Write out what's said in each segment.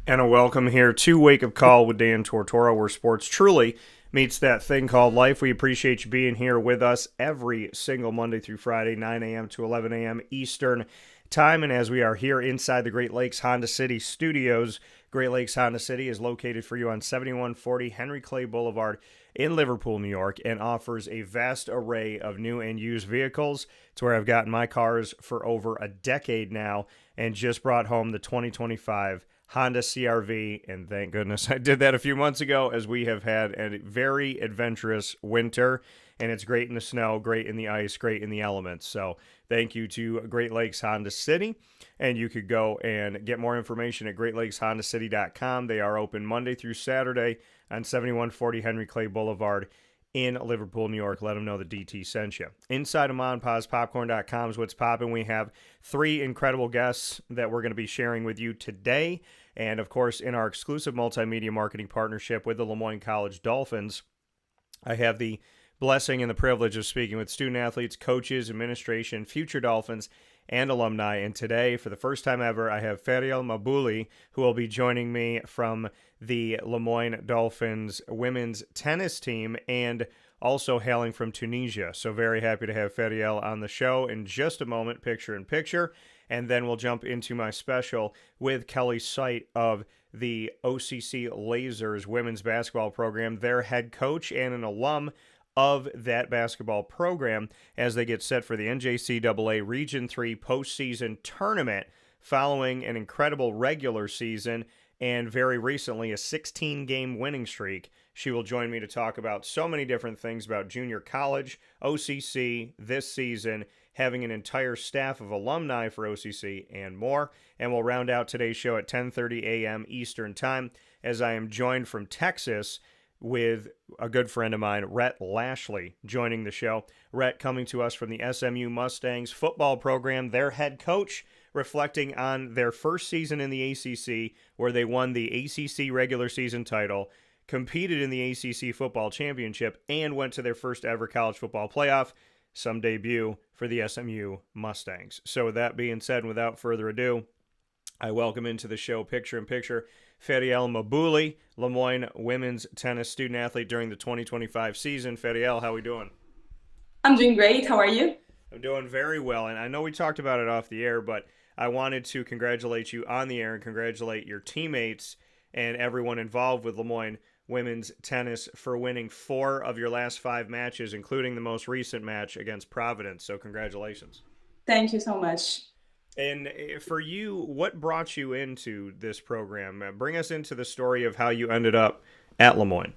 And a welcome here to Wake Up Call with Dan Tortora, where sports truly meets that thing called life. We appreciate you being here with us every single Monday through Friday, 9 a.m. to 11 a.m. Eastern Time. And as we are here inside the Great Lakes Honda City studios, Great Lakes Honda City is located for you on 7140 Henry Clay Boulevard in Liverpool, New York, and offers a vast array of new and used vehicles. It's where I've gotten my cars for over a decade now and just brought home the 2025 Honda CRV, and thank goodness I did that a few months ago, as we have had a very adventurous winter, and it's great in the snow, great in the ice, great in the elements. So thank you to Great Lakes Honda City, and you could go and get more information at greatlakeshondacity.com. They are open Monday through Saturday on 7140 Henry Clay Boulevard in Liverpool, New York. Let them know the DT sent you. Inside of MonPazPopcorn.com is what's popping. We have three incredible guests that we're going to be sharing with you today. And, of course, in our exclusive multimedia marketing partnership with the Moyne College Dolphins, I have the blessing and the privilege of speaking with student athletes, coaches, administration, future Dolphins, and alumni. And today, for the first time ever, I have Feriel Mahbouli, who will be joining me from the Moyne Dolphins women's tennis team and also hailing from Tunisia. So very happy to have Feriel on the show in just a moment, picture in picture. And then we'll jump into my special with Kelly Seibt of the OCC Lasers women's basketball program, their head coach and an alum of that basketball program, as they get set for the NJCAA Region 3 postseason tournament following an incredible regular season and very recently a 16-game winning streak. She will join me to talk about so many different things about junior college, OCC, this season, having an entire staff of alumni for OCC, and more. And we'll round out today's show at 10:30 a.m. Eastern Time, as I am joined from Texas with a good friend of mine, Rhett Lashlee, joining the show. Rhett coming to us from the SMU Mustangs football program, their head coach, reflecting on their first season in the ACC, where they won the ACC regular season title, competed in the ACC football championship, and went to their first ever college football playoff, some debut for the SMU Mustangs. So with that being said, and without further ado, I welcome into the show, picture in picture, Feriel Mahbouli, Moyne women's tennis student athlete during the 2025 season. Feriel, how are we doing? I'm doing great. How are you? I'm doing very well, and I know we talked about it off the air, but I wanted to congratulate you on the air and congratulate your teammates and everyone involved with Moyne women's tennis for winning 4 of your last 5 matches, including the most recent match against Providence. So congratulations. Thank you so much. And for you, what brought you into this program? Bring us into the story of how you ended up at Moyne.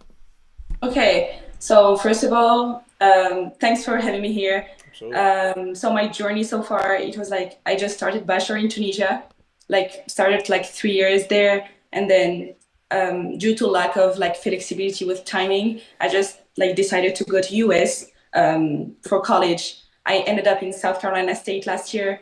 Okay, so first of all, thanks for having me here. Absolutely. So my journey so far, it was like I just started bachelor in Tunisia, like started like 3 years there, and then due to lack of like flexibility with timing, I just like decided to go to US for college. I ended up in South Carolina State last year,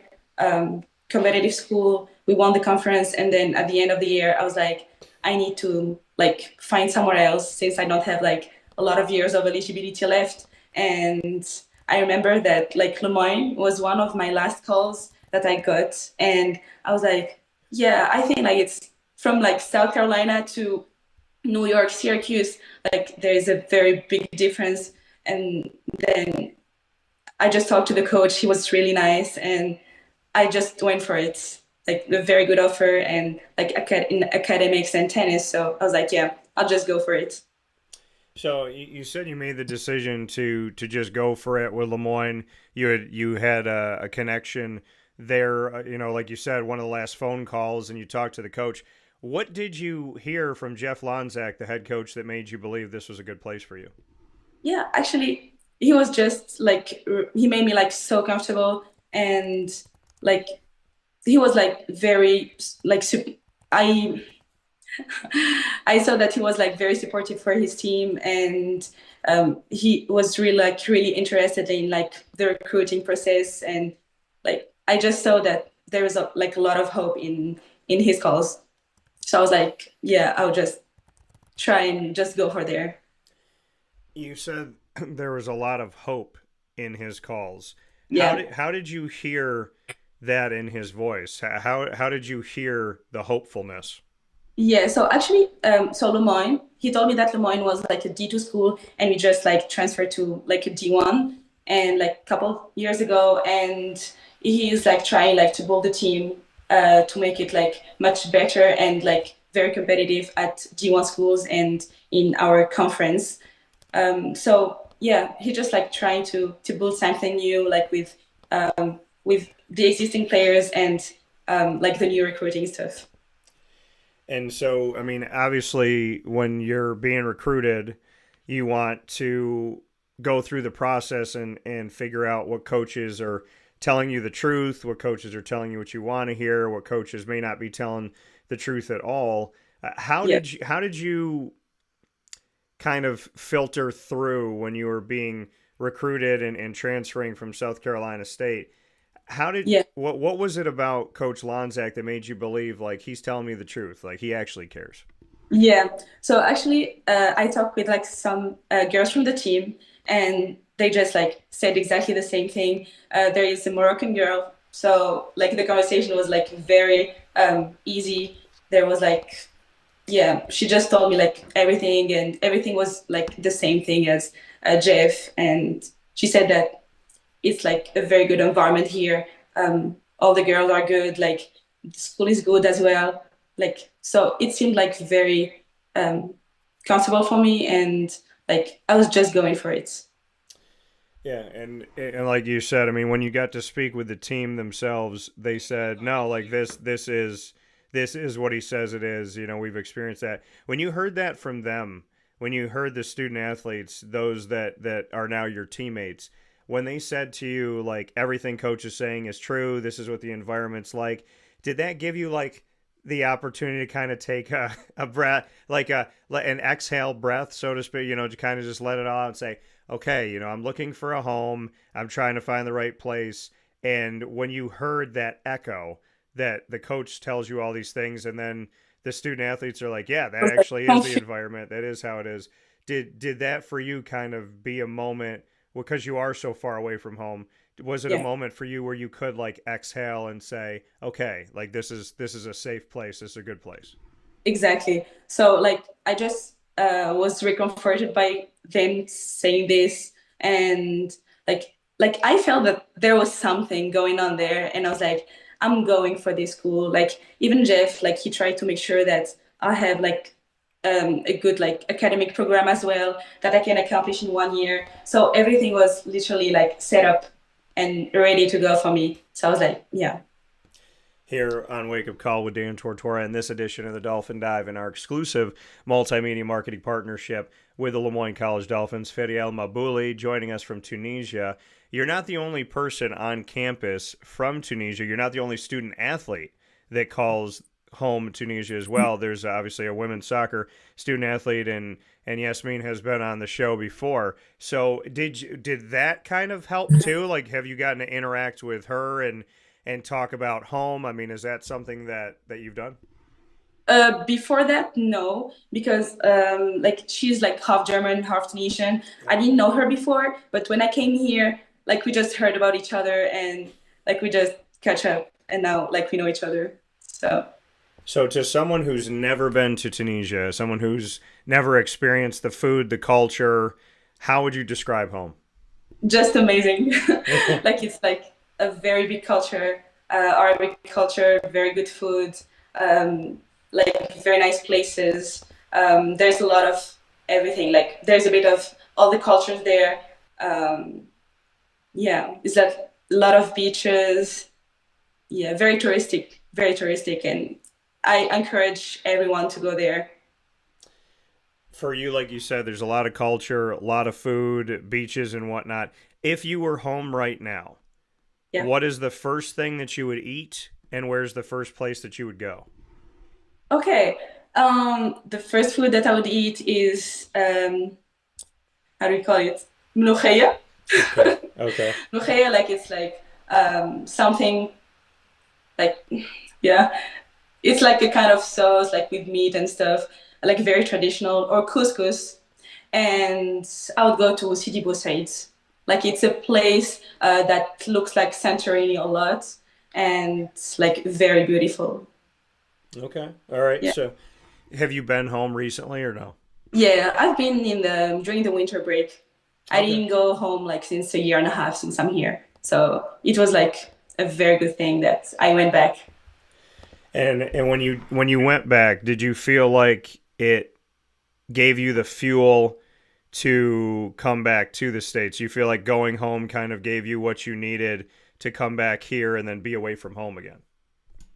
competitive school. We won the conference, and then at the end of the year, I was like, I need to like find somewhere else since I don't have like a lot of years of eligibility left. And I remember that like Lemoyne was one of my last calls that I got, and I was like, yeah, I think like it's from like South Carolina to New York, Syracuse, like there is a very big difference. And then I just talked to the coach. He was really nice, and I just went for it. Like a very good offer, and like in academics and tennis. So I was like, yeah, I'll just go for it. So you said you made the decision to just go for it with Moyne. You had a connection there. Like you said, one of the last phone calls, and you talked to the coach. What did you hear from Jeff Lonzak, the head coach, that made you believe this was a good place for you? Yeah, actually, he was just like he made me like so comfortable, and like he was like very like I I saw that he was like very supportive for his team, and he was really like really interested in like the recruiting process, and like I just saw that there was like a lot of hope in his calls. So I was like, yeah, I'll just try and just go for there. You said there was a lot of hope in his calls. How Yeah. did you hear that in his voice? How did you hear the hopefulness? Yeah, so actually, so Le Moyne, he told me that Le Moyne was like a D2 school and we just like transferred to like a D1 and like a couple years ago. And he's like trying like to build the team to make it like much better and like very competitive at D1 schools and in our conference. So yeah, he just like trying to build something new like with the existing players and like the new recruiting stuff. And so, I mean, obviously, when you're being recruited, you want to go through the process and figure out what coaches are telling you the truth, what coaches are telling you what you want to hear, what coaches may not be telling the truth at all. Yeah. How did you kind of filter through when you were being recruited and transferring from South Carolina State? How did Yeah. what was it about Coach Lonzak that made you believe like he's telling me the truth, like he actually cares? Yeah. So actually, I talked with like some girls from the team, and they just like said exactly the same thing. There is a Moroccan girl, so like the conversation was like very easy. There was like, yeah, she just told me like everything, and everything was like the same thing as Jeff, and she said that it's like a very good environment here. All the girls are good. Like the school is good as well. Like so, it seemed like very um, comfortable for me, and like I was just going for it. Yeah, and like you said, I mean, when you got to speak with the team themselves, they said, "No, like this is what he says it is." You know, we've experienced that. When you heard that from them, when you heard the student athletes, those that are now your teammates, when they said to you like everything coach is saying is true, this is what the environment's like, did that give you like the opportunity to kind of take a breath, like an exhale breath, so to speak, you know, to kind of just let it all out and say, okay, you know, I'm looking for a home. I'm trying to find the right place. And when you heard that echo that the coach tells you all these things, and then the student athletes are like, yeah, I that was like, actually is the environment. That is how it is. Did that for you kind of be a moment because you are so far away from home? Was it a yeah, moment for you where you could like exhale and say, okay, like this is a safe place. This is a good place. exactly. So like I just was reconforted by them saying this, and like I felt that there was something going on there, and I was like, I'm going for this school. Like even Jeff, like he tried to make sure that I have like a good like academic program as well that I can accomplish in 1 year. So everything was literally like set up and ready to go for me. So I was like, yeah. Here on Wake Up Call with Dan Tortora in this edition of the Dolphin Dive in our exclusive multimedia marketing partnership with the Moyne College Dolphins. Feriel Mahbouli joining us from Tunisia. You're not the only person on campus from Tunisia. You're not the only student athlete that calls home Tunisia as well. There's obviously a women's soccer student athlete, and Yasmin has been on the show before. So did that kind of help too? Like, have you gotten to interact with her and talk about home? I mean, is that something that you've done? Before that, no, because like she's like half German, half Tunisian. I didn't know her before, but when I came here, like we just heard about each other and like we just catch up, and now like we know each other. So So, to someone who's never been to Tunisia, someone who's never experienced the food, the culture, how would you describe home? just amazing. Like it's like a very big culture, Arabic culture, very good food, like very nice places. There's a lot of everything. Like there's a bit of all the cultures there. Um, yeah, it's like a lot of beaches. Yeah, very touristic, and I encourage everyone to go there. For you, like you said, there's a lot of culture, a lot of food, beaches, and whatnot. If you were home right now, Yeah. what is the first thing that you would eat, and where's the first place that you would go? Okay. The first food that I would eat is how do you call it? Mlokhaya. Okay. Okay. Mlokhaya, like it's like something like yeah, it's like a kind of sauce like with meat and stuff, like very traditional or couscous. And I would go to Sidi Bou Said. Like it's a place that looks like Santorini a lot, and it's like very beautiful. Okay. All right. Yeah. So Have you been home recently or no? Yeah, I've been in the during the winter break. I Okay. didn't go home like since a year and a half since I'm here. So it was like a very good thing that I went back. And when you went back, did you feel like it gave you the fuel to come back to the States? You feel like going home kind of gave you what you needed to come back here and then be away from home again?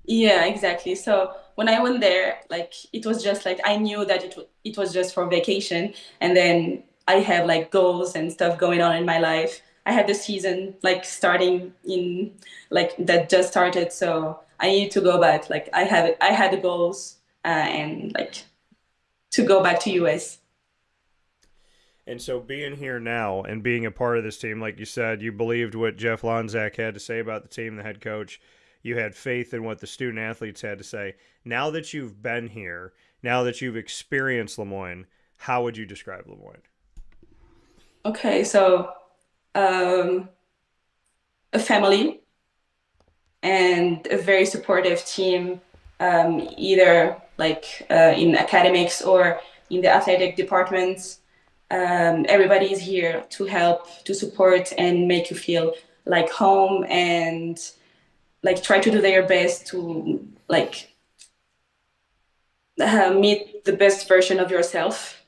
Yeah, exactly. So when I went there, like it was just like I knew that it was just for vacation, and then I have like goals and stuff going on in my life. I had the season like starting in like that just started, so I needed to go back. Like I had the goals and like to go back to US. And so being here now and being a part of this team, like you said, you believed what Jeff Lonzak had to say about the team, the head coach. You had faith in what the student athletes had to say. Now that you've been here, now that you've experienced Lemoyne, how would you describe Lemoyne? Okay, so um, a family and a very supportive team, either like in academics or in the athletic departments. Everybody is here to help, to support, and make you feel like home and like try to do their best to like meet the best version of yourself.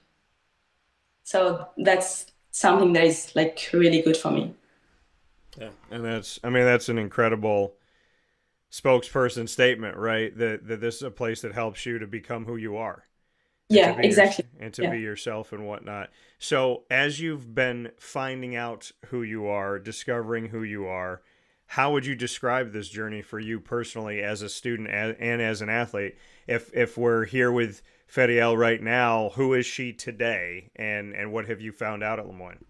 So that's something that is like really good for me. Yeah. And that's an incredible spokesperson statement, right? That this is a place that helps you to become who you are and to Yeah, be your exactly. and to Yeah. be yourself and whatnot. So as you've been finding out who you are, discovering who you are, how would you describe this journey for you personally as a student and as an athlete? If we're here with Feriel right now, who is she today, and what have you found out at Lemoyne?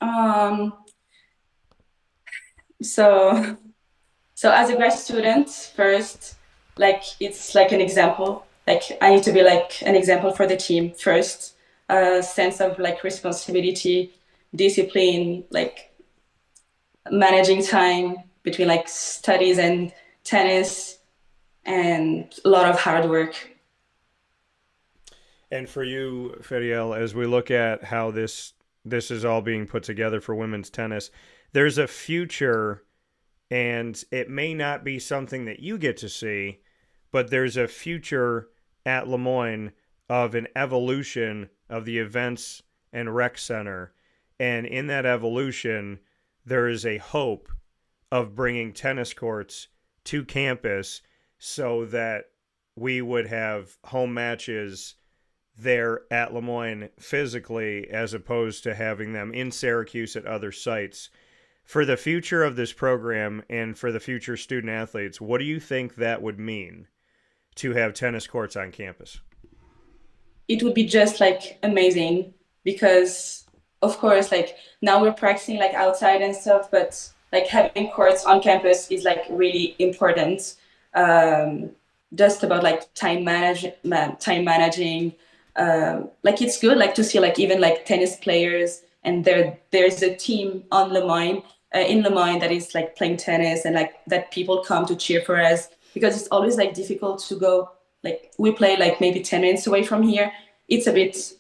Um, so So as a grad student, first, like it's like an example. Like I need to be like an example for the team first. A sense of like responsibility, discipline, like managing time between like studies and tennis, and a lot of hard work. And for you, Feriel, as we look at how this is all being put together for women's tennis, there's a future, and it may not be something that you get to see, but there's a future at Lemoyne of an evolution of the events and rec center. And in that evolution, there is a hope of bringing tennis courts to campus so that we would have home matches there at Lemoyne physically as opposed to having them in Syracuse at other sites. For the future of this program and for the future student athletes, what do you think that would mean to have tennis courts on campus? It would be just like amazing because of course like now we're practicing like outside and stuff, but like having courts on campus is like really important. um, just about like time managing. Like it's good like to see like even like tennis players and there's a team on Lemoyne in Lemoyne that is like playing tennis and like that people come to cheer for us because it's always like difficult to go, like we play like maybe 10 minutes away from here. It's a bit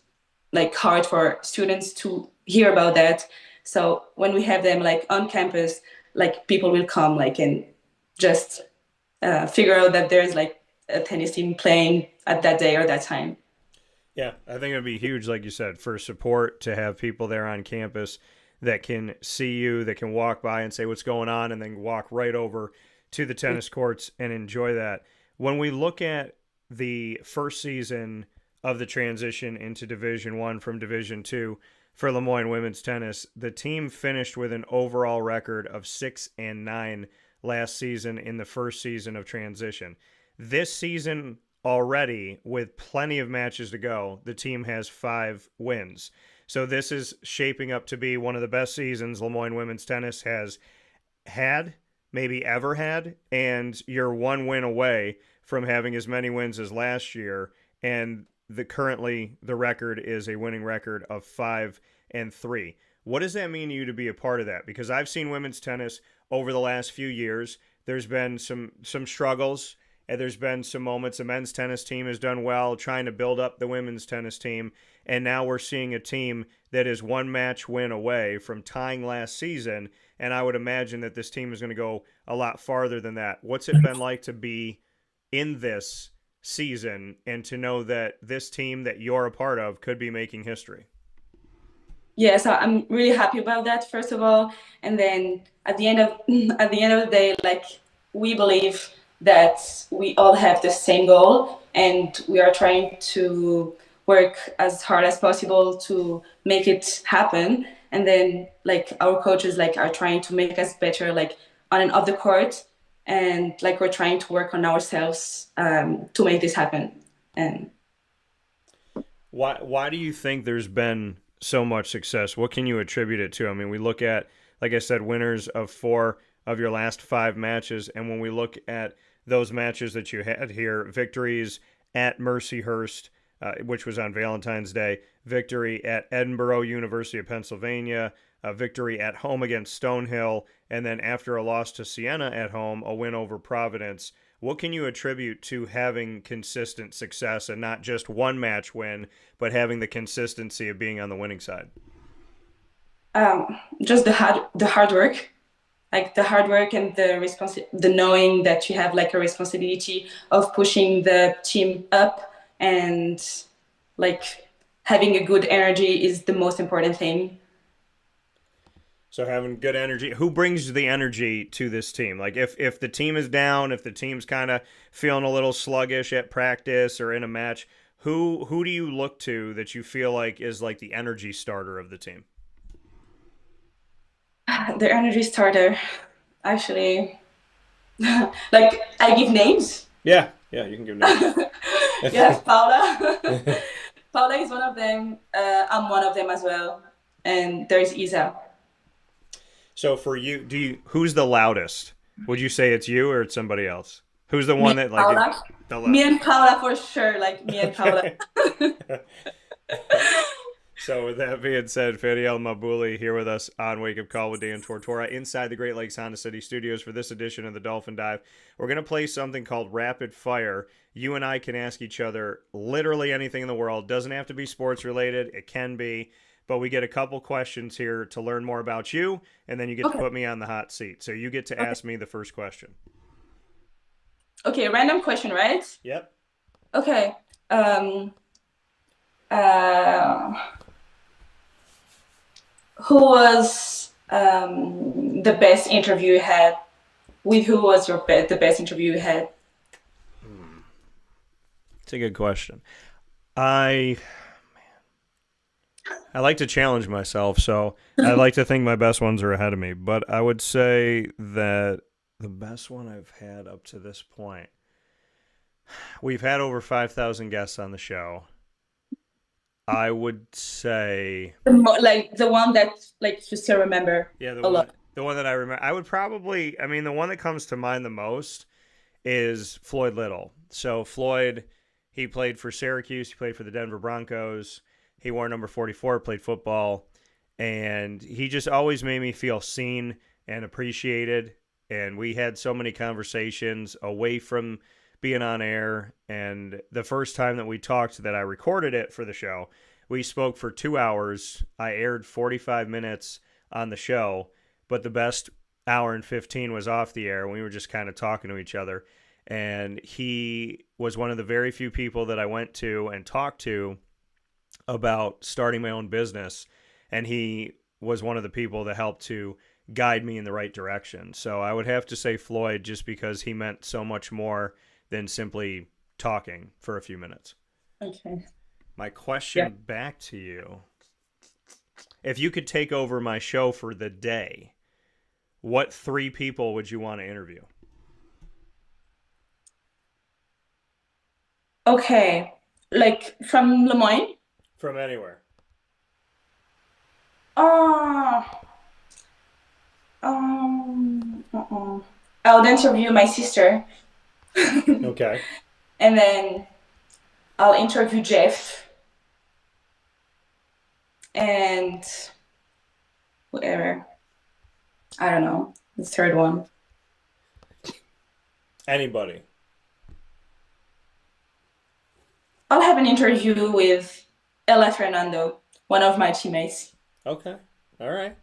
like hard for students to hear about that. So when we have them like on campus, like people will come like and just figure out that there's like a tennis team playing at that day or that time. Yeah, I think it'd be huge, like you said, for support to have people there on campus that can see you, that can walk by and say what's going on, and then walk right over to the tennis courts and enjoy that. When we look at the first season of the transition into Division One from Division Two for Lemoyne women's tennis, the team finished with an overall record of 6-9 last season in the first season of transition. This season already, with plenty of matches to go, the team has 5 wins. So this is shaping up to be one of the best seasons Lemoyne women's tennis has had, maybe ever had, and you're 1 win away from having as many wins as last year. And currently the record is a winning record of 5-3. What does that mean to you to be a part of that? Because I've seen women's tennis over the last few years. There's been some struggles and there's been some moments. The men's tennis team has done well trying to build up the women's tennis team, and now we're seeing a team that is one match win away from tying last season, and I would imagine that this team is going to go a lot farther than that. What's it been like to be in this season and to know that this team that you're a part of could be making history? Yeah, so I'm really happy about that, first of all. And then at the end of at the end of the day, like, we believe that we all have the same goal, and we are trying to work as hard as possible to make it happen. And then, like, our coaches like are trying to make us better, like, on and off the court, and like we're trying to work on ourselves to make this happen. And Why do you think there's been so much success? What can you attribute it to? I mean, we look at, like I said, winners of 4 of your last 5 matches, and when we look at those matches that you had here, victories at Mercyhurst, which was on Valentine's Day, victory at Edinburgh, University of Pennsylvania, a victory at home against Stonehill, and then after a loss to Siena at home, a win over Providence. What can you attribute to having consistent success and not just one match win, but having the consistency of being on the winning side? just the hard work, like the hard work and the knowing that you have like a responsibility of pushing the team up, and like having a good energy is the most important thing. So having good energy. Who brings the energy to this team? Like if the team is down, if the team's kind of feeling a little sluggish at practice or in a match, who do you look to that you feel like is like the energy starter of the team? The energy starter, actually, like, I give names. Yeah, you can give names. Yes, Paula. Paula is one of them. I'm one of them as well. And there's Isa. So for you, who's the loudest? Would you say it's you or it's somebody else? Who's the Me one that and like Paula. the Me and Paula for sure. Like, me and Paula. So with that being said, Feriel Mahbouli here with us on Wake Up Call with Dan Tortora inside the Great Lakes Honda City Studios for this edition of the Dolphin Dive. We're going to play something called Rapid Fire. You and I can ask each other literally anything in the world. Doesn't have to be sports related. It can be. But we get a couple questions here to learn more about you, and then you get to Okay. put me on the hot seat. So you get to Okay. ask me the first question. Okay, random question, right? Yep. Okay. Uh, who was the best interview you had? With who was the best interview you had? It's a good question. I like to challenge myself, so I like to think my best ones are ahead of me. But I would say that the best one I've had up to this point, we've had over 5,000 guests on the show. I would say, Like the one that like you still remember yeah, a lot. the one that I remember. I would probably, I mean, the one that comes to mind the most is Floyd Little. So Floyd, he played for Syracuse. He played for the Denver Broncos. He wore number 44, played football, and he just always made me feel seen and appreciated. And we had so many conversations away from being on air. And the first time that we talked, that I recorded it for the show, we spoke for 2 hours. I aired 45 minutes on the show, but the best hour and 15 was off the air. We were just kind of talking to each other. And he was one of the very few people that I went to and talked to about starting my own business, and he was one of the people that helped to guide me in the right direction. So I would have to say Floyd, just because he meant so much more than simply talking for a few minutes. Okay. My question back to you, if you could take over my show for the day, what 3 people would you want to interview? Okay. Like from Lemoyne? From anywhere. Oh, I'll interview my sister, Okay. and then I'll interview Jeff and whoever. I don't know. The third one. Anybody. I'll have an interview with Ella Fernando, one of my teammates. Okay. All right.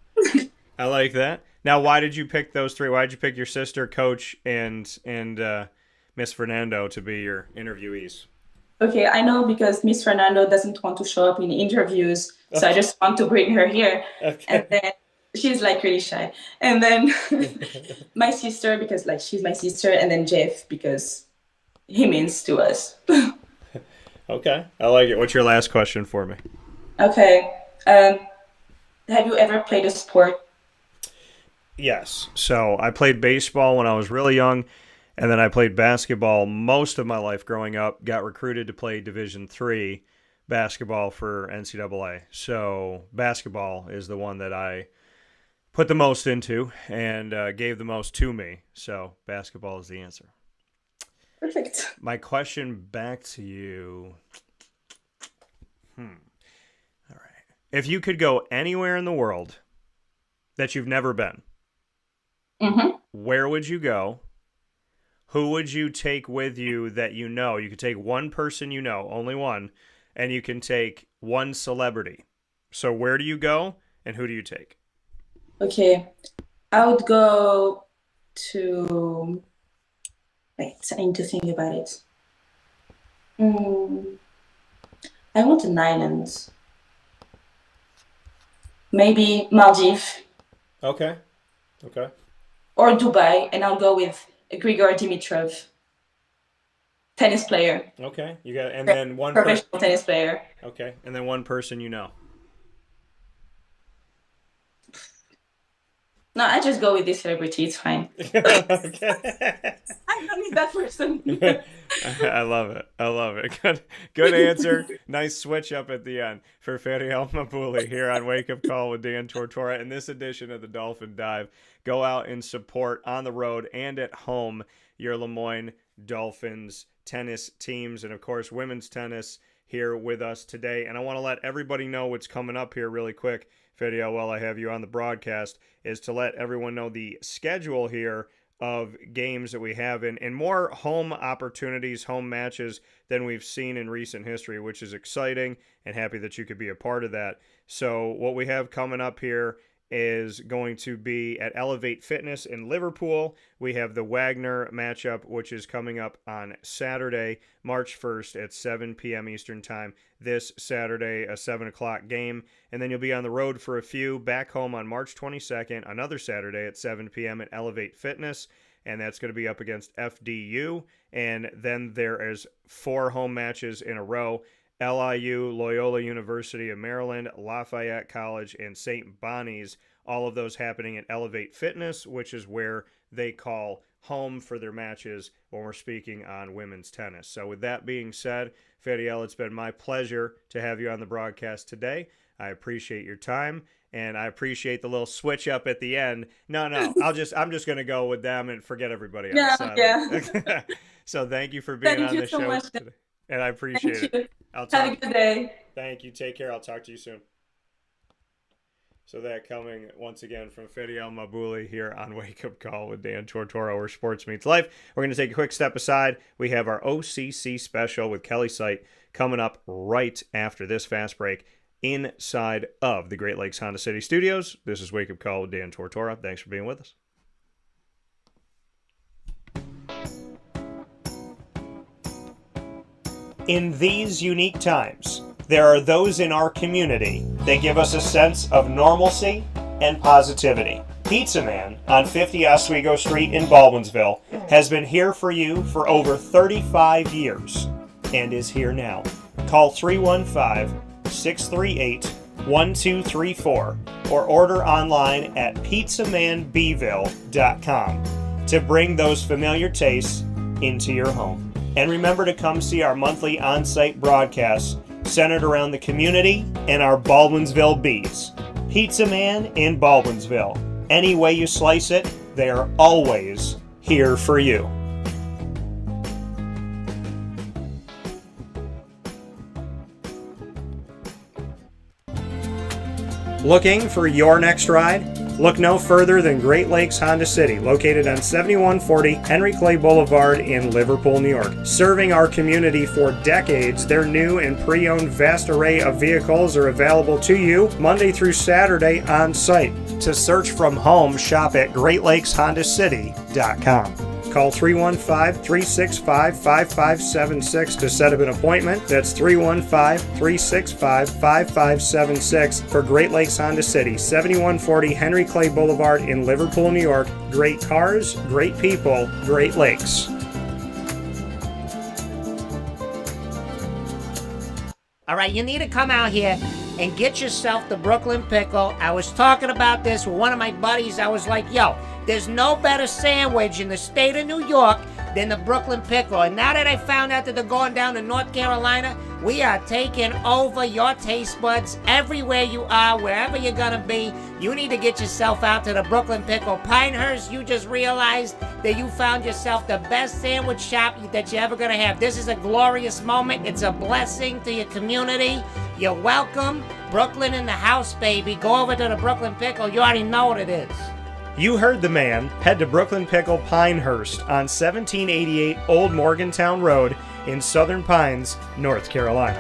I like that. Now, why did you pick those three? Why did you pick your sister, Coach, and Miss Fernando to be your interviewees? Okay, I know because Miss Fernando doesn't want to show up in interviews, so I just want to bring her here. And Okay. then she's like really shy. And then my sister, because like she's my sister, and then Jeff, because he means to us. Okay. I like it. What's your last question for me? Okay. Have you ever played a sport? Yes. So I played baseball when I was really young, and then I played basketball most of my life growing up. Got recruited to play Division III basketball for NCAA. So basketball is the one that I put the most into and gave the most to me. So basketball is the answer. Perfect. My question back to you. All right. If you could go anywhere in the world that you've never been, where would you go? Who would you take with you that you know? You could take one person you know, only one, and you can take one celebrity. So where do you go and who do you take? Okay. I would go to. Wait, I need to think about it. I want an island. Maybe Maldives Okay. Okay. or Dubai, and I'll go with Grigor Dimitrov, tennis player, Okay. You got and then one person. professional tennis player. Okay. And then one person you know. No, I just go with this celebrity. It's fine. Okay. I don't need that person. I love it. I love it. Good answer. Nice switch up at the end for Feriel Mahbouli here on Wake Up Call with Dan Tortora. In this edition of the Dolphin Dive, go out and support on the road and at home your Moyne Dolphins tennis teams and, of course, women's tennis here with us today. And I want to let everybody know what's coming up here really quick, Feriel, while I have you on the broadcast, is to let everyone know the schedule here of games that we have and more home opportunities, home matches than we've seen in recent history, which is exciting and happy that you could be a part of that. So what we have coming up here is going to be at Elevate Fitness in Liverpool. We have the Wagner matchup, which is coming up on Saturday, March 1st at 7 p.m. Eastern Time. This Saturday, a 7 o'clock game. And then you'll be on the road for a few, back home on March 22nd, another Saturday at 7 p.m. at Elevate Fitness. And that's going to be up against FDU. And then there is 4 home matches in a row. LIU, Loyola University of Maryland, Lafayette College, and St. Bonnie's, all of those happening at Elevate Fitness, which is where they call home for their matches when we're speaking on women's tennis. So with that being said, Feriel, it's been my pleasure to have you on the broadcast today. I appreciate your time, and I appreciate the little switch up at the end. No, I'm just going to go with them and forget everybody else. Yeah. So thank you for being Thank on you the so show much. today. And I appreciate Thank it. you. I'll Have a talk. good day. Thank you. Take care. I'll talk to you soon. So that coming once again from Feriel Mahbouli here on Wake Up Call with Dan Tortora, where sports meets life. We're going to take a quick step aside. We have our OCC special with Kelly Seibt coming up right after this fast break inside of the Great Lakes Honda City Studios. This is Wake Up Call with Dan Tortora. Thanks for being with us. In these unique times, there are those in our community that give us a sense of normalcy and positivity. Pizza Man on 50 Oswego Street in Baldwinsville has been here for you for over 35 years and is here now. Call 315-638-1234 or order online at pizzamanbville.com to bring those familiar tastes into your home. And remember to come see our monthly on-site broadcasts centered around the community and our Baldwinsville Bees. Pizza Man in Baldwinsville. Any way you slice it, they are always here for you. Looking for your next ride? Look no further than Great Lakes Honda City, located on 7140 Henry Clay Boulevard in Liverpool, New York. Serving our community for decades, their new and pre-owned vast array of vehicles are available to you Monday through Saturday on site. To search from home, shop at GreatLakesHondaCity.com. Call 315-365-5576 to set up an appointment. That's 315-365-5576 for Great Lakes Honda City, 7140 Henry Clay Boulevard in Liverpool, New York. Great cars, great people, Great Lakes. All right, you need to come out here and get yourself the Brooklyn Pickle. I was talking about this with one of my buddies. I was like, yo, there's no better sandwich in the state of New York than the Brooklyn Pickle. And now that I found out that they're going down to North Carolina, we are taking over your taste buds everywhere you are, wherever you're going to be. You need to get yourself out to the Brooklyn Pickle. Pinehurst, you just realized that you found yourself the best sandwich shop that you're ever going to have. This is a glorious moment. It's a blessing to your community. You're welcome. Brooklyn in the house, baby. Go over to the Brooklyn Pickle. You already know what it is. You heard the man. Head to Brooklyn Pickle Pinehurst on 1788 Old Morgantown Road in Southern Pines, North Carolina.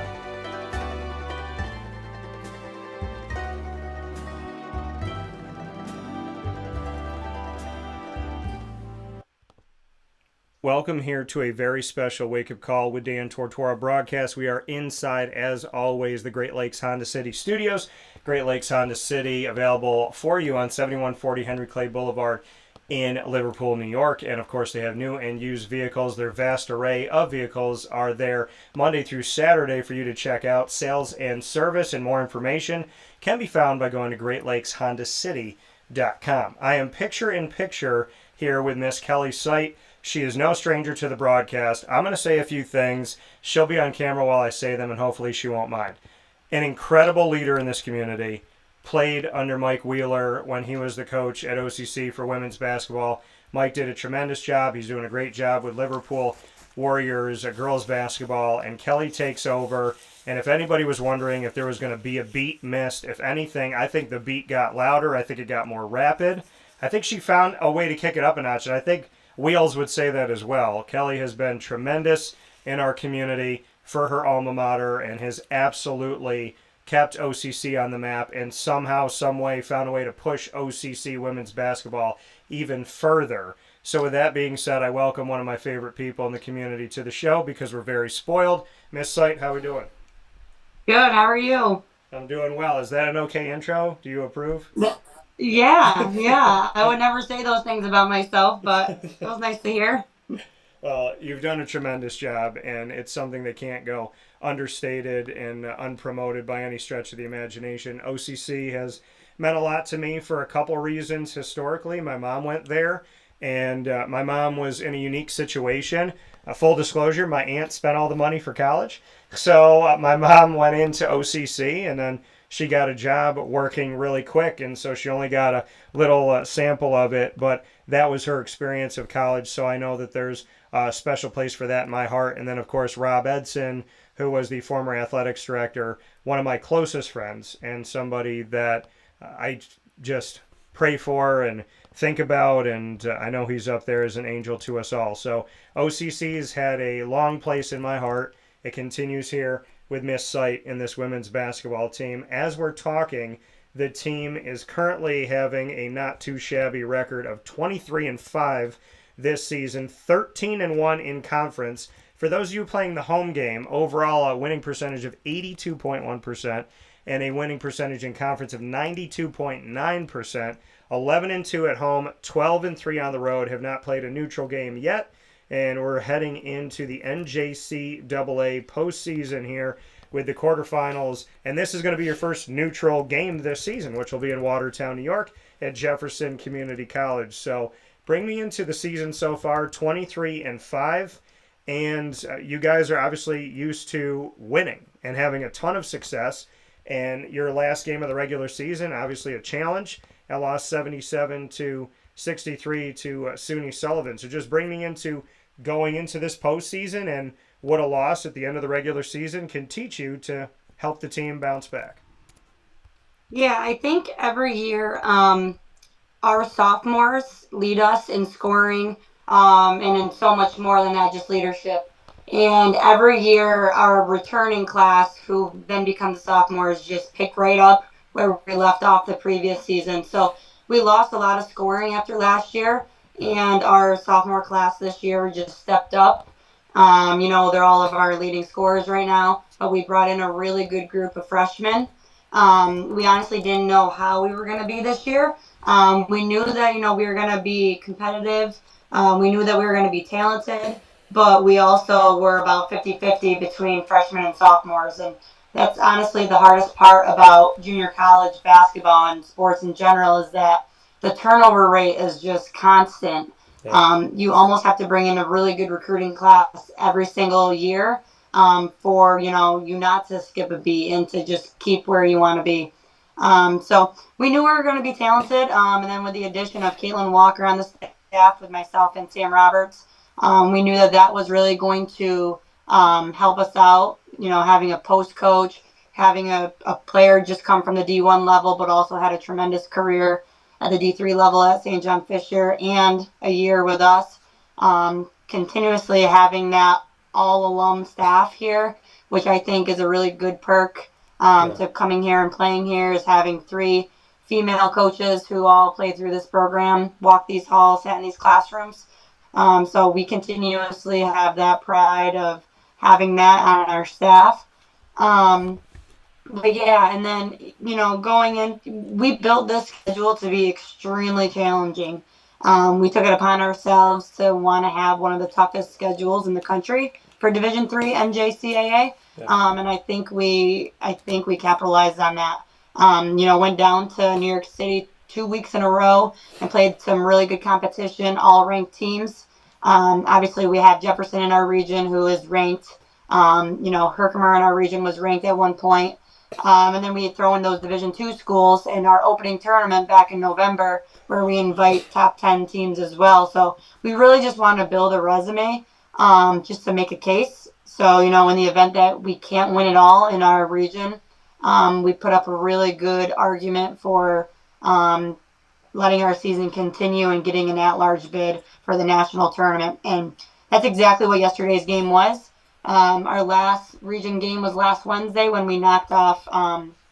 Welcome here to a very special wake-up call with Dan Tortora broadcast. We are inside, as always, the Great Lakes Honda City studios. Great Lakes Honda City available for you on 7140 Henry Clay Boulevard in Liverpool, New York. And, of course, they have new and used vehicles. Their vast array of vehicles are there Monday through Saturday for you to check out. Sales and service and more information can be found by going to GreatLakesHondaCity.com. I am picture-in-picture here with Miss Kelly Seibt. She is no stranger to the broadcast. I'm going to say a few things. She'll be on camera while I say them, and hopefully she won't mind. An incredible leader in this community. Played under Mike Wheeler when he was the coach at OCC for women's basketball. Mike did a tremendous job. He's doing a great job with Liverpool Warriors girls basketball, and Kelly takes over. And if anybody was wondering if there was going to be a beat missed, if anything, I think the beat got louder. I think it got more rapid. I think she found a way to kick it up a notch, and I think Wheels would say that as well. Kelly has been tremendous in our community for her alma mater and has absolutely kept OCC on the map and somehow, some way found a way to push OCC women's basketball even further. So with that being said, I welcome one of my favorite people in the community to the show because we're very spoiled. Miss Seibt, how are we doing? Good, how are you? I'm doing well. Is that an okay intro? Do you approve? Yeah. I would never say those things about myself, but it was nice to hear. Well, you've done a tremendous job, and it's something that can't go understated and unpromoted by any stretch of the imagination. OCC has meant a lot to me for a couple reasons historically. My mom went there, and my mom was in a unique situation. Full disclosure, my aunt spent all the money for college. So my mom went into OCC, and then she got a job working really quick, and so she only got a little sample of it, but that was her experience of college, so I know that there's a special place for that in my heart. And then, of course, Rob Edson, who was the former athletics director, one of my closest friends, and somebody that I just pray for and think about, and I know he's up there as an angel to us all. So OCC's had a long place in my heart. It continues here with Miss Seibt in this women's basketball team. As we're talking, the team is currently having a not too shabby record of 23-5 this season, 13-1 in conference. For those of you playing the home game, overall a winning percentage of 82.1% and a winning percentage in conference of 92.9%. 11-2 at home, 12-3 on the road, have not played a neutral game yet. And we're heading into the NJCAA postseason here with the quarterfinals. And this is going to be your first neutral game this season, which will be in Watertown, New York at Jefferson Community College. So bring me into the season so far, 23-5. And you guys are obviously used to winning and having a ton of success. And your last game of the regular season, obviously a challenge. I lost 77-63 to SUNY Sullivan. So just bring me into going into this postseason and what a loss at the end of the regular season can teach you to help the team bounce back. Yeah, I think every year our sophomores lead us in scoring, and in so much more than that, just leadership. And every year, our returning class, who then become the sophomores, just pick right up where we left off the previous season. So we lost a lot of scoring after last year, and our sophomore class this year just stepped up. They're all of our leading scorers right now, but we brought in a really good group of freshmen. We honestly didn't know how we were going to be this year. We knew that, we were going to be competitive. We knew that we were going to be talented, but we also were about 50-50 between freshmen and sophomores. And that's honestly the hardest part about junior college basketball and sports in general, is that the turnover rate is just constant. You almost have to bring in a really good recruiting class every single year, for you not to skip a beat and to just keep where you want to be. So we knew we were going to be talented, and then with the addition of Caitlin Walker on the staff with myself and Sam Roberts, we knew that was really going to help us out. Having a post coach, having a player just come from the D1 level, but also had a tremendous career at the D3 level at St. John Fisher, and a year with us. Continuously having that all alum staff here, which I think is a really good perk to coming here and playing here, is having 3 female coaches who all played through this program, walked these halls, sat in these classrooms. So we continuously have that pride of having that on our staff. But yeah, and then, going in, we built this schedule to be extremely challenging. We took it upon ourselves to want to have one of the toughest schedules in the country for Division III NJCAA. And I think we capitalized on that. Went down to New York City 2 weeks in a row and played some really good competition, all ranked teams. Obviously we have Jefferson in our region, who is ranked. Herkimer in our region was ranked at one point. And then we throw in those Division II schools in our opening tournament back in November, where we invite top 10 teams as well. So we really just want to build a resume, just to make a case. So, in the event that we can't win it all in our region, we put up a really good argument for letting our season continue and getting an at-large bid for the national tournament. And that's exactly what yesterday's game was. Our last region game was last Wednesday, when we knocked off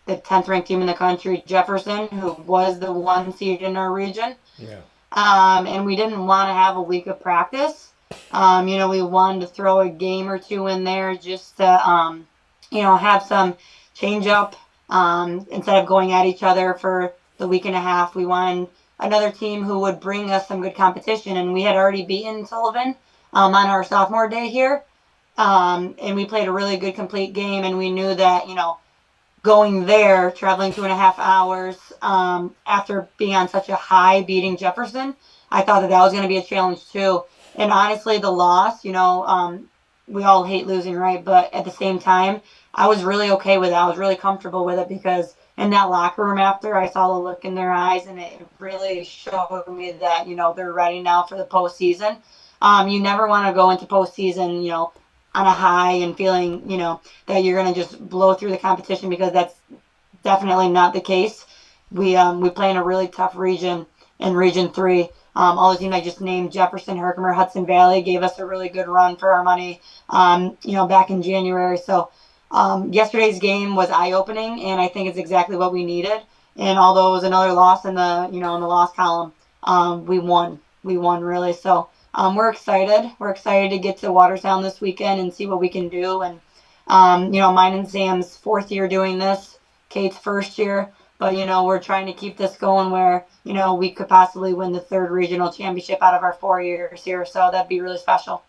the 10th ranked team in the country, Jefferson, who was the 1 seed in our region. Yeah. And we didn't want to have a week of practice. We wanted to throw a game or 2 in there just to, have some change up. Instead of going at each other for the week and a half, we wanted another team who would bring us some good competition. And we had already beaten Sullivan on our sophomore day here. And we played a really good complete game, and we knew that, going there, traveling 2.5 hours, after being on such a high beating Jefferson, I thought that was going to be a challenge too. And honestly, the loss, we all hate losing, right? But at the same time, I was really okay with it. I was really comfortable with it, because in that locker room after, I saw the look in their eyes, and it really showed me that, they're ready now for the postseason. You never want to go into postseason, on a high and feeling, that you're going to just blow through the competition, because that's definitely not the case. We play in a really tough region, in Region 3. All the teams I just named, Jefferson, Herkimer, Hudson Valley, gave us a really good run for our money, back in January. So yesterday's game was eye-opening, and I think it's exactly what we needed. And although it was another loss in the, in the loss column, we won. We won, really. So we're excited. We're excited to get to Watertown this weekend and see what we can do. And, mine and Sam's 4th year doing this, Kate's 1st year. But, we're trying to keep this going where, we could possibly win the 3rd regional championship out of our 4 years here. So that'd be really special.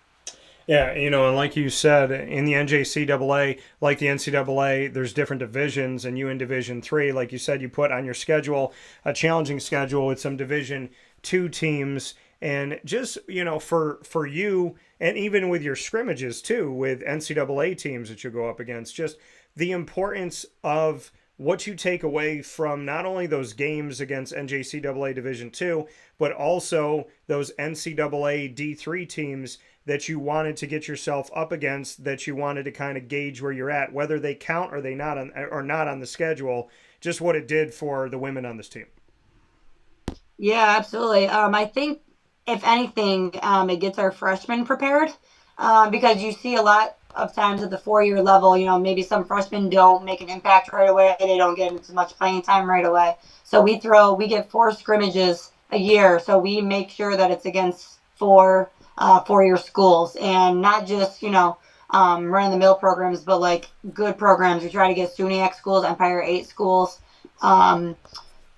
Yeah, and like you said, in the NJCAA, like the NCAA, there's different divisions, and you in Division 3, like you said, you put on your schedule a challenging schedule with some Division 2 teams. And just, for you, and even with your scrimmages too, with NCAA teams that you go up against, just the importance of what you take away from not only those games against NJCAA Division II, but also those NCAA D3 teams that you wanted to get yourself up against, that you wanted to kind of gauge where you're at, whether they count or they not on the schedule, just what it did for the women on this team. Yeah, absolutely. I think if anything, it gets our freshmen prepared because you see a lot of times at the 4-year level, maybe some freshmen don't make an impact right away. They don't get as much playing time right away. So we get 4 scrimmages a year. So we make sure that it's against 4-year schools and not just, run the mill programs, but like good programs. We try to get SUNYAC schools, Empire 8 schools. Um,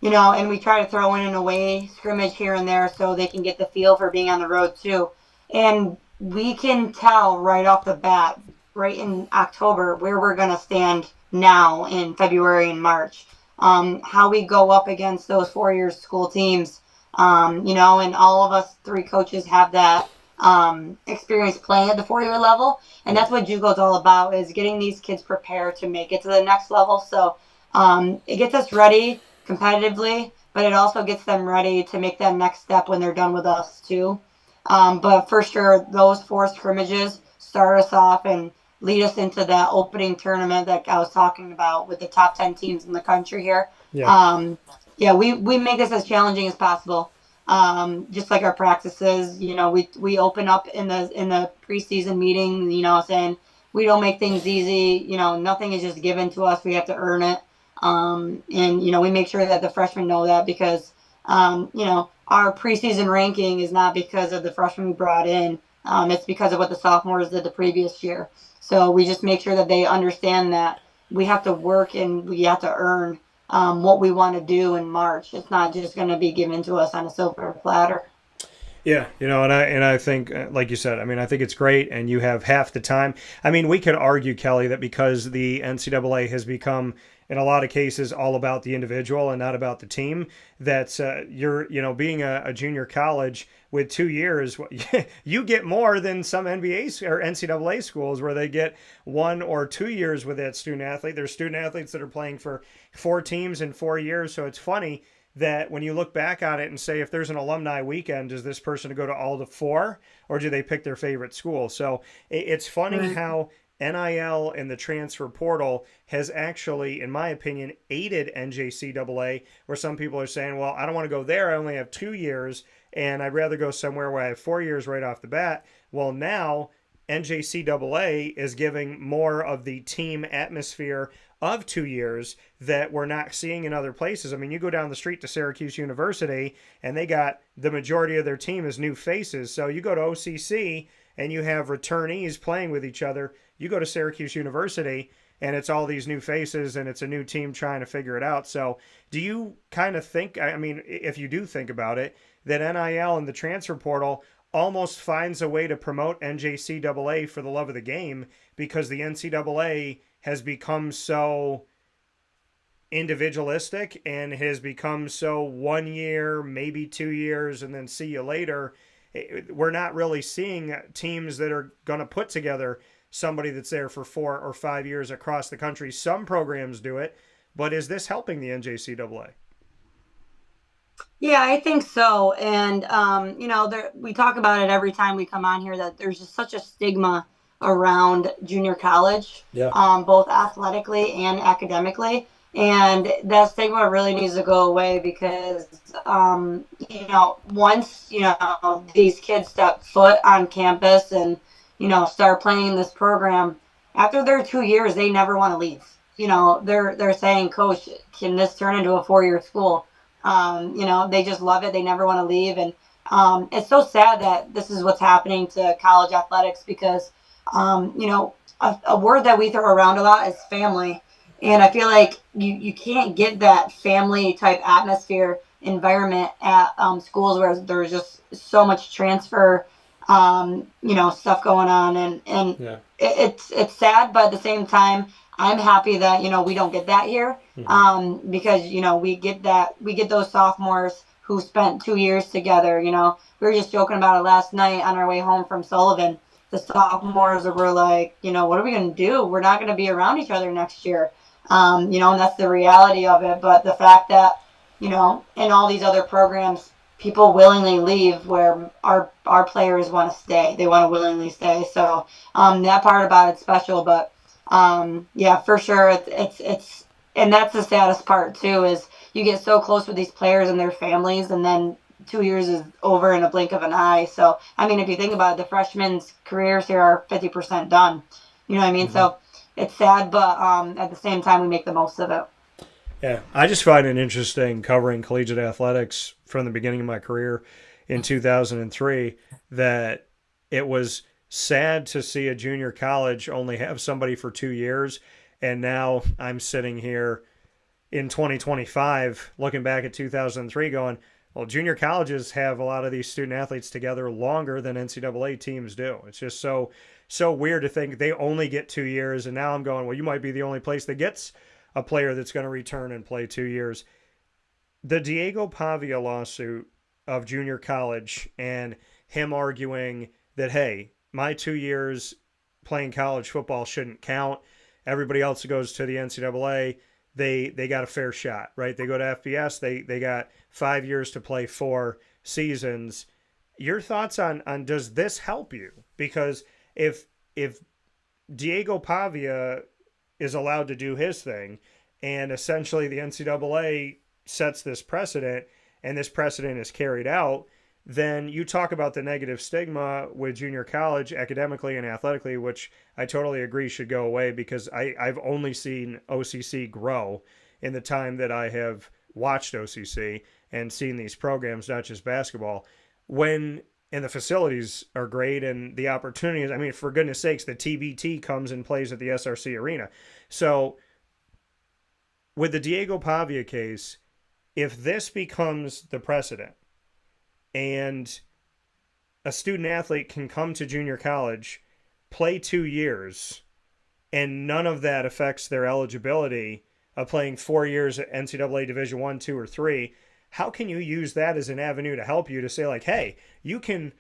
and we try to throw in an away scrimmage here and there so they can get the feel for being on the road too. And we can tell right off the bat, right in October, where we're going to stand now in February and March. How we go up against those 4-year school teams, and all of us 3 coaches have that experience playing at the 4-year level. And that's what JUCO is all about, is getting these kids prepared to make it to the next level. So it gets us ready competitively, but it also gets them ready to make that next step when they're done with us too. But for sure, those 4 scrimmages start us off and lead us into that opening tournament that I was talking about with the top 10 teams in the country here. Yeah. We make this as challenging as possible. Just like our practices, we open up in the preseason meeting, saying we don't make things easy. Nothing is just given to us. We have to earn it. We make sure that the freshmen know that because, our preseason ranking is not because of the freshmen we brought in. It's because of what the sophomores did the previous year. So we just make sure that they understand that we have to work and we have to earn what we want to do in March. It's not just going to be given to us on a silver platter. Yeah, and I think, like you said, I think it's great, and you have half the time. We could argue, Kelly, that because the NCAA has become, in a lot of cases, all about the individual and not about the team, that you're being a junior college with 2 years, you get more than some NBA or NCAA schools where they get 1 or 2 years with that student athlete. There's student athletes that are playing for 4 teams in 4 years, so it's funny that when you look back on it and say, if there's an alumni weekend, does this person go to all the 4 or do they pick their favorite school? So it's funny how NIL and the transfer portal has actually, in my opinion, aided NJCAA, where some people are saying, well, I don't want to go there. I only have 2 years and I'd rather go somewhere where I have 4 years right off the bat. Well, now NJCAA is giving more of the team atmosphere of 2 years that we're not seeing in other places. You go down the street to Syracuse University and they got the majority of their team as new faces. So you go to OCC and you have returnees playing with each other. You go to Syracuse University and it's all these new faces and it's a new team trying to figure it out. So do you kind of think, if you do think about it, that NIL and the transfer portal almost finds a way to promote NJCAA for the love of the game because the NCAA has become so individualistic and has become so 1 year, maybe 2 years, and then see you later. We're not really seeing teams that are going to put together somebody that's there for 4 or 5 years across the country. Some programs do it, but is this helping the NJCAA? Yeah, I think so. And, we talk about it every time we come on here that there's just such a stigma around junior college, both athletically and academically. And that stigma really needs to go away because, once, these kids step foot on campus and, start playing this program, after their 2 years, they never want to leave. They're saying, Coach, can this turn into a 4-year school? They just love it. They never want to leave. And it's so sad that this is what's happening to college athletics because, a word that we throw around a lot is family. And I feel like you can't get that family type atmosphere environment at schools where there's just so much transfer, stuff going on. And it's sad, but at the same time, I'm happy that, we don't get that here because, we get those sophomores who spent 2 years together. We were just joking about it last night on our way home from Sullivan. The sophomores were like, what are we going to do? We're not going to be around each other next year. And that's the reality of it. But the fact that, in all these other programs, people willingly leave where our players want to stay. They want to willingly stay. So that part about it's special. But for sure, it's and that's the saddest part too, is you get so close with these players and their families, and then 2 years is over in a blink of an eye. So, I mean, if you think about it, the freshmen's careers here are 50% done. You know what I mean? So it's sad, but at the same time, we make the most of it. Yeah, I just find it interesting covering collegiate athletics from the beginning of my career in 2003 that it was sad to see a junior college only have somebody for 2 years. And now I'm sitting here in 2025 looking back at 2003 going, well, junior colleges have a lot of these student athletes together longer than NCAA teams do. It's just so weird to think they only get 2 years. And now I'm going, well, you might be the only place that gets a player that's going to return and play 2 years. The Diego Pavia lawsuit of junior college and him arguing that, hey, my 2 years playing college football shouldn't count. Everybody else that goes to the NCAA, they got a fair shot, right? They go to FBS, they got 5 years to play 4 seasons. Your thoughts on does this help you? Because if Diego Pavia is allowed to do his thing, and essentially the NCAA sets this precedent, and this precedent is carried out, then you talk about the negative stigma with junior college academically and athletically, which I totally agree should go away, because I've only seen OCC grow in the time that I have watched OCC and seen these programs, not just basketball. And the facilities are great, and the opportunities, I mean, for goodness sakes, the TBT comes and plays at the SRC Arena. So with the Diego Pavia case, if this becomes the precedent and a student athlete can come to junior college, play 2 years, and none of that affects their eligibility of playing 4 years at NCAA Division I, II, or III, how can you use that as an avenue to help you to say, like, hey, you can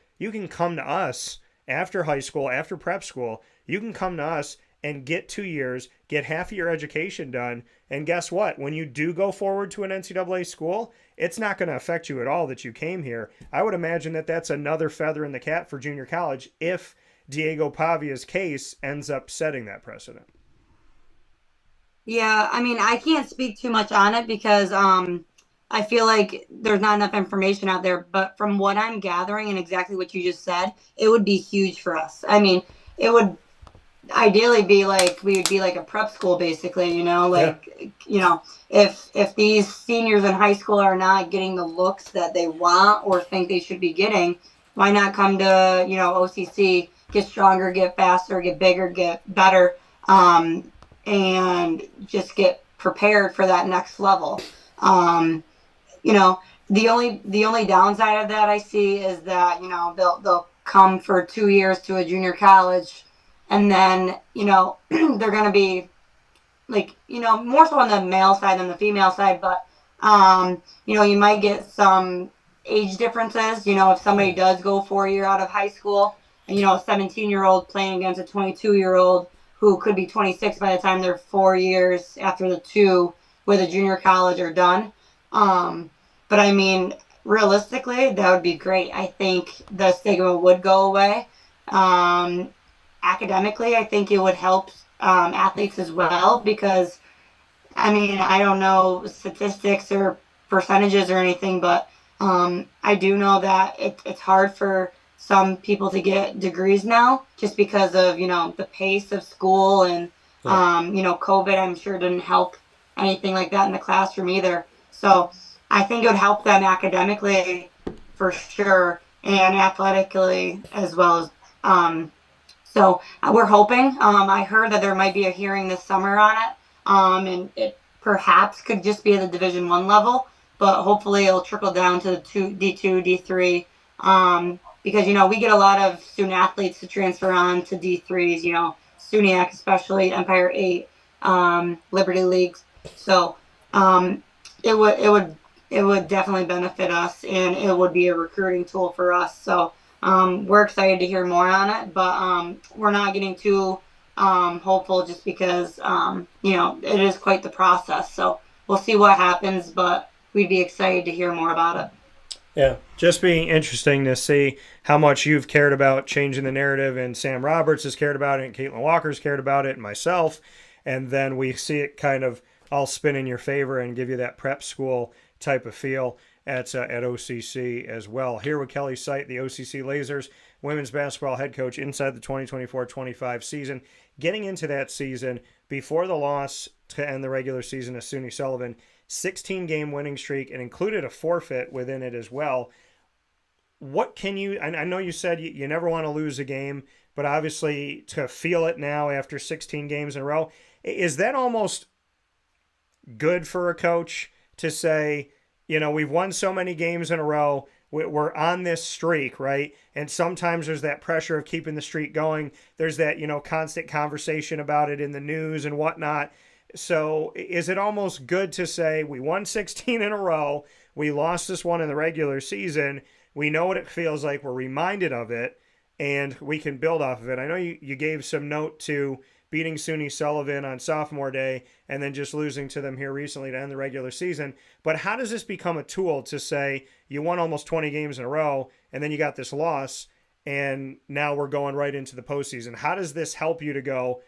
come to us after high school, after prep school, you can come to us and get 2 years, get half of your education done, and guess what? When you do go forward to an NCAA school, it's not going to affect you at all that you came here. I would imagine that that's another feather in the cap for junior college if Diego Pavia's case ends up setting that precedent. Yeah, I mean, I can't speak too much on it because I feel like there's not enough information out there. But from what I'm gathering and exactly what you just said, it would be huge for us. I mean, it would ideally be like we would be like a prep school, basically, you know, like, you know, if these seniors in high school are not getting the looks that they want or think they should be getting, why not come to, you know, OCC, get stronger, get faster, get bigger, get better, and just get prepared for that next level. You know, the only downside of that I see is that, you know, they'll come for 2 years to a junior college, and then, you know, they're going to be like, you know, more so on the male side than the female side, but, you know, you might get some age differences. You know, if somebody does go 4 year out of high school and, you know, a 17-year-old playing against a 22-year-old who could be 26 by the time they're 4 years after the 2 with a junior college are done. But I mean, realistically, that would be great. I think the stigma would go away. Academically, I think it would help athletes as well, because, I mean, I don't know statistics or percentages or anything, but I do know that it's hard for some people to get degrees now just because of, you know, the pace of school and, you know, COVID, I'm sure didn't help anything like that in the classroom either. So I think it would help them academically for sure and athletically as well as, so we're hoping. I heard that there might be a hearing this summer on it, and it perhaps could just be at the Division I level, but hopefully it'll trickle down to the D2, D3, because, you know, we get a lot of student athletes to transfer on to D3s, you know, SUNYAC especially, Empire 8, Liberty Leagues. So it would definitely benefit us, and it would be a recruiting tool for us. So we're excited to hear more on it, but we're not getting too hopeful just because, you know, it is quite the process. So we'll see what happens, but we'd be excited to hear more about it. Yeah, just being interesting to see how much you've cared about changing the narrative, and Sam Roberts has cared about it, and Caitlin Walker's cared about it, and myself, and then we see it kind of all spin in your favor and give you that prep school type of feel at OCC as well. Here with Kelly Seibt, the OCC Lasers women's basketball head coach inside the 2024-25 season. Getting into that season, before the loss to end the regular season to SUNY Sullivan, 16-game winning streak and included a forfeit within it as well. What can you, I know you said you never want to lose a game, but obviously to feel it now after 16 games in a row, is that almost good for a coach to say, we've won so many games in a row, we're on this streak, right? And sometimes there's that pressure of keeping the streak going. There's that, constant conversation about it in the news and whatnot. So is it almost good to say we won 16 in a row, we lost this one in the regular season, we know what it feels like, we're reminded of it, and we can build off of it? I know you gave some note to beating SUNY Sullivan on sophomore day and then just losing to them here recently to end the regular season. But how does this become a tool to say you won almost 20 games in a row and then you got this loss and now we're going right into the postseason? How does this help you to go,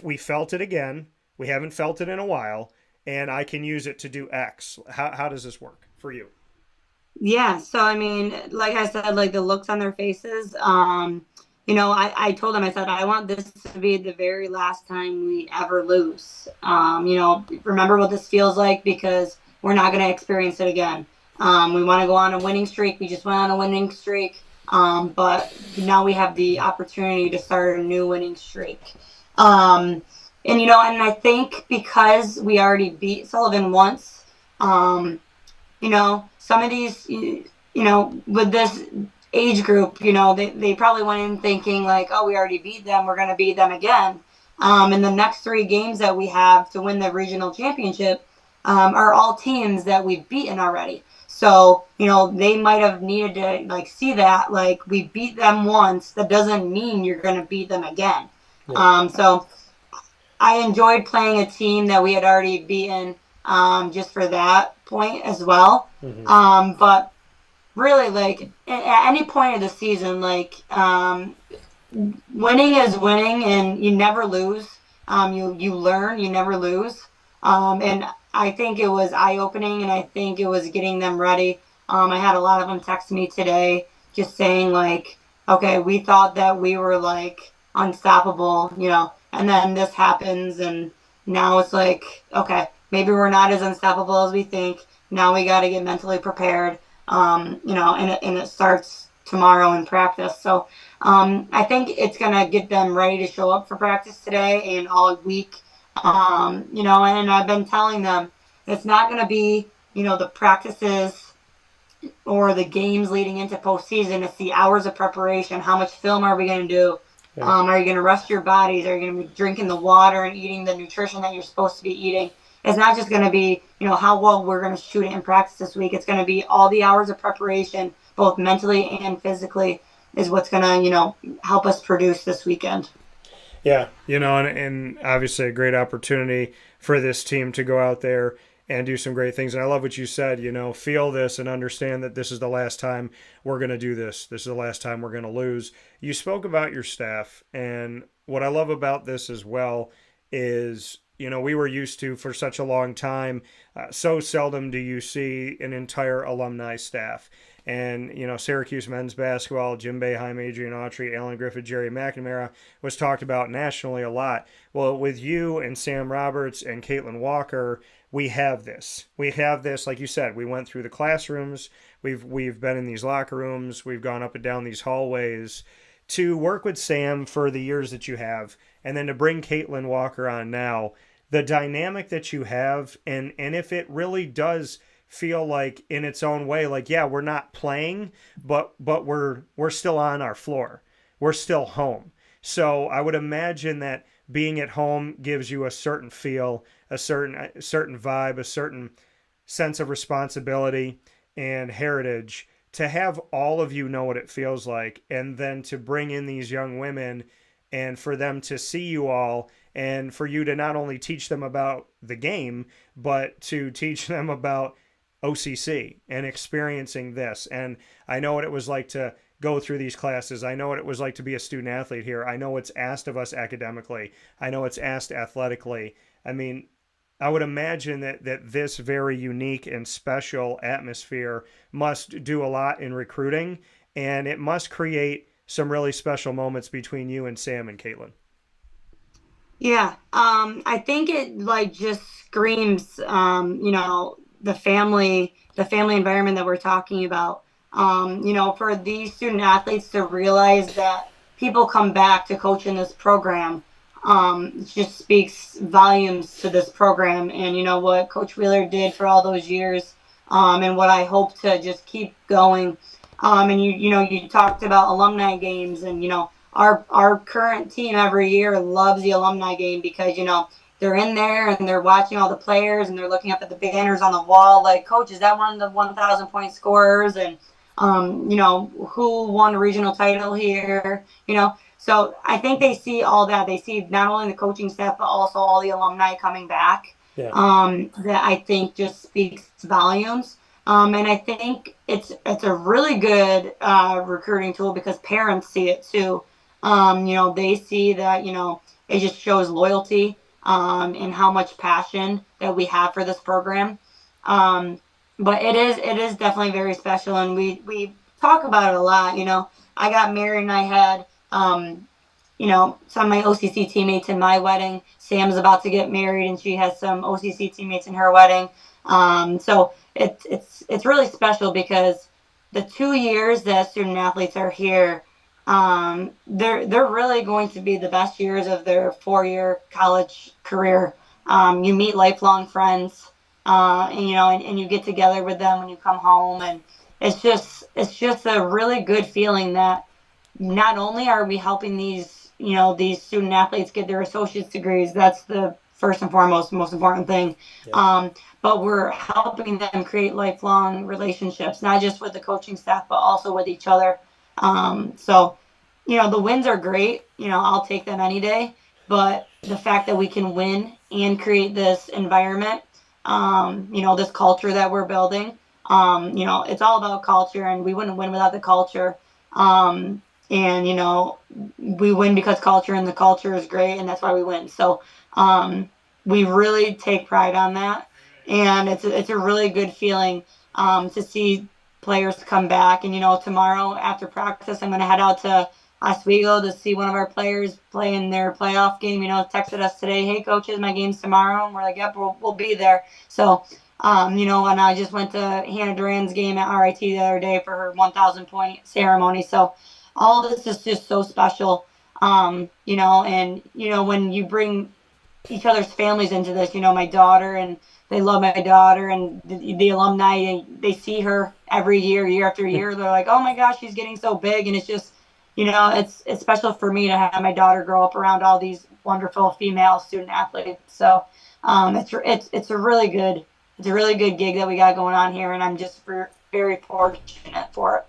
we felt it again, we haven't felt it in a while, and I can use it to do X? How does this work for you? Yeah, so I mean, like I said, like the looks on their faces, I told them, I said, I want this to be the very last time we ever lose. Remember what this feels like, because we're not going to experience it again. We want to go on a winning streak. We just went on a winning streak. But now we have the opportunity to start a new winning streak. And I think because we already beat Sullivan once, some of these, with this age group, they probably went in thinking like, oh, we already beat them, we're going to beat them again. And the next 3 games that we have to win the regional championship are all teams that we've beaten already. So, they might have needed to see that, we beat them once. That doesn't mean you're going to beat them again. Yeah. So I enjoyed playing a team that we had already beaten just for that point as well. Mm-hmm. But really, at any point of the season, winning is winning, and you never lose. You learn, you never lose. And I think it was eye-opening, and I think it was getting them ready. I had a lot of them text me today just saying, okay, we thought that we were, unstoppable, and then this happens, and now it's okay, maybe we're not as unstoppable as we think. Now we got to get mentally prepared. And it starts tomorrow in practice. So I think it's going to get them ready to show up for practice today and all week. And I've been telling them it's not going to be, the practices or the games leading into postseason. It's the hours of preparation. How much film are we going to do? Yeah. Are you going to rest your bodies? Are you going to be drinking the water and eating the nutrition that you're supposed to be eating? It's not just going to be, how well we're going to shoot it in practice this week. It's going to be all the hours of preparation, both mentally and physically, is what's going to, help us produce this weekend. Yeah, and obviously a great opportunity for this team to go out there and do some great things. And I love what you said, feel this and understand that this is the last time we're going to do this. This is the last time we're going to lose. You spoke about your staff, and what I love about this as well is, we were used to, for such a long time, so seldom do you see an entire alumni staff. And, Syracuse men's basketball, Jim Boeheim, Adrian Autry, Alan Griffith, Jerry McNamara was talked about nationally a lot. Well, with you and Sam Roberts and Caitlin Walker, we have this. We have this, like you said, we went through the classrooms, we've been in these locker rooms, we've gone up and down these hallways. To work with Sam for the years that you have, and then to bring Caitlin Walker on now, the dynamic that you have, and if it really does feel like in its own way, yeah, we're not playing, but we're still on our floor. We're still home. So I would imagine that being at home gives you a certain feel, a certain vibe, a certain sense of responsibility and heritage, to have all of you know what it feels like, and then to bring in these young women and for them to see you all, and for you to not only teach them about the game, but to teach them about OCC and experiencing this. And I know what it was like to go through these classes. I know what it was like to be a student athlete here. I know what's asked of us academically. I know what's asked athletically. I mean, I would imagine that this very unique and special atmosphere must do a lot in recruiting, and it must create some really special moments between you and Sam and Caitlin. Yeah, I think it like just screams, the family environment that we're talking about. For these student athletes to realize that people come back to coach in this program, it just speaks volumes to this program. And what Coach Wheeler did for all those years, and what I hope to just keep going. And you talked about alumni games, and our current team every year loves the alumni game because they're in there and they're watching all the players and they're looking up at the banners on the wall like, Coach, is that one of the 1,000 point scorers? And who won a regional title here? So I think they see all that. They see not only the coaching staff but also all the alumni coming back. Yeah. That I think just speaks volumes. And I think it's a really good recruiting tool because parents see it too. They see that it just shows loyalty and how much passion that we have for this program. But it is definitely very special, and we talk about it a lot. I got married and I had some of my OCC teammates in my wedding. Sam's about to get married and she has some OCC teammates in her wedding. So it's really special because the 2 years that student athletes are here, they're really going to be the best years of their 4-year college career. You meet lifelong friends, and you get together with them when you come home, and it's just a really good feeling that not only are we helping these student athletes get their associate's degrees, that's the first and foremost most important thing. Yeah. But we're helping them create lifelong relationships, not just with the coaching staff, but also with each other. So the wins are great. I'll take them any day. But the fact that we can win and create this environment, this culture that we're building, it's all about culture, and we wouldn't win without the culture. And we win because culture, and the culture is great, and that's why we win. So we really take pride on that, and it's a really good feeling to see players come back. And tomorrow after practice, I'm going to head out to Oswego to see one of our players play in their playoff game. Texted us today, hey coaches, my game's tomorrow, and we're like, yep, we'll be there. So and I just went to Hannah Duran's game at RIT the other day for her 1,000 point ceremony. So all this is just so special. And when you bring each other's families into this, my daughter, and they love my daughter, and the alumni, they see her every year after year. They're like, oh my gosh, she's getting so big. And it's just, it's special for me to have my daughter grow up around all these wonderful female student athletes. So it's a really good gig that we got going on here, and I'm just very fortunate for it.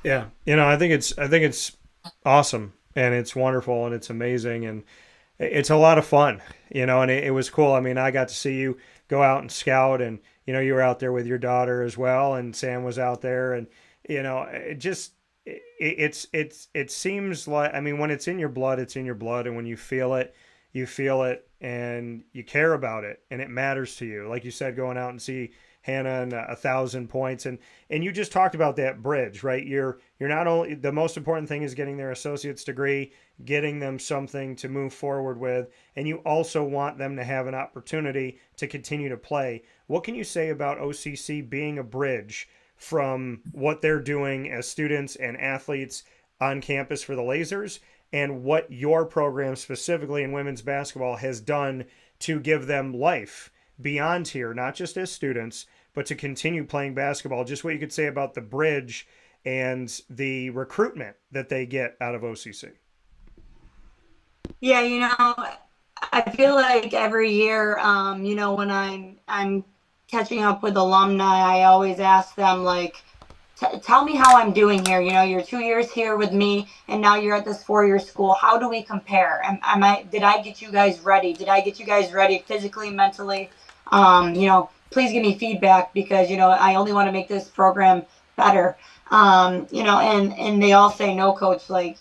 Yeah, I think it's awesome, and it's wonderful, and it's amazing, and it's a lot of fun, and it was cool. I mean, I got to see you go out and scout, and you were out there with your daughter as well, and Sam was out there, and it seems like, I mean, when it's in your blood, it's in your blood, and when you feel it, and you care about it, and it matters to you. Like you said, going out and see Hannah and 1,000 points, and you just talked about that bridge, right? You're not only, the most important thing is getting their associate's degree, getting them something to move forward with, and you also want them to have an opportunity to continue to play. What can you say about OCC being a bridge from what they're doing as students and athletes on campus for the Lasers, and what your program specifically in women's basketball has done to give them life beyond here, not just as students, but to continue playing basketball? Just what you could say about the bridge and the recruitment that they get out of OCC. Yeah, I feel like every year, when I'm catching up with alumni, I always ask them, like, tell me how I'm doing here. You're 2 years here with me, and now you're at this 4-year school. How do we compare? Did I get you guys ready? Did I get you guys ready physically, mentally? Please give me feedback, because, I only want to make this program better. And they all say, no, coach, like,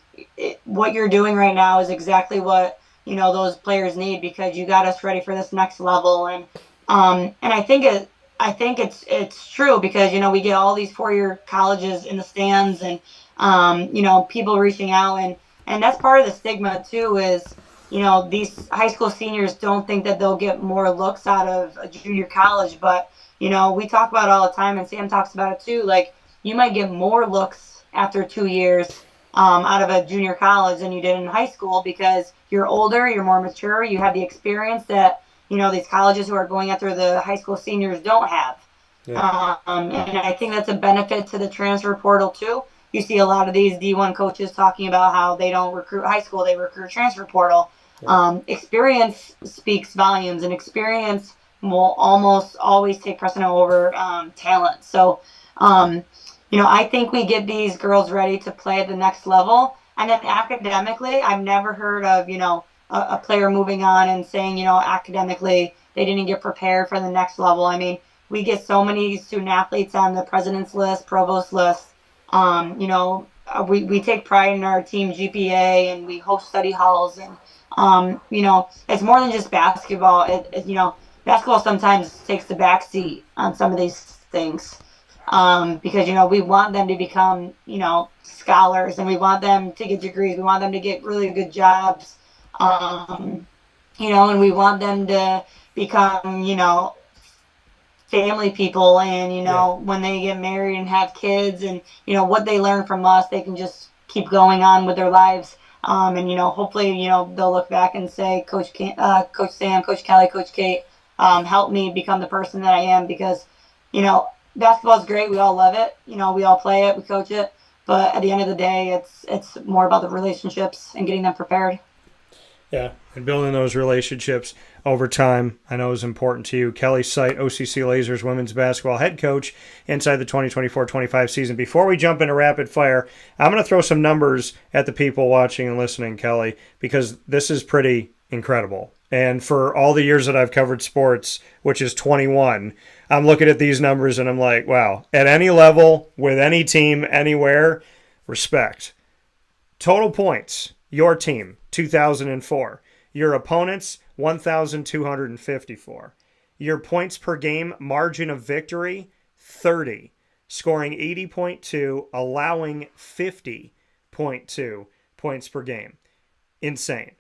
what you're doing right now is exactly what those players need, because you got us ready for this next level. And I think it's true, because we get all these 4-year colleges in the stands, and people reaching out, and that's part of the stigma too, is these high school seniors don't think that they'll get more looks out of a junior college. But we talk about it all the time, and Sam talks about it too, like you might get more looks after 2 years out of a junior college than you did in high school, because you're older, you're more mature, you have the experience that these colleges who are going after the high school seniors don't have. Yeah. And I think that's a benefit to the transfer portal too. You see a lot of these D1 coaches talking about how they don't recruit high school, they recruit transfer portal. Yeah. Experience speaks volumes, and experience will almost always take precedent over talent. So, I think we get these girls ready to play at the next level. And then academically, I've never heard of, a player moving on and saying, academically, they didn't get prepared for the next level. I mean, we get so many student athletes on the president's list, provost list. We take pride in our team GPA, and we host study halls. And, it's more than just basketball. Basketball sometimes takes the back seat on some of these things. Because, we want them to become, scholars, and we want them to get degrees. We want them to get really good jobs, and we want them to become, family people. And, when they get married and have kids, and, what they learn from us, they can just keep going on with their lives. And, hopefully, they'll look back and say, Coach Sam, Coach Kelly, Coach Kate, helped me become the person that I am, because, basketball is great. We all love it. We all play it. We coach it. But at the end of the day, it's more about the relationships and getting them prepared. Yeah, and building those relationships over time, I know is important to you. Kelly Seibt, OCC Lasers women's basketball head coach inside the 2024-25 season. Before we jump into rapid fire, I'm going to throw some numbers at the people watching and listening, Kelly, because this is pretty incredible. And for all the years that I've covered sports, which is 21, I'm looking at these numbers and I'm like, wow, at any level, with any team, anywhere, respect. Total points, your team, 2,004. Your opponents, 1,254. Your points per game, margin of victory, 30. Scoring 80.2, allowing 50.2 points per game. Insane.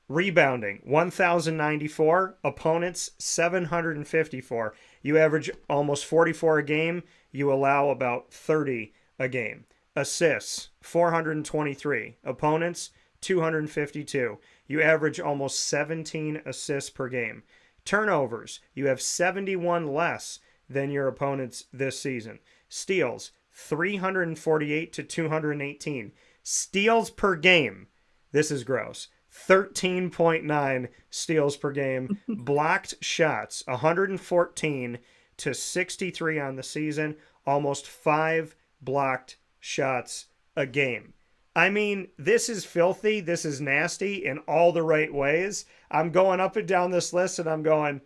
Rebounding, 1,094. Opponents, 754. You average almost 44 a game. You allow about 30 a game. Assists, 423. Opponents, 252. You average almost 17 assists per game. Turnovers, you have 71 less than your opponents this season. Steals, 348 to 218. Steals per game, this is gross. 13.9 steals per game. Blocked shots, 114 to 63 on the season. Almost 5 blocked shots a game. I mean, this is filthy. This is nasty in all the right ways. I'm going up and down this list and I'm going,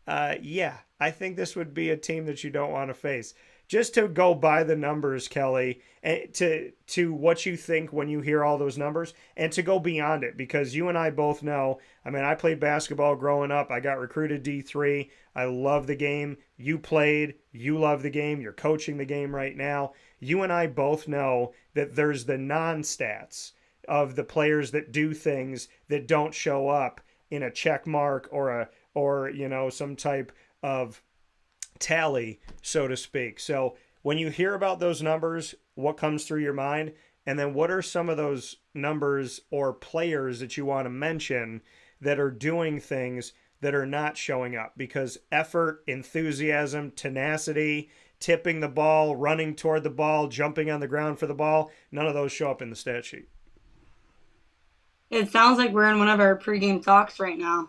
yeah, I think this would be a team that you don't want to face. Just to go by the numbers, Kelly, and to what you think when you hear all those numbers, and to go beyond it, because you and I both know, I mean, I played basketball growing up. I got recruited D3. I love the game. You played. You love the game. You're coaching the game right now. You and I both know that there's the non-stats of the players that do things that don't show up in a check mark or some type of tally, so to speak. So when you hear about those numbers, what comes through your mind? And then what are some of those numbers or players that you want to mention that are doing things that are not showing up? Because effort, enthusiasm, tenacity, tipping the ball, running toward the ball, jumping on the ground for the ball, none of those show up in the stat sheet. It sounds like we're in one of our pregame talks right now.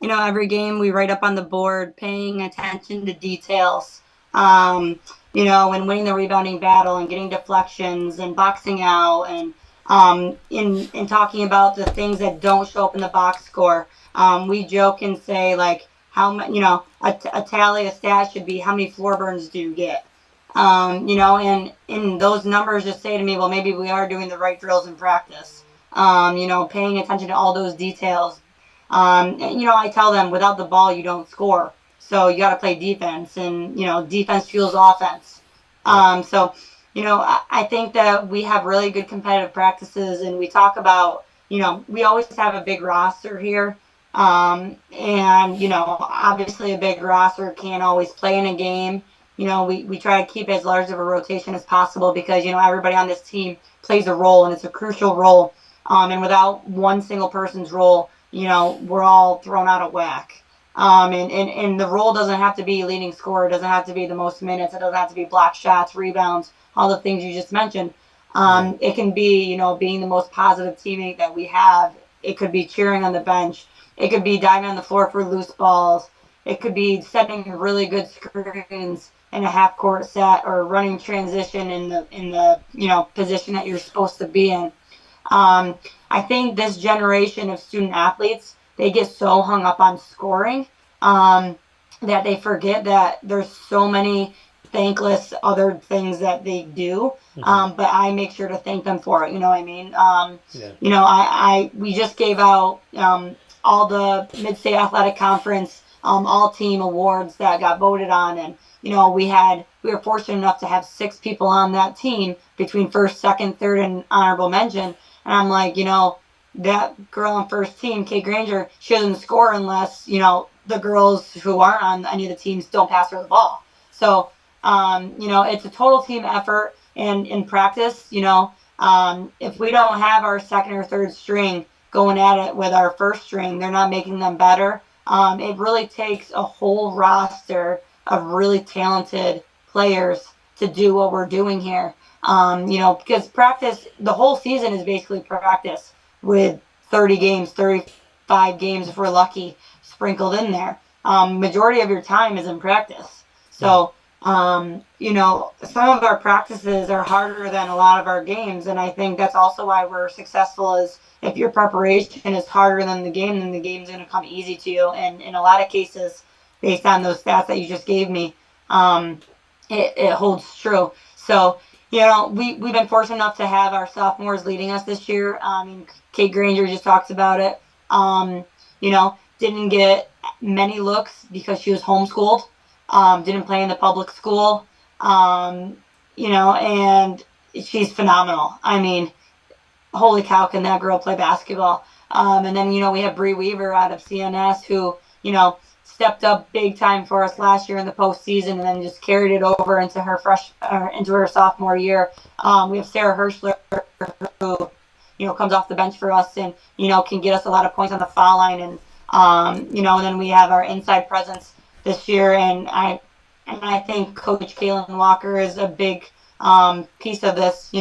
Every game we write up on the board, paying attention to details, and winning the rebounding battle and getting deflections and boxing out, and in talking about the things that don't show up in the box score. We joke and say, like, how a tally, a stat should be how many floor burns do you get? And those numbers just say to me, well, maybe we are doing the right drills in practice. paying attention to all those details. And, I tell them without the ball, you don't score. So you got to play defense, and, defense fuels offense. I think that we have really good competitive practices, and we talk about, we always have a big roster here. Obviously a big roster can't always play in a game. We try to keep as large of a rotation as possible because, everybody on this team plays a role, and it's a crucial role. And without one single person's role, we're all thrown out of whack. And the role doesn't have to be leading scorer. It doesn't have to be the most minutes. It doesn't have to be block shots, rebounds, all the things you just mentioned. It can be, being the most positive teammate that we have. It could be cheering on the bench. It could be diving on the floor for loose balls. It could be setting really good screens in a half court set, or running transition in the position that you're supposed to be in. I think this generation of student athletes, they get so hung up on scoring that they forget that there's so many thankless other things that they do. But I make sure to thank them for it. You know what I mean? We just gave out all the Mid-State Athletic Conference all team awards that got voted on, and we were fortunate enough to have 6 people on that team between first, second, third, and honorable mention. And I'm like, that girl on first team, Kate Granger, she doesn't score unless, the girls who aren't on any of the teams don't pass her the ball. So, it's a total team effort. And in practice, if we don't have our second or third string going at it with our first string, they're not making them better. It really takes a whole roster of really talented players to do what we're doing here. Because practice, the whole season is basically practice with 30 games, 35 games if we're lucky, sprinkled in there. Majority of your time is in practice. So, some of our practices are harder than a lot of our games, and I think that's also why we're successful. Is if your preparation is harder than the game, then the game's going to come easy to you. And in a lot of cases, based on those stats that you just gave me, it holds true. So, we've been fortunate enough to have our sophomores leading us this year. Kate Granger just talks about it. Didn't get many looks because she was homeschooled. Didn't play in the public school. And she's phenomenal. Holy cow, can that girl play basketball? And then, we have Bree Weaver out of CNS who, stepped up big time for us last year in the postseason, and then just carried it over into her into her sophomore year. We have Sarah Hirschler who, comes off the bench for us and, can get us a lot of points on the foul line. And, and then we have our inside presence this year. And I think Coach Kaylin Walker is a big piece of this.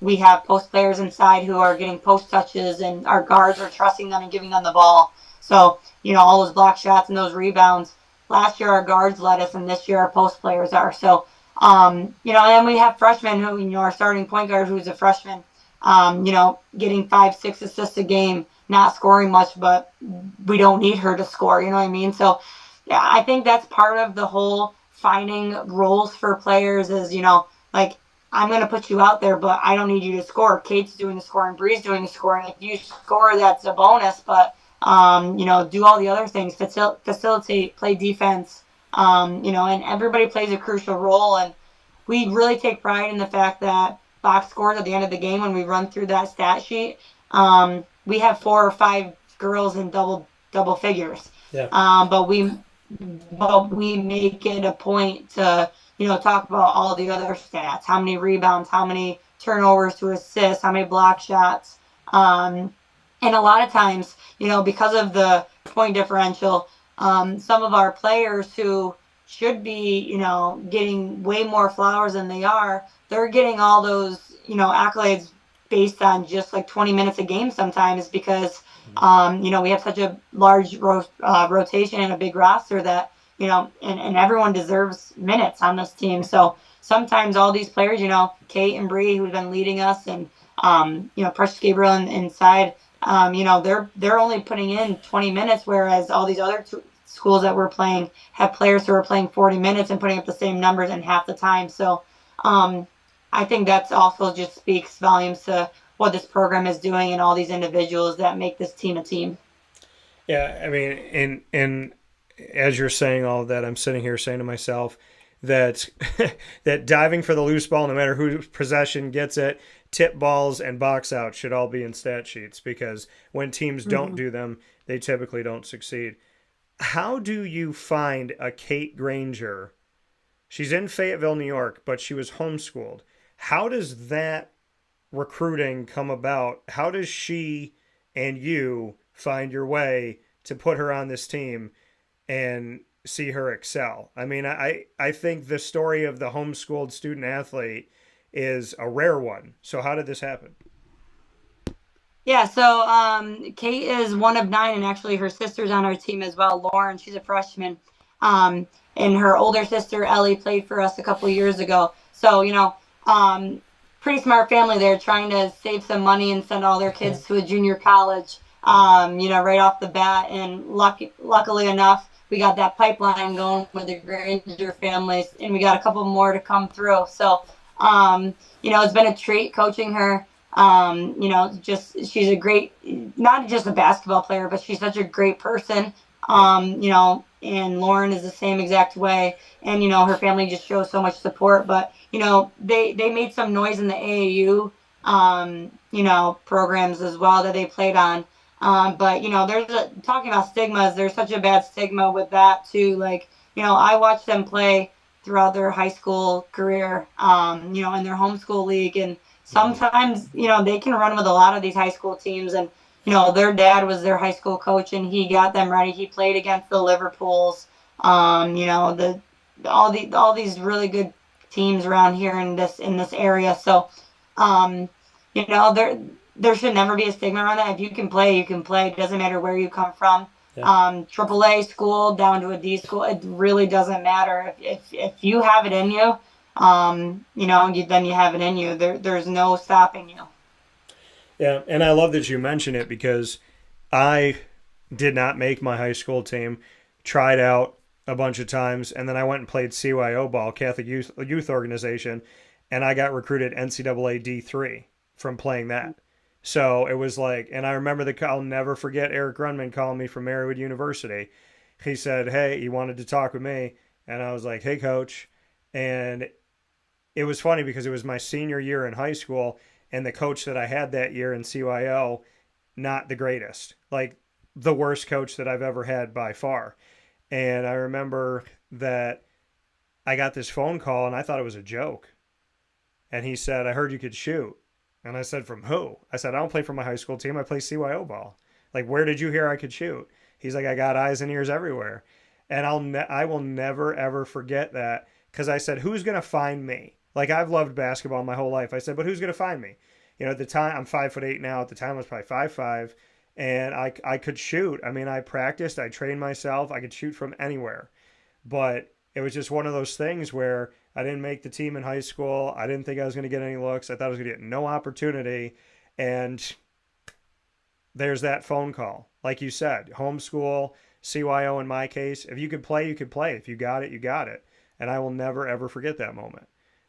We have post players inside who are getting post touches, and our guards are trusting them and giving them the ball. So, all those block shots and those rebounds. Last year our guards led us, and this year our post players are. So, and then we have freshmen who, our starting point guard who's a freshman, getting 5-6 assists a game, not scoring much, but we don't need her to score, you know what I mean? So, yeah, I think that's part of the whole finding roles for players is, I'm going to put you out there, but I don't need you to score. Kate's doing the scoring, Bree's doing the scoring. If you score, that's a bonus, but do all the other things, facilitate, play defense, and everybody plays a crucial role. And we really take pride in the fact that box scores at the end of the game, when we run through that stat sheet, we have 4 or 5 girls in double figures. Yeah. But we make it a point to, talk about all the other stats, how many rebounds, how many turnovers to assists, how many block shots. And a lot of times, because of the point differential, some of our players who should be, getting way more flowers than they are, they're getting all those, accolades based on just like 20 minutes a game sometimes because, we have such a large rotation and a big roster that, and everyone deserves minutes on this team. So sometimes all these players, Kate and Bree, who've been leading us, and, Precious Gabriel inside, they're only putting in 20 minutes, whereas all these other schools that we're playing have players who are playing 40 minutes and putting up the same numbers in half the time. So I think that's also just speaks volumes to what this program is doing and all these individuals that make this team a team. Yeah, I mean, and as you're saying all of that, I'm sitting here saying to myself that that diving for the loose ball, no matter whose possession gets it, tip balls and box out should all be in stat sheets, because when teams don't do them, they typically don't succeed. How do you find a Kate Granger? She's in Fayetteville, New York, but she was homeschooled. How does that recruiting come about? How does she and you find your way to put her on this team and see her excel? I mean, I think the story of the homeschooled student athlete is a rare one. So how did this happen? Yeah, so Kate is one of 9, and actually her sister's on our team as well. Lauren, she's a freshman, and her older sister Ellie played for us a couple of years ago. So pretty smart family there, trying to save some money and send all their kids to a junior college. Right off the bat, and luckily enough, we got that pipeline going with the Granger families, and we got a couple more to come through. So, it's been a treat coaching her. She's a great, not just a basketball player, but she's such a great person. And Lauren is the same exact way. And, her family just shows so much support. But, they made some noise in the AAU, programs as well that they played on. But talking about stigmas, there's such a bad stigma with that too. Like, I watched them play throughout their high school career, in their homeschool league. And sometimes, they can run with a lot of these high school teams. And, their dad was their high school coach, and he got them ready. He played against the Liverpools, all these really good teams around here in this area. So, there should never be a stigma around that. If you can play, you can play. It doesn't matter where you come from. Yeah. AAA school down to a D school, it really doesn't matter. If you have it in you, then you have it in you. There's no stopping you. Yeah, and I love that you mention it, because I did not make my high school team, tried out a bunch of times, and then I went and played CYO ball, Catholic Youth Organization, and I got recruited NCAA D3 from playing that. So it was like, and I remember I'll never forget Eric Grunman calling me from Marywood University. He said, hey, he wanted to talk with me. And I was like, hey, coach. And it was funny because it was my senior year in high school, and the coach that I had that year in CYO, not the greatest, like the worst coach that I've ever had by far. And I remember that I got this phone call, and I thought it was a joke. And he said, I heard you could shoot. And I said, from who? I said, I don't play for my high school team. I play CYO ball. Like, where did you hear I could shoot? He's like, I got eyes and ears everywhere. And I will never, ever forget that, because I said, who's going to find me? Like, I've loved basketball my whole life. I said, but who's going to find me? At the time, I'm 5'8" now. At the time, I was probably 5'5", and I could shoot. I mean, I practiced. I trained myself. I could shoot from anywhere. But it was just one of those things where I didn't make the team in high school. I didn't think I was going to get any looks. I thought I was going to get no opportunity. And there's that phone call. Like you said, homeschool, CYO in my case. If you could play, you could play. If you got it, you got it. And I will never, ever forget that moment.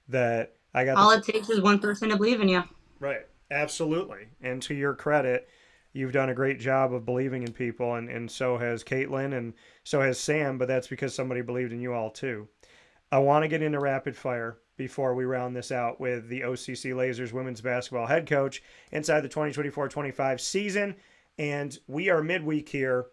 That I got. All it takes is one person to believe in you. Right. Absolutely. And to your credit, you've done a great job of believing in people, and so has Caitlin, and so has Sam, but that's because somebody believed in you all too. I want to get into rapid fire before we round this out with the OCC Lasers women's basketball head coach inside the 2024-25 season. And we are midweek here.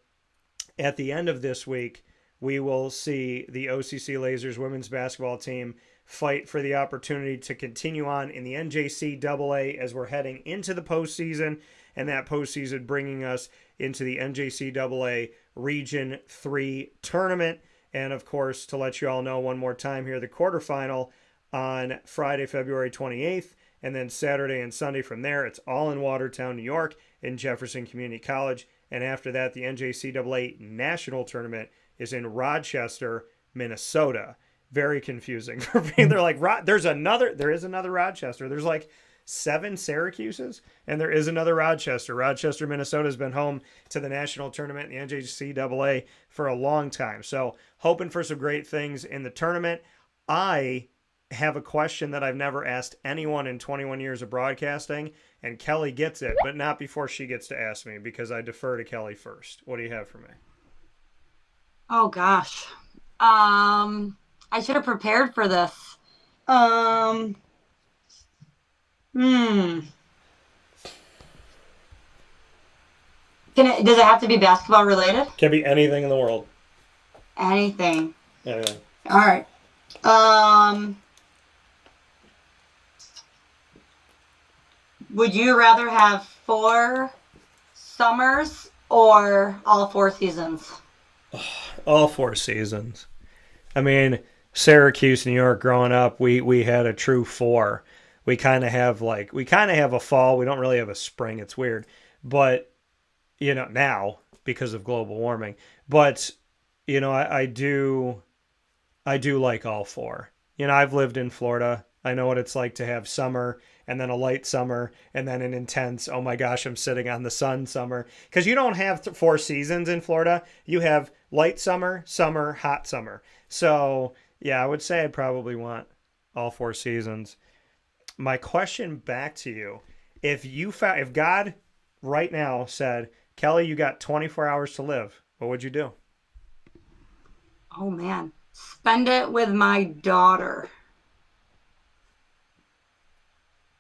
At the end of this week, we will see the OCC Lasers women's basketball team fight for the opportunity to continue on in the NJCAA as we're heading into the postseason, and that postseason bringing us into the NJCAA Region 3 tournament. And, of course, to let you all know one more time here, the quarterfinal on Friday, February 28th, and then Saturday and Sunday from there. It's all in Watertown, New York, in Jefferson Community College. And after that, the NJCAA National Tournament is in Rochester, Minnesota. Very confusing for me. They're like, there is another Rochester. There's like 7 Syracuses, and there is another Rochester. Rochester, Minnesota has been home to the national tournament in the NJCAA for a long time. So hoping for some great things in the tournament. I have a question that I've never asked anyone in 21 years of broadcasting, and Kelly gets it, but not before she gets to ask me because I defer to Kelly first. What do you have for me? Oh gosh. I should have prepared for this. Does it have to be basketball related? Can be anything in the world. Anything. Anything. All right. Would you rather have 4 summers or all 4 seasons? All 4 seasons. I mean, Syracuse, New York, growing up, we had a true 4. We kind of have a fall. We don't really have a spring. It's weird. But, now because of global warming. But, I do like all 4. I've lived in Florida. I know what it's like to have summer and then a light summer and then an intense, oh my gosh, I'm sitting on the sun summer. Because you don't have 4 seasons in Florida. You have light summer, summer, hot summer. So, yeah, I would say I'd probably want all 4 seasons. My question back to you, if God right now said, Kelly, you got 24 hours to live, what would you do? Oh, man. Spend it with my daughter.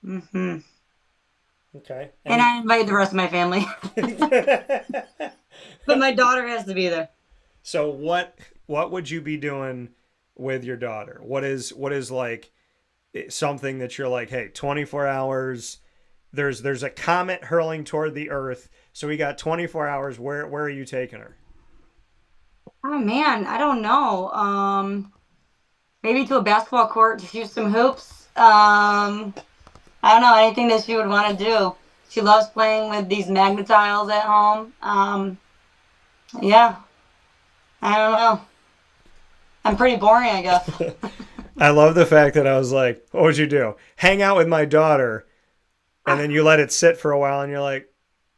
Mm-hmm. Okay. And I invite the rest of my family. But my daughter has to be there. So what would you be doing with your daughter? What is like something that you're like, hey, 24 hours, there's a comet hurling toward the earth, so we got 24 hours. Where are you taking her? Oh man, I don't know. Maybe to a basketball court to shoot some hoops. I don't know, anything that she would want to do. She loves playing with these magnetiles at home. Yeah. I don't know. I'm pretty boring, I guess. I love the fact that I was like, what would you do? Hang out with my daughter, and then you let it sit for a while, and you're like,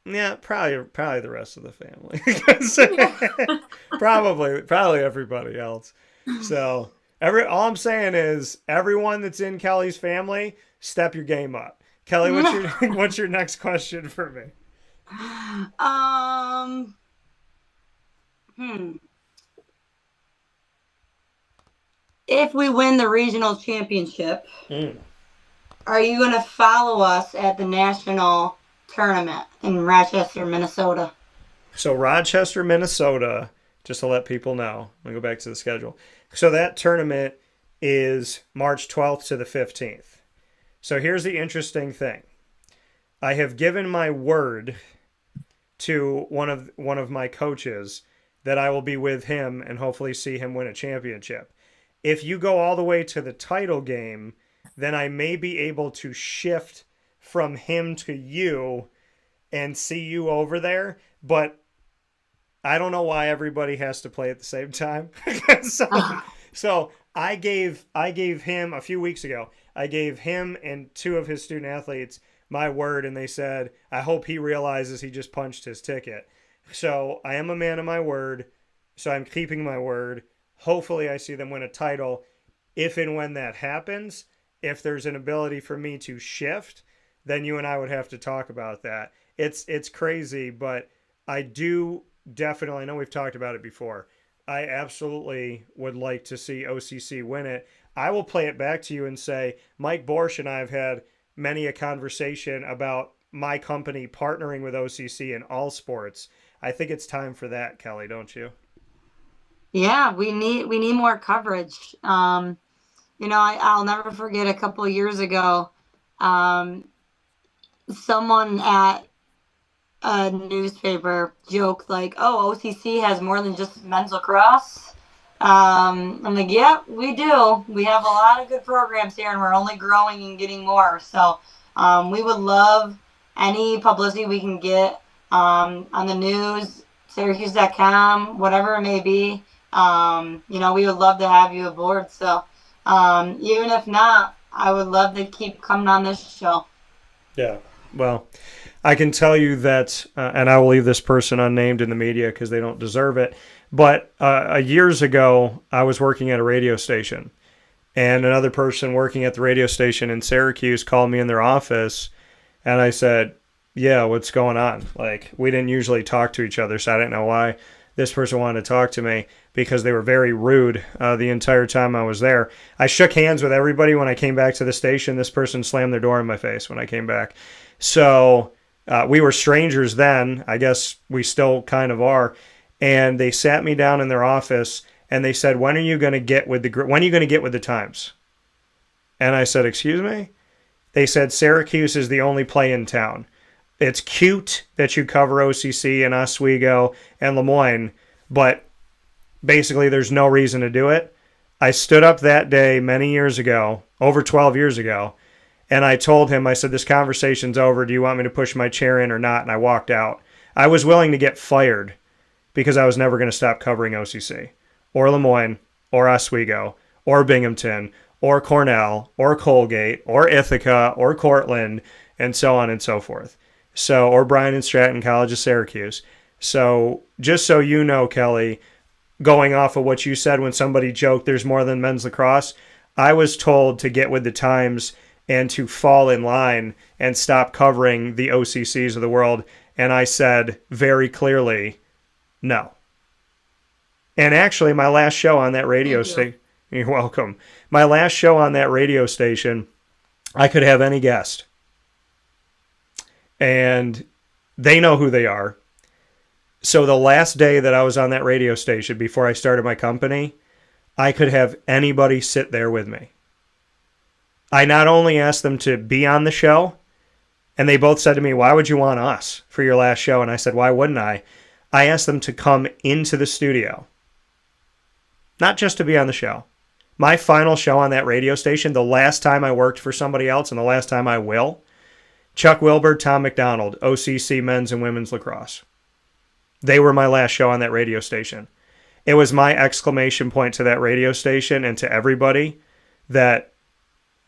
yeah, probably the rest of the family. probably everybody else. So all I'm saying is everyone that's in Kelly's family, step your game up. Kelly, what's your next question for me? If we win the regional championship, are you going to follow us at the national tournament in Rochester, Minnesota? So Rochester, Minnesota, just to let people know, let me go back to the schedule. So that tournament is March 12th to the 15th. So here's the interesting thing. I have given my word to one of my coaches that I will be with him and hopefully see him win a championship. If you go all the way to the title game, then I may be able to shift from him to you and see you over there. But I don't know why everybody has to play at the same time. So I gave him a few weeks ago, I gave him and 2 of his student athletes my word, and they said, I hope he realizes he just punched his ticket. So I am a man of my word, so I'm keeping my word. Hopefully I see them win a title. If and when that happens, if there's an ability for me to shift, then you and I would have to talk about that. It's crazy, but I do definitely, I know we've talked about it before, I absolutely would like to see OCC win it. I will play it back to you and say, Mike Borsch and I have had many a conversation about my company partnering with OCC in all sports. I think it's time for that, Kelly, don't you? Yeah, we need more coverage. I'll never forget a couple of years ago, someone at a newspaper joked like, oh, OCC has more than just men's lacrosse. I'm like, yeah, we do. We have a lot of good programs here, and we're only growing and getting more. So we would love any publicity we can get on the news, Syracuse.com, whatever it may be. We would love to have you aboard. So even if not, I would love to keep coming on this show. Yeah, well, I can tell you that, and I will leave this person unnamed in the media because they don't deserve it, but years ago, I was working at a radio station, And another person working at the radio station in Syracuse called me in their office, and I said, yeah, what's going on? Like, we didn't usually talk to each other, so I didn't know why this person wanted to talk to me, because they were very rude the entire time I was there. I shook hands with everybody when I came back to the station. This person slammed their door in my face when I came back. So we were strangers then. I guess we still kind of are. And they sat me down in their office, and they said, when are you going to get with the Times? And I said, excuse me? They said, Syracuse is the only play in town. It's cute that you cover OCC and Oswego and Moyne, but basically there's no reason to do it. I stood up that day many years ago, over 12 years ago, and I told him, I said, this conversation's over. Do you want me to push my chair in or not? And I walked out. I was willing to get fired because I was never going to stop covering OCC or Moyne or Oswego or Binghamton or Cornell or Colgate or Ithaca or Cortland and so on and so forth. So, or Bryan and Stratton College of Syracuse. So, just so you know, Kelly, going off of what you said when somebody joked there's more than men's lacrosse, I was told to get with the times and to fall in line and stop covering the OCCs of the world. And I said very clearly, no. And actually, my last show on that radio station, you're welcome. My last show on that radio station, I could have any guest. And they know who they are. So the last day that I was on that radio station before I started my company, I could have anybody sit there with me. I not only asked them to be on the show, and they both said to me, why would you want us for your last show? And I said, why wouldn't I? I asked them to come into the studio, not just to be on the show. My final show on that radio station, the last time I worked for somebody else and the last time I will, Chuck Wilbur, Tom McDonald, OCC men's and women's lacrosse. They were my last show on that radio station. It was my exclamation point to that radio station and to everybody that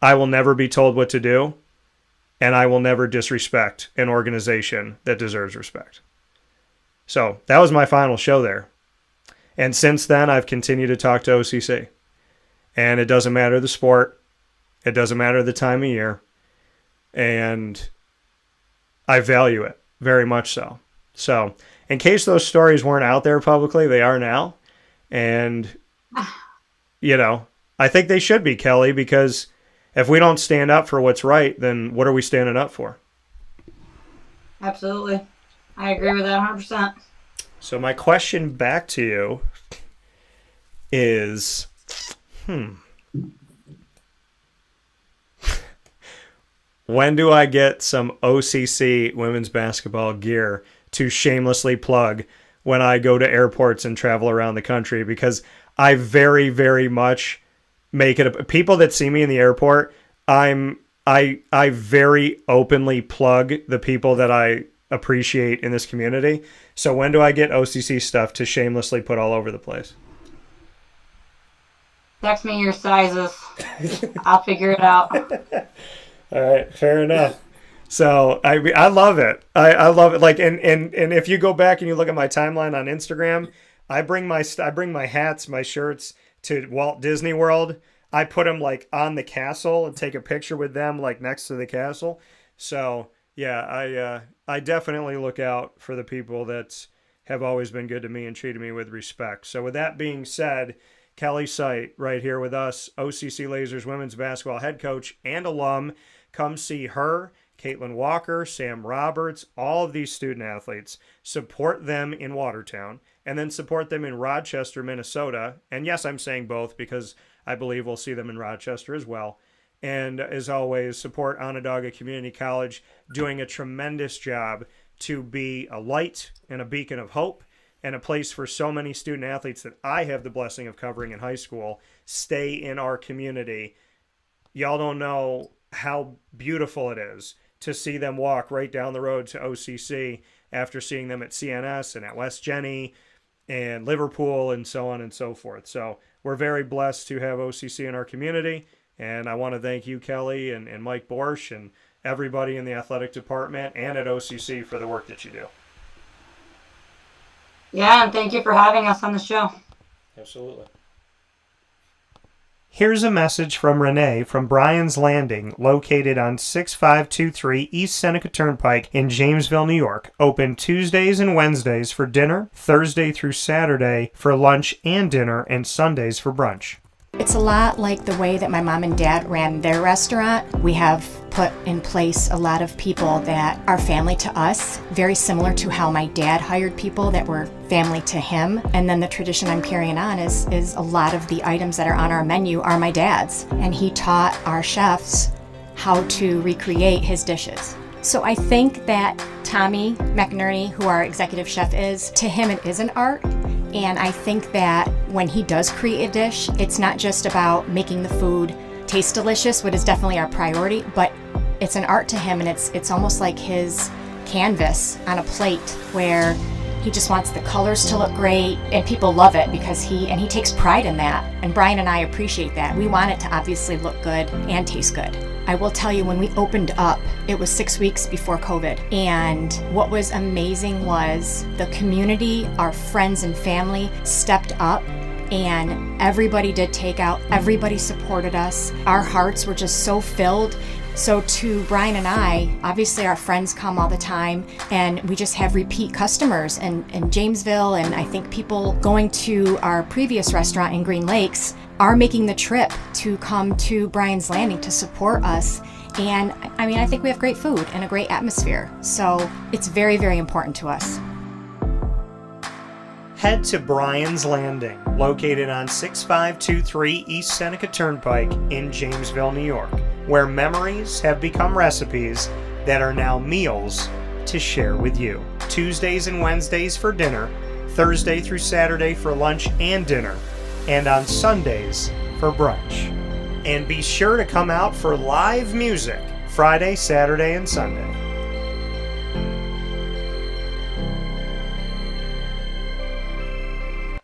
I will never be told what to do, and I will never disrespect an organization that deserves respect. So that was my final show there. And since then, I've continued to talk to OCC. And it doesn't matter the sport. It doesn't matter the time of year. And I value it very much so. So in case those stories weren't out there publicly, they are now. And, you know, I think they should be, Kelly, because if we don't stand up for what's right, then what are we standing up for? Absolutely. I agree with that 100%. So my question back to you is, when do I get some OCC women's basketball gear to shamelessly plug when I go to airports and travel around the country? Because I very, very much make it people that see me in the airport, I very openly plug the people that I appreciate in this community. So when do I get OCC stuff to shamelessly put all over the place? Text me your sizes. I'll figure it out. All right, fair enough. So I love it. I love it. Like and if you go back and you look at my timeline on Instagram, I bring my hats, my shirts to Walt Disney World. I put them like on the castle and take a picture with them like next to the castle. So yeah, I definitely look out for the people that have always been good to me and treated me with respect. So with that being said, Kelly Seibt right here with us, OCC Lasers women's basketball head coach and alum. Come see her, Caitlin Walker, Sam Roberts, all of these student athletes. Support them in Watertown and then support them in Rochester, Minnesota. And yes, I'm saying both because I believe we'll see them in Rochester as well. And as always, support Onondaga Community College, doing a tremendous job to be a light and a beacon of hope and a place for so many student athletes that I have the blessing of covering in high school stay in our community. Y'all don't know how beautiful it is to see them walk right down the road to OCC after seeing them at CNS and at West Jenny and Liverpool and so on and so forth. So we're very blessed to have OCC in our community. And I want to thank you, Kelly, and Mike Borsch and everybody in the athletic department and at OCC for the work that you do. Yeah, and thank you for having us on the show. Absolutely. Here's a message from Renee from Bryan's Landing, located on 6523 East Seneca Turnpike in Jamesville, New York. Open Tuesdays and Wednesdays for dinner, Thursday through Saturday for lunch and dinner, and Sundays for brunch. It's a lot like the way that my mom and dad ran their restaurant. We have put in place a lot of people that are family to us, very similar to how my dad hired people that were family to him. And then the tradition I'm carrying on is a lot of the items that are on our menu are my dad's. And he taught our chefs how to recreate his dishes. So I think that Tommy McInerney, who our executive chef is, to him it is an art. And I think that when he does create a dish, it's not just about making the food taste delicious, which is definitely our priority, but it's an art to him, and it's almost like his canvas on a plate where he just wants the colors to look great, and people love it because he takes pride in that. And Bryan and I appreciate that. We want it to obviously look good and taste good. I will tell you, when we opened up, it was 6 weeks before COVID. And what was amazing was the community, our friends and family stepped up, and everybody did takeout. Everybody supported us. Our hearts were just so filled. So to Bryan and I, obviously our friends come all the time, and we just have repeat customers in Jamesville, and I think people going to our previous restaurant in Green Lakes are making the trip to come to Bryan's Landing to support us. And I mean, I think we have great food and a great atmosphere. So it's very, very important to us. Head to Bryan's Landing, located on 6523 East Seneca Turnpike in Jamesville, New York, where memories have become recipes that are now meals to share with you. Tuesdays and Wednesdays for dinner, Thursday through Saturday for lunch and dinner, and on Sundays for brunch. And be sure to come out for live music Friday, Saturday, and Sunday.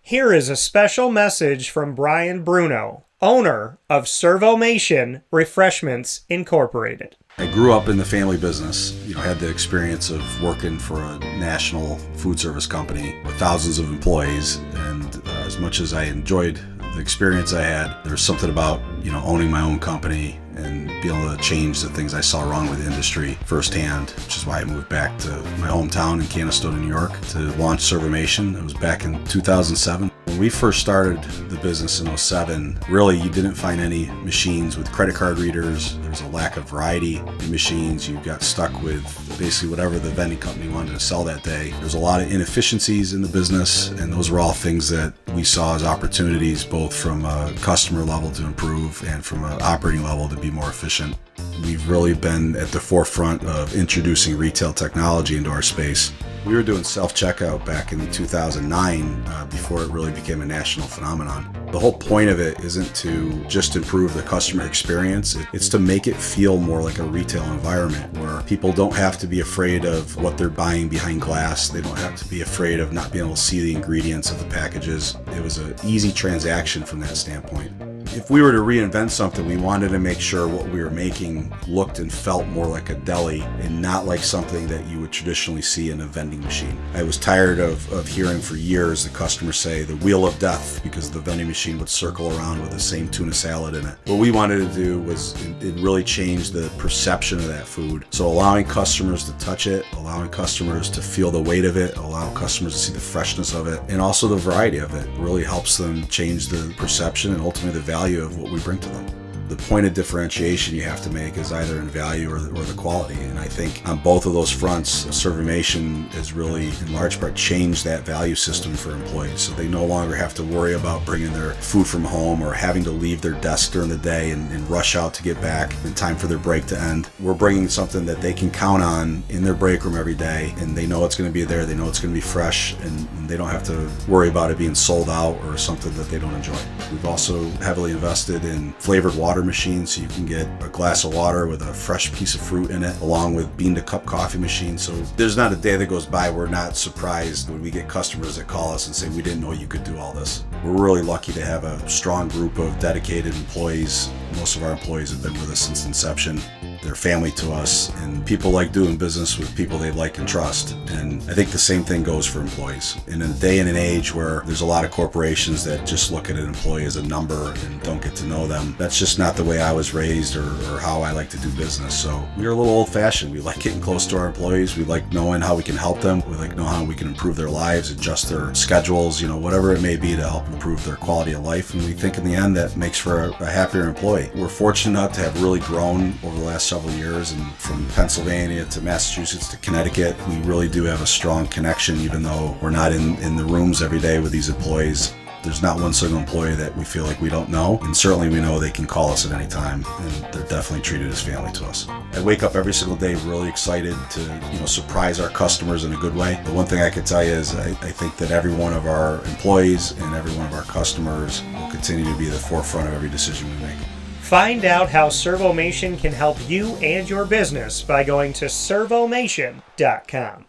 Here is a special message from Brian Bruno, owner of Servomation Refreshments Incorporated. I grew up in the family business, had the experience of working for a national food service company with thousands of employees, and as much as I enjoyed the experience I had, there's something about, owning my own company and being able to change the things I saw wrong with the industry firsthand, which is why I moved back to my hometown in Canastota, New York to launch Servomation. It was back in 2007. When we first started the business in 2007, really you didn't find any machines with credit card readers. There's a lack of variety in machines. You got stuck with basically whatever the vending company wanted to sell that day. There's a lot of inefficiencies in the business, and those were all things that we saw as opportunities, both from a customer level to improve and from an operating level to be more efficient. We've really been at the forefront of introducing retail technology into our space. We were doing self-checkout back in 2009 before it really became a national phenomenon. The whole point of it isn't to just improve the customer experience, it's to make it feel more like a retail environment where people don't have to be afraid of what they're buying behind glass. They don't have to be afraid of not being able to see the ingredients of the packages. It was an easy transaction from that standpoint. If we were to reinvent something, we wanted to make sure what we were making looked and felt more like a deli and not like something that you would traditionally see in a vending machine. I was tired of hearing for years the customers say the wheel of death because the vending machine would circle around with the same tuna salad in it. What we wanted to do was it really change the perception of that food. So allowing customers to touch it, allowing customers to feel the weight of it, allowing customers to see the freshness of it, and also the variety of it really helps them change the perception and ultimately the value of what we bring to them. The point of differentiation you have to make is either in value or the quality, and I think on both of those fronts, Servomation has really in large part changed that value system for employees, so they no longer have to worry about bringing their food from home or having to leave their desk during the day and rush out to get back in time for their break to end. We're bringing something that they can count on in their break room every day, and they know it's going to be there, they know it's going to be fresh, and they don't have to worry about it being sold out or something that they don't enjoy. We've also heavily invested in flavored water machine, so you can get a glass of water with a fresh piece of fruit in it, along with bean to cup coffee machine. So there's not a day that goes by we're not surprised when we get customers that call us and say, we didn't know you could do all this. We're really lucky to have a strong group of dedicated employees. Most of our employees have been with us since inception. They're family to us, and people like doing business with people they like and trust. And I think the same thing goes for employees. In a day and an age where there's a lot of corporations that just look at an employee as a number and don't get to know them, that's just not the way I was raised or how I like to do business. So we're a little old-fashioned. We like getting close to our employees. We like knowing how we can help them. We like knowing how we can improve their lives, adjust their schedules, whatever it may be to help improve their quality of life. And we think in the end that makes for a happier employee. We're fortunate enough to have really grown over the last several years, and from Pennsylvania to Massachusetts to Connecticut, we really do have a strong connection, even though we're not in the rooms every day with these employees. There's not one single employee that we feel like we don't know, and certainly we know they can call us at any time, and they're definitely treated as family to us. I wake up every single day really excited to surprise our customers in a good way. The one thing I can tell you is I think that every one of our employees and every one of our customers will continue to be the forefront of every decision we make. Find out how Servomation can help you and your business by going to servomation.com.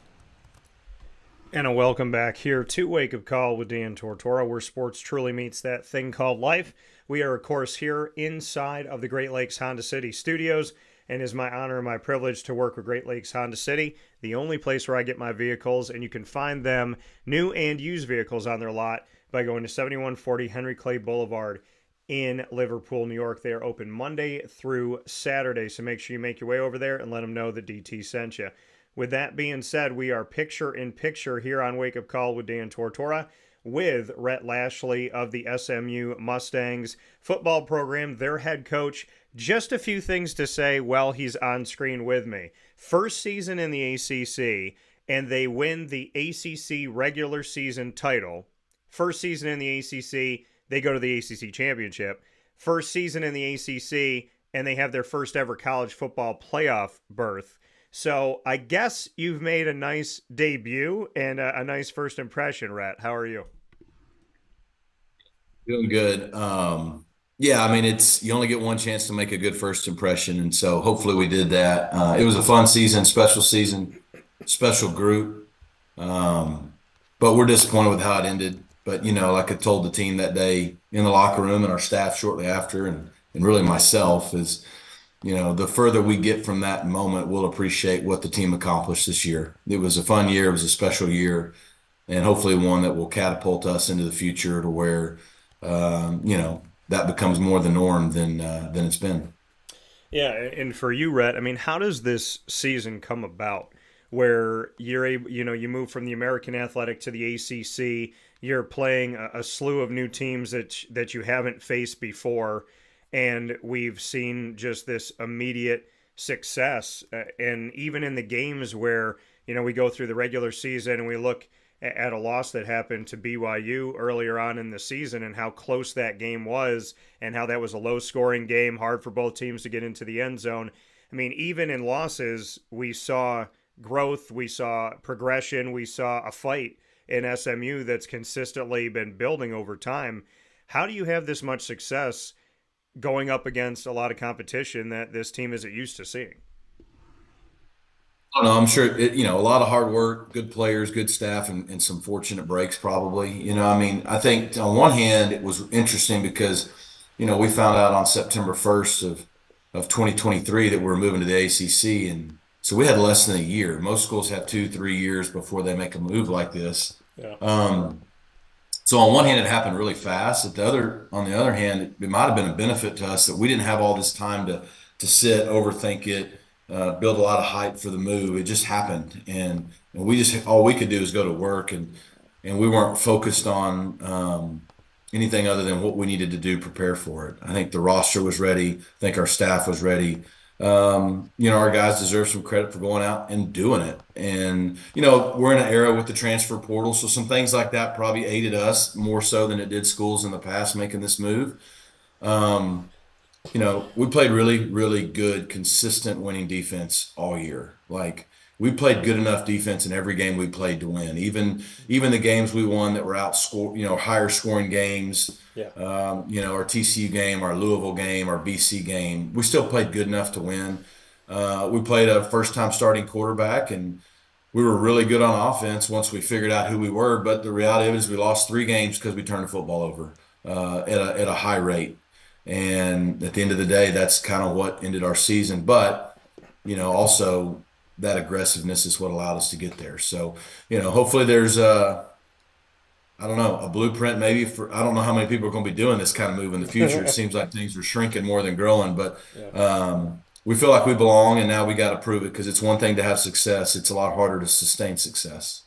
And a welcome back here to Wake Up Call with Dan Tortora, where sports truly meets that thing called life. We are, of course, here inside of the Great Lakes Honda City studios, and it is my honor and my privilege to work with Great Lakes Honda City, the only place where I get my vehicles, and you can find them, new and used vehicles, on their lot by going to 7140 Henry Clay Boulevard in Liverpool, New York. They are open Monday through Saturday, so make sure you make your way over there and let them know that DT sent you. With that being said, we are picture-in-picture here on Wake Up Call with Dan Tortora with Rhett Lashlee of the SMU Mustangs football program, their head coach. Just a few things to say while he's on screen with me. First season in the ACC, and they win the ACC regular season title. First season in the ACC, they go to the ACC championship. First season in the ACC, and they have their first ever college football playoff berth. So I guess you've made a nice debut and a nice first impression, Rhett. How are you? Doing good. Yeah, I mean, you only get one chance to make a good first impression, and so hopefully we did that. It was a fun season, special group, but we're disappointed with how it ended. But, like I told the team that day in the locker room and our staff shortly after, and really myself, is the further we get from that moment, we'll appreciate what the team accomplished this year. It was a fun year. It was a special year, and hopefully one that will catapult us into the future to where, that becomes more the norm than it's been. Yeah, and for you, Rhett, I mean, how does this season come about where you're able, you move from the American Athletic to the ACC, you're playing a slew of new teams that you haven't faced before, and we've seen just this immediate success. And even in the games where, we go through the regular season and we look at a loss that happened to BYU earlier on in the season and how close that game was and how that was a low-scoring game, hard for both teams to get into the end zone. I mean, even in losses, we saw growth, we saw progression, we saw a fight in SMU that's consistently been building over time. How do you have this much success going up against a lot of competition that this team isn't used to seeing? I don't know. I'm sure a lot of hard work, good players, good staff, and some fortunate breaks probably. I think on one hand it was interesting because, we found out on September 1st of 2023 that we were moving to the ACC, and so we had less than a year. Most schools have 2-3 years before they make a move like this. Yeah. So on one hand, it happened really fast. On the other hand, it might have been a benefit to us that we didn't have all this time to sit, overthink it, build a lot of hype for the move. It just happened, and all we could do is go to work, and we weren't focused on anything other than what we needed to do, prepare for it. I think the roster was ready. I think our staff was ready. Our guys deserve some credit for going out and doing it. And, we're in an era with the transfer portal, so some things like that probably aided us more so than it did schools in the past making this move. We played really, really good, consistent winning defense all year. Like, we played good enough defense in every game we played to win. Even the games we won that were higher scoring games. Yeah. Our TCU game, our Louisville game, our BC game, we still played good enough to win. We played a first-time starting quarterback, and we were really good on offense once we figured out who we were. But the reality of it is we lost 3 games because we turned the football over at a high rate. And at the end of the day, that's kind of what ended our season. But also that aggressiveness is what allowed us to get there. So, hopefully there's I don't know, a blueprint maybe I don't know how many people are going to be doing this kind of move in the future. It seems like things are shrinking more than growing, but we feel like we belong, and now we got to prove it, because it's one thing to have success. It's a lot harder to sustain success.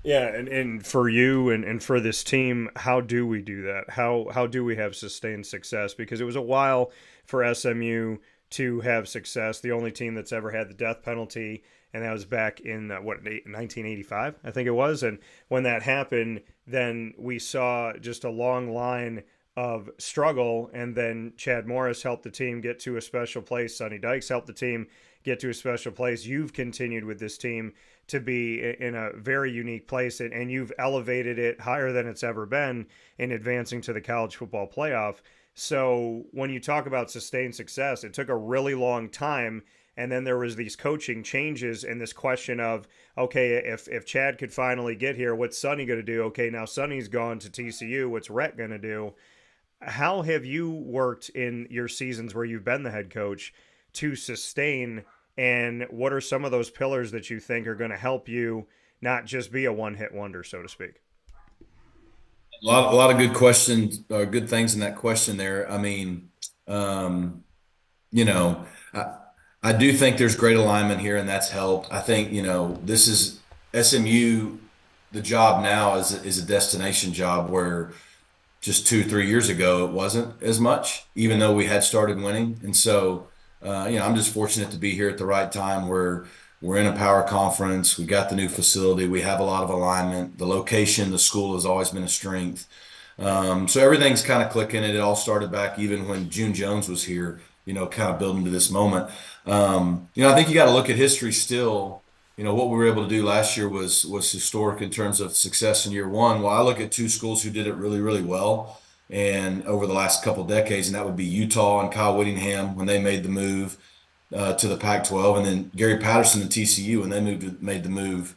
Yeah, and for you and for this team, how do we do that? How do we have sustained success? Because it was a while for SMU to have success. The only team that's ever had the death penalty, and that was back in 1985, I think it was. And when that happened, then we saw just a long line of struggle, and then Chad Morris helped the team get to a special place. Sonny Dykes helped the team get to a special place. You've continued with this team to be in a very unique place, and you've elevated it higher than it's ever been in advancing to the college football playoff. So when you talk about sustained success, it took a really long time, and then there was these coaching changes and this question of, okay, if Chad could finally get here, what's Sonny going to do? Okay, now Sonny's gone to TCU. What's Rhett going to do? How have you worked in your seasons where you've been the head coach to sustain, and what are some of those pillars that you think are going to help you not just be a one-hit wonder, so to speak? A lot of good questions, good things in that question there. I mean, you know, I do think there's great alignment here, and that's helped. I think, this is SMU. The job now is a destination job, where just 2-3 years ago it wasn't as much, even though we had started winning. And so, I'm just fortunate to be here at the right time, where we're in a power conference. We got the new facility. We have a lot of alignment. The location, the school has always been a strength. So everything's kind of clicking. It all started back even when June Jones was here, kind of building to this moment. I think you got to look at history still. What we were able to do last year was historic in terms of success in year one. Well, I look at two schools who did it really, really well, and over the last couple decades, and that would be Utah and Kyle Whittingham when they made the move to the Pac-12, and then Gary Patterson and TCU when they made the move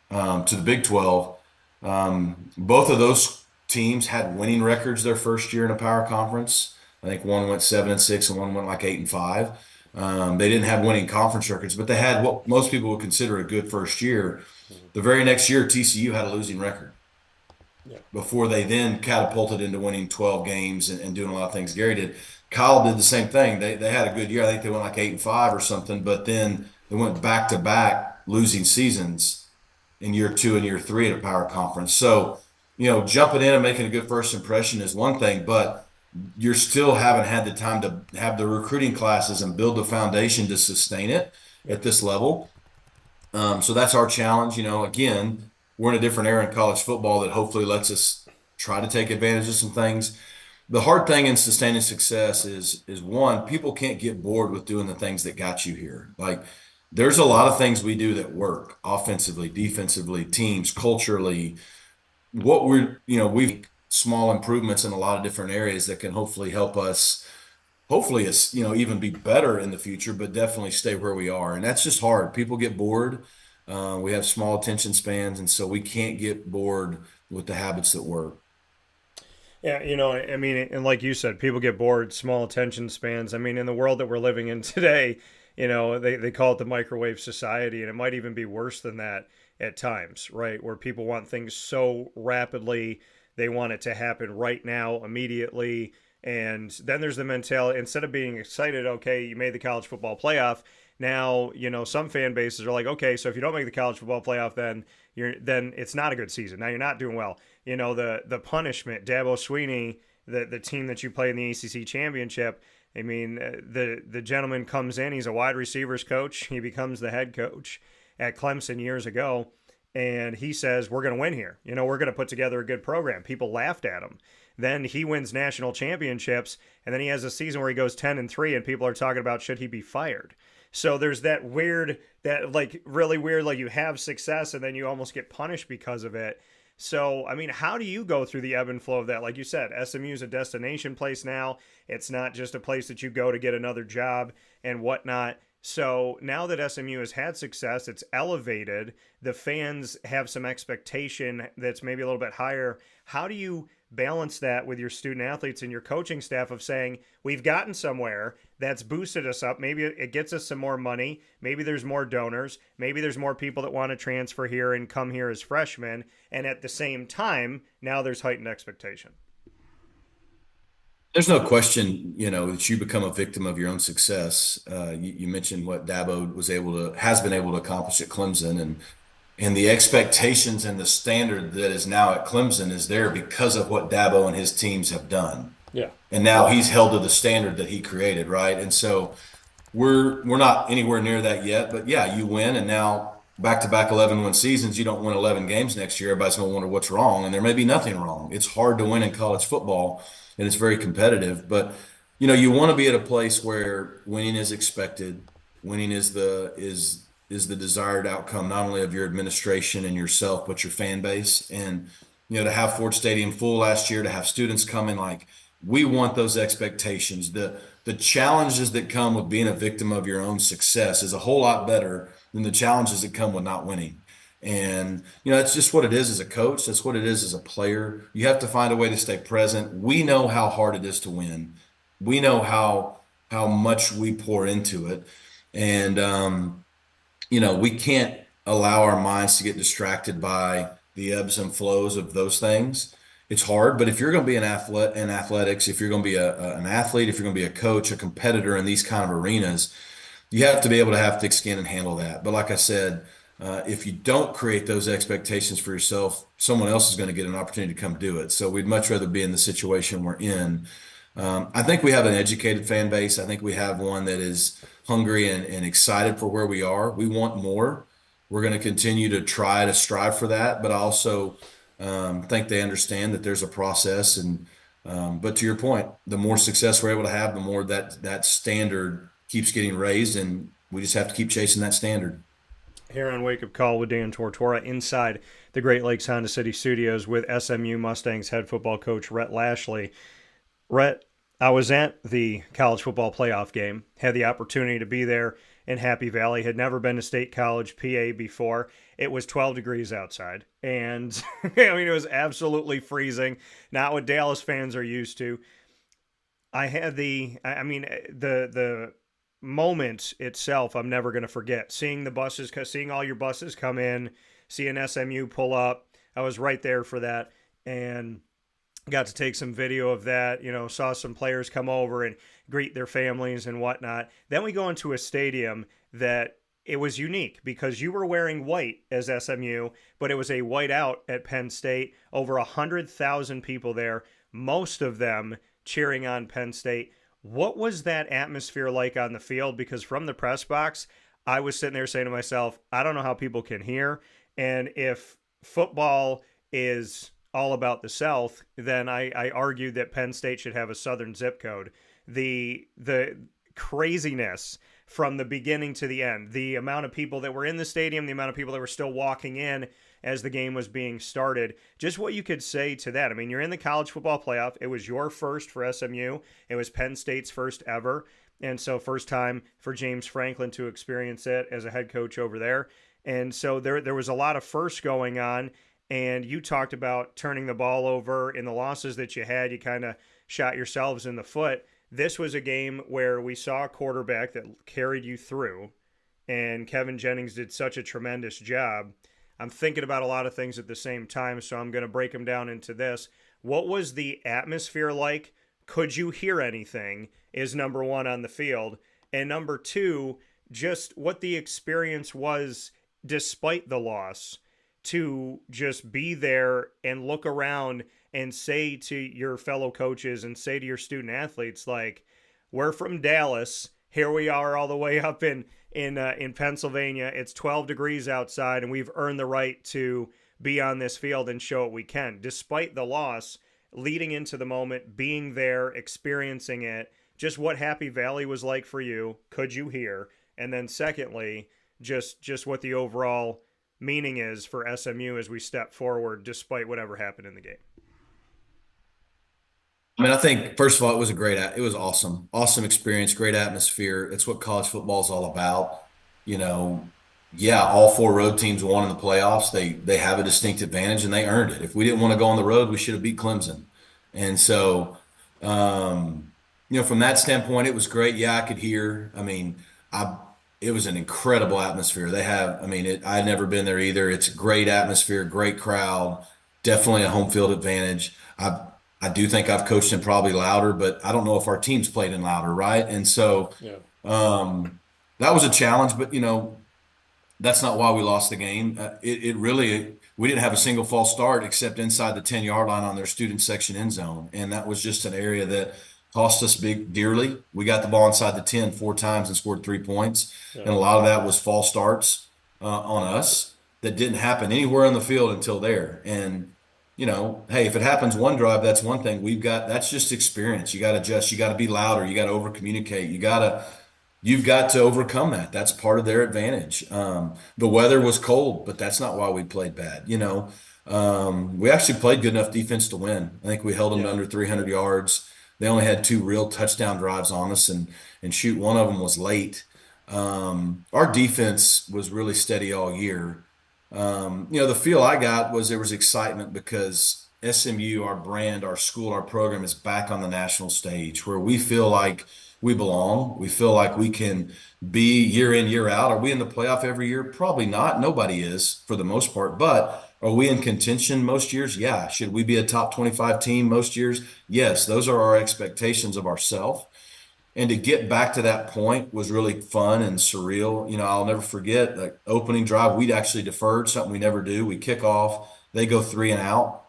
to the Big 12. Both of those teams had winning records their first year in a power conference. I think one went 7-6 and one went like 8-5. They didn't have winning conference records, but they had what most people would consider a good first year. The very next year, TCU had a losing record before they then catapulted into winning 12 games and doing a lot of things Gary did. Kyle did the same thing. They had a good year. I think they went like 8-5 or something, but then they went back-to-back losing seasons in year 2 and year 3 at a power conference. So, jumping in and making a good first impression is one thing, but you still haven't had the time to have the recruiting classes and build the foundation to sustain it at this level. So that's our challenge. Again, we're in a different era in college football that hopefully lets us try to take advantage of some things. The hard thing in sustaining success is one, people can't get bored with doing the things that got you here. Like, there's a lot of things we do that work offensively, defensively, teams, culturally. We've small improvements in a lot of different areas that can hopefully help us. Hopefully it's, even be better in the future, but definitely stay where we are. And that's just hard. People get bored. We have small attention spans, and so we can't get bored with the habits that work. Yeah, and like you said, people get bored, small attention spans. I mean, in the world that we're living in today, they call it the microwave society, and it might even be worse than that at times, right? Where people want things so rapidly, they want it to happen right now, immediately. And then there's the mentality, instead of being excited, okay, you made the college football playoff. Now, some fan bases are like, okay, so if you don't make the college football playoff, then it's not a good season. Now you're not doing well. The punishment, Dabo Swinney, the team that you play in the ACC championship. I mean, the gentleman comes in, he's a wide receivers coach. He becomes the head coach at Clemson years ago. And he says, we're going to win here. We're going to put together a good program. People laughed at him. Then he wins national championships. And then he has a season where he goes 10-3 and people are talking about, should he be fired? So there's that weird, really weird, like you have success and then you almost get punished because of it. So, I mean, how do you go through the ebb and flow of that? Like you said, SMU is a destination place now. It's not just a place that you go to get another job and whatnot. So now that SMU has had success, it's elevated. The fans have some expectation that's maybe a little bit higher. How do you balance that with your student athletes and your coaching staff of saying, we've gotten somewhere that's boosted us up. Maybe it gets us some more money. Maybe there's more donors. Maybe there's more people that want to transfer here and come here as freshmen. And at the same time, now there's heightened expectation. There's no question, that you become a victim of your own success. You mentioned what Dabo has been able to accomplish at Clemson, and the expectations and the standard that is now at Clemson is there because of what Dabo and his teams have done. Yeah. And now he's held to the standard that he created, right? And so we're not anywhere near that yet, but yeah, you win, and now back-to-back 11-win seasons, you don't win 11 games next year, everybody's going to wonder what's wrong, and there may be nothing wrong. It's hard to win in college football, and it's very competitive, but you want to be at a place where winning is expected, winning is the desired outcome, not only of your administration and yourself, but your fan base. And to have Ford Stadium full last year, to have students coming, like, we want those expectations. The challenges that come with being a victim of your own success is a whole lot better than the challenges that come with not winning. And it's just what it is as a coach. That's what it is as a player. You have to find a way to stay present. We know how hard it is to win. We know how much we pour into it, and we can't allow our minds to get distracted by the ebbs and flows of those things. It's hard, but if you're going to be an athlete in athletics, if you're going to be an athlete, if you're going to be a coach, a competitor in these kind of arenas, you have to be able to have thick skin and handle that. But like I said, if you don't create those expectations for yourself, someone else is going to get an opportunity to come do it. So we'd much rather be in the situation we're in. I think we have an educated fan base. I think we have one that is hungry and excited for where we are. We want more. We're going to continue to try to strive for that, but I also think they understand that there's a process. And but to your point, the more success we're able to have, the more that standard keeps getting raised, and we just have to keep chasing that standard. Here on Wake Up Call with Dan Tortora inside the Great Lakes Honda City Studios with SMU Mustangs head football coach Rhett Lashlee. Rhett, I was at the college football playoff game, had the opportunity to be there in Happy Valley, had never been to State College, PA before. It was 12 degrees outside, and it was absolutely freezing, not what Dallas fans are used to. I had the moment itself I'm never going to forget. Seeing the buses, seeing all your buses come in, seeing SMU pull up. I was right there for that, and got to take some video of that, saw some players come over and greet their families and whatnot. Then we go into a stadium that it was unique because you were wearing white as SMU, but it was a white out at Penn State. Over 100,000 people there, most of them cheering on Penn State. What was that atmosphere like on the field? Because from the press box, I was sitting there saying to myself, I don't know how people can hear. And if football is all about the South, then I argued that Penn State should have a Southern zip code. The craziness from the beginning to the end, the amount of people that were in the stadium, the amount of people that were still walking in as the game was being started, just what you could say to that. I mean, you're in the college football playoff. It was your first for SMU. It was Penn State's first ever. And so first time for James Franklin to experience it as a head coach over there. And so there was a lot of firsts going on. And you talked about turning the ball over in the losses that you had. You kind of shot yourselves in the foot. This was a game where we saw a quarterback that carried you through, and Kevin Jennings did such a tremendous job. I'm thinking about a lot of things at the same time, so I'm going to break them down into this. What was the atmosphere like? Could you hear anything is number one on the field. And number two, just what the experience was despite the loss, to just be there and look around and say to your fellow coaches and say to your student athletes, like, we're from Dallas. Here we are all the way up in Pennsylvania. It's 12 degrees outside, and we've earned the right to be on this field and show what we can. Despite the loss, leading into the moment, being there, experiencing it, just what Happy Valley was like for you, could you hear? And then secondly, just what the overall meaning is for SMU as we step forward despite whatever happened in the game. I mean, I think, first of all, it was awesome. Awesome experience, great atmosphere. It's what college football is all about. All four road teams won in the playoffs. They have a distinct advantage, and they earned it. If we didn't want to go on the road, we should have beat Clemson. And so, from that standpoint, it was great. Yeah, I could hear. I mean, it was an incredible atmosphere. I'd never been there either. It's a great atmosphere, great crowd, definitely a home field advantage. I do think I've coached in probably louder, but I don't know if our teams played in louder, right? And so, that was a challenge, but that's not why we lost the game. We didn't have a single false start except inside the 10-yard line on their student section end zone. And that was just an area that cost us dearly. We got the ball inside the 10 4 times and scored 3 points. And a lot of that was false starts on us that didn't happen anywhere on the field until there. And, hey, if it happens one drive, that's one thing. That's just experience. You got to adjust. You got to be louder. You got to over communicate. You've got to overcome that. That's part of their advantage. The weather was cold, but that's not why we played bad. We actually played good enough defense to win. I think we held them to under 300 yards. They only had 2 real touchdown drives on us, and shoot, one of them was late. Our defense was really steady all year. The feel I got was there was excitement because SMU, our brand, our school, our program is back on the national stage where we feel like we belong. We feel like we can be year in, year out. Are we in the playoff every year? Probably not. Nobody is for the most part. But are we in contention most years? Yeah. Should we be a top 25 team most years? Yes. Those are our expectations of ourselves. And to get back to that point was really fun and surreal. I'll never forget the opening drive. We'd actually deferred, something we never do. We kick off. They go 3 and out.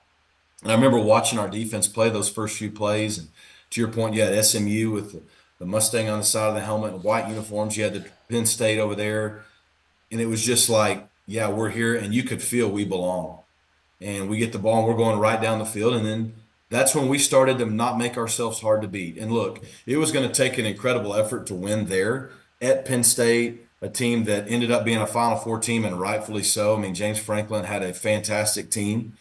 And I remember watching our defense play those first few plays. And to your point, you had SMU with the Mustang on the side of the helmet and white uniforms. You had the Penn State over there. And it was just like, yeah, we're here. And you could feel we belong. And we get the ball and we're going right down the field. And then that's when we started to not make ourselves hard to beat. And look, it was going to take an incredible effort to win there at Penn State, a team that ended up being a Final Four team, and rightfully so. I mean, James Franklin had a fantastic team.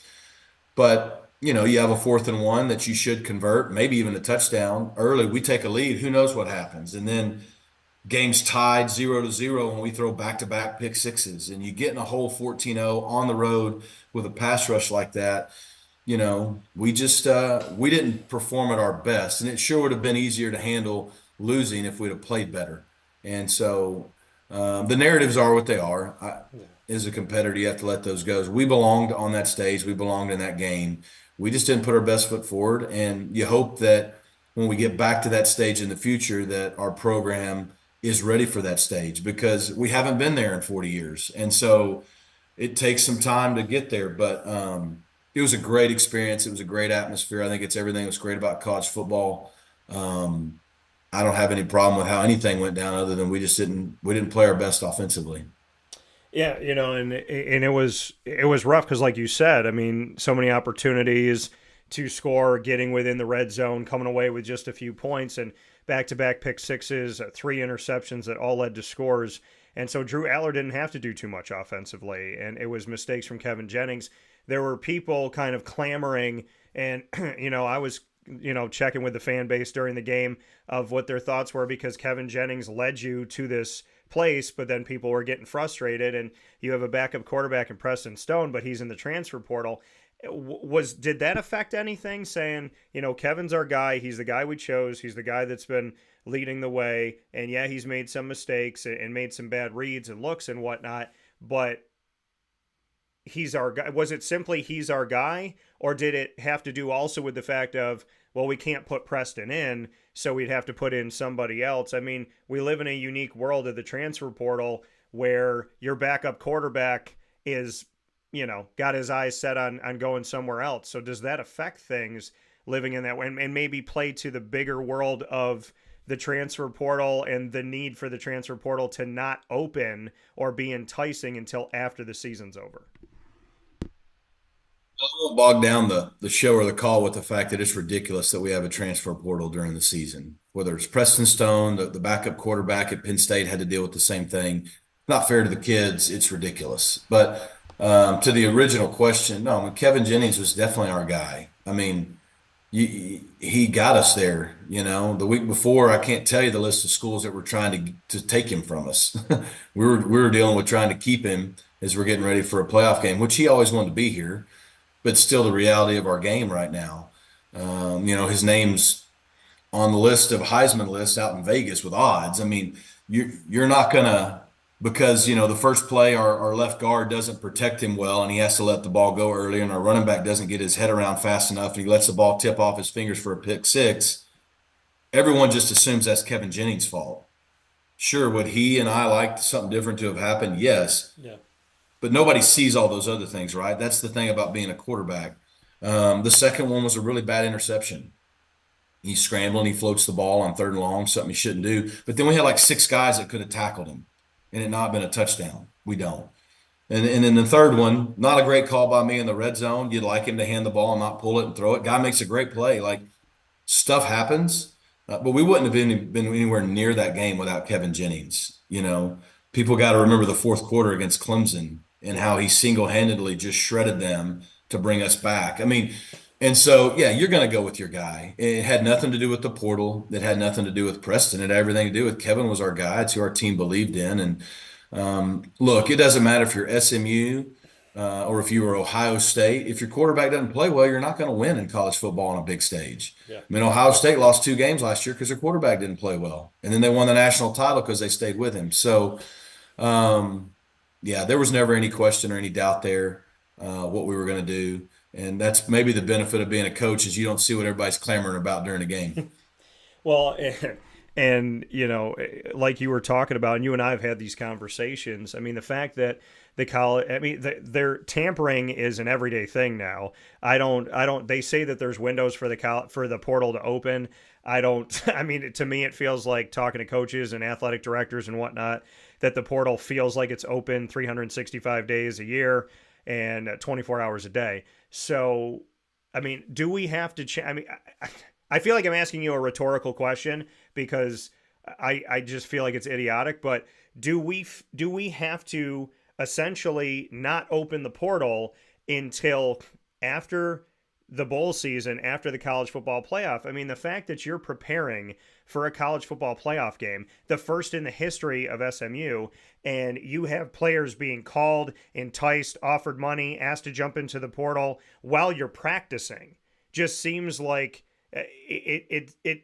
But, you have a 4th and 1 that you should convert, maybe even a touchdown. Early, we take a lead. Who knows what happens? And then game's tied 0-0 when we throw back-to-back pick sixes. And you get in a whole 14-0 on the road with a pass rush like that. We just we didn't perform at our best, and it sure would have been easier to handle losing if we'd have played better. And so the narratives are what they are. As a competitor, you have to let those go. We belonged on that stage. We belonged in that game. We just didn't put our best foot forward, and you hope that when we get back to that stage in the future that our program is ready for that stage, because we haven't been there in 40 years. And so it takes some time to get there, but it was a great experience. It was a great atmosphere. I think it's everything that's great about college football. I don't have any problem with how anything went down other than we didn't play our best offensively. Yeah, and it was rough because, like you said, I mean, so many opportunities to score, getting within the red zone, coming away with just a few points, and back-to-back pick sixes, 3 interceptions that all led to scores. And so Drew Aller didn't have to do too much offensively, and it was mistakes from Kevin Jennings. There were people kind of clamoring, and I was checking with the fan base during the game of what their thoughts were, because Kevin Jennings led you to this place, but then people were getting frustrated, and you have a backup quarterback in Preston Stone, but he's in the transfer portal. Did that affect anything, saying, Kevin's our guy, he's the guy we chose, he's the guy that's been leading the way, and yeah, he's made some mistakes and made some bad reads and looks and whatnot, but he's our guy? Was it simply he's our guy, or did it have to do also with the fact of, well, we can't put Preston in, so we'd have to put in somebody else? I mean, we live in a unique world of the transfer portal where your backup quarterback is, got his eyes set on going somewhere else. So does that affect things living in that way, and maybe play to the bigger world of the transfer portal and the need for the transfer portal to not open or be enticing until after the season's over? I won't bog down the show or the call with the fact that it's ridiculous that we have a transfer portal during the season. Whether it's Preston Stone, the backup quarterback at Penn State had to deal with the same thing. Not fair to the kids. It's ridiculous. But to the original question, no, I mean, Kevin Jennings was definitely our guy. I mean, he got us there. The week before, I can't tell you the list of schools that were trying to take him from us. we were dealing with trying to keep him as we're getting ready for a playoff game, which he always wanted to be here. But still the reality of our game right now. His name's on the list of Heisman lists out in Vegas with odds. I mean, you're not gonna, because the first play our left guard doesn't protect him well and he has to let the ball go early, and our running back doesn't get his head around fast enough and he lets the ball tip off his fingers for a pick six. Everyone just assumes that's Kevin Jennings' fault. Sure, would he and I like something different to have happened? Yes. Yeah. But nobody sees all those other things, right? That's the thing about being a quarterback. The second one was a really bad interception. He's scrambling, he floats the ball on 3rd and long, something he shouldn't do. But then we had like 6 guys that could have tackled him and it not been a touchdown. We don't. And then the third one, not a great call by me in the red zone. You'd like him to hand the ball and not pull it and throw it. Guy makes a great play. Like, stuff happens, but we wouldn't have been anywhere near that game without Kevin Jennings. People got to remember the 4th quarter against Clemson and how he single-handedly just shredded them to bring us back. I mean, and so, yeah, you're going to go with your guy. It had nothing to do with the portal. It had nothing to do with Preston. It had everything to do with Kevin was our guy. It's who our team believed in. And look, it doesn't matter if you're SMU or if you were Ohio State. If your quarterback doesn't play well, you're not going to win in college football on a big stage. Yeah. I mean, Ohio State lost 2 games last year because their quarterback didn't play well. And then they won the national title because they stayed with him. So, yeah, there was never any question or any doubt there what we were going to do. And that's maybe the benefit of being a coach is you don't see what everybody's clamoring about during a game. Well, and like you were talking about, and you and I have had these conversations. I mean, the fact that the college, their tampering is an everyday thing now. They say that there's windows for the portal to open. To me, it feels like, talking to coaches and athletic directors and whatnot, that the portal feels like it's open 365 days a year and 24 hours a day. So, I mean, do we have to I feel like I'm asking you a rhetorical question because I just feel like it's idiotic, but do we have to essentially not open the portal until after the bowl season, after the college football playoff? I mean, the fact that you're preparing for a college football playoff game, the first in the history of SMU, and you have players being called, enticed, offered money, asked to jump into the portal while you're practicing, just seems like it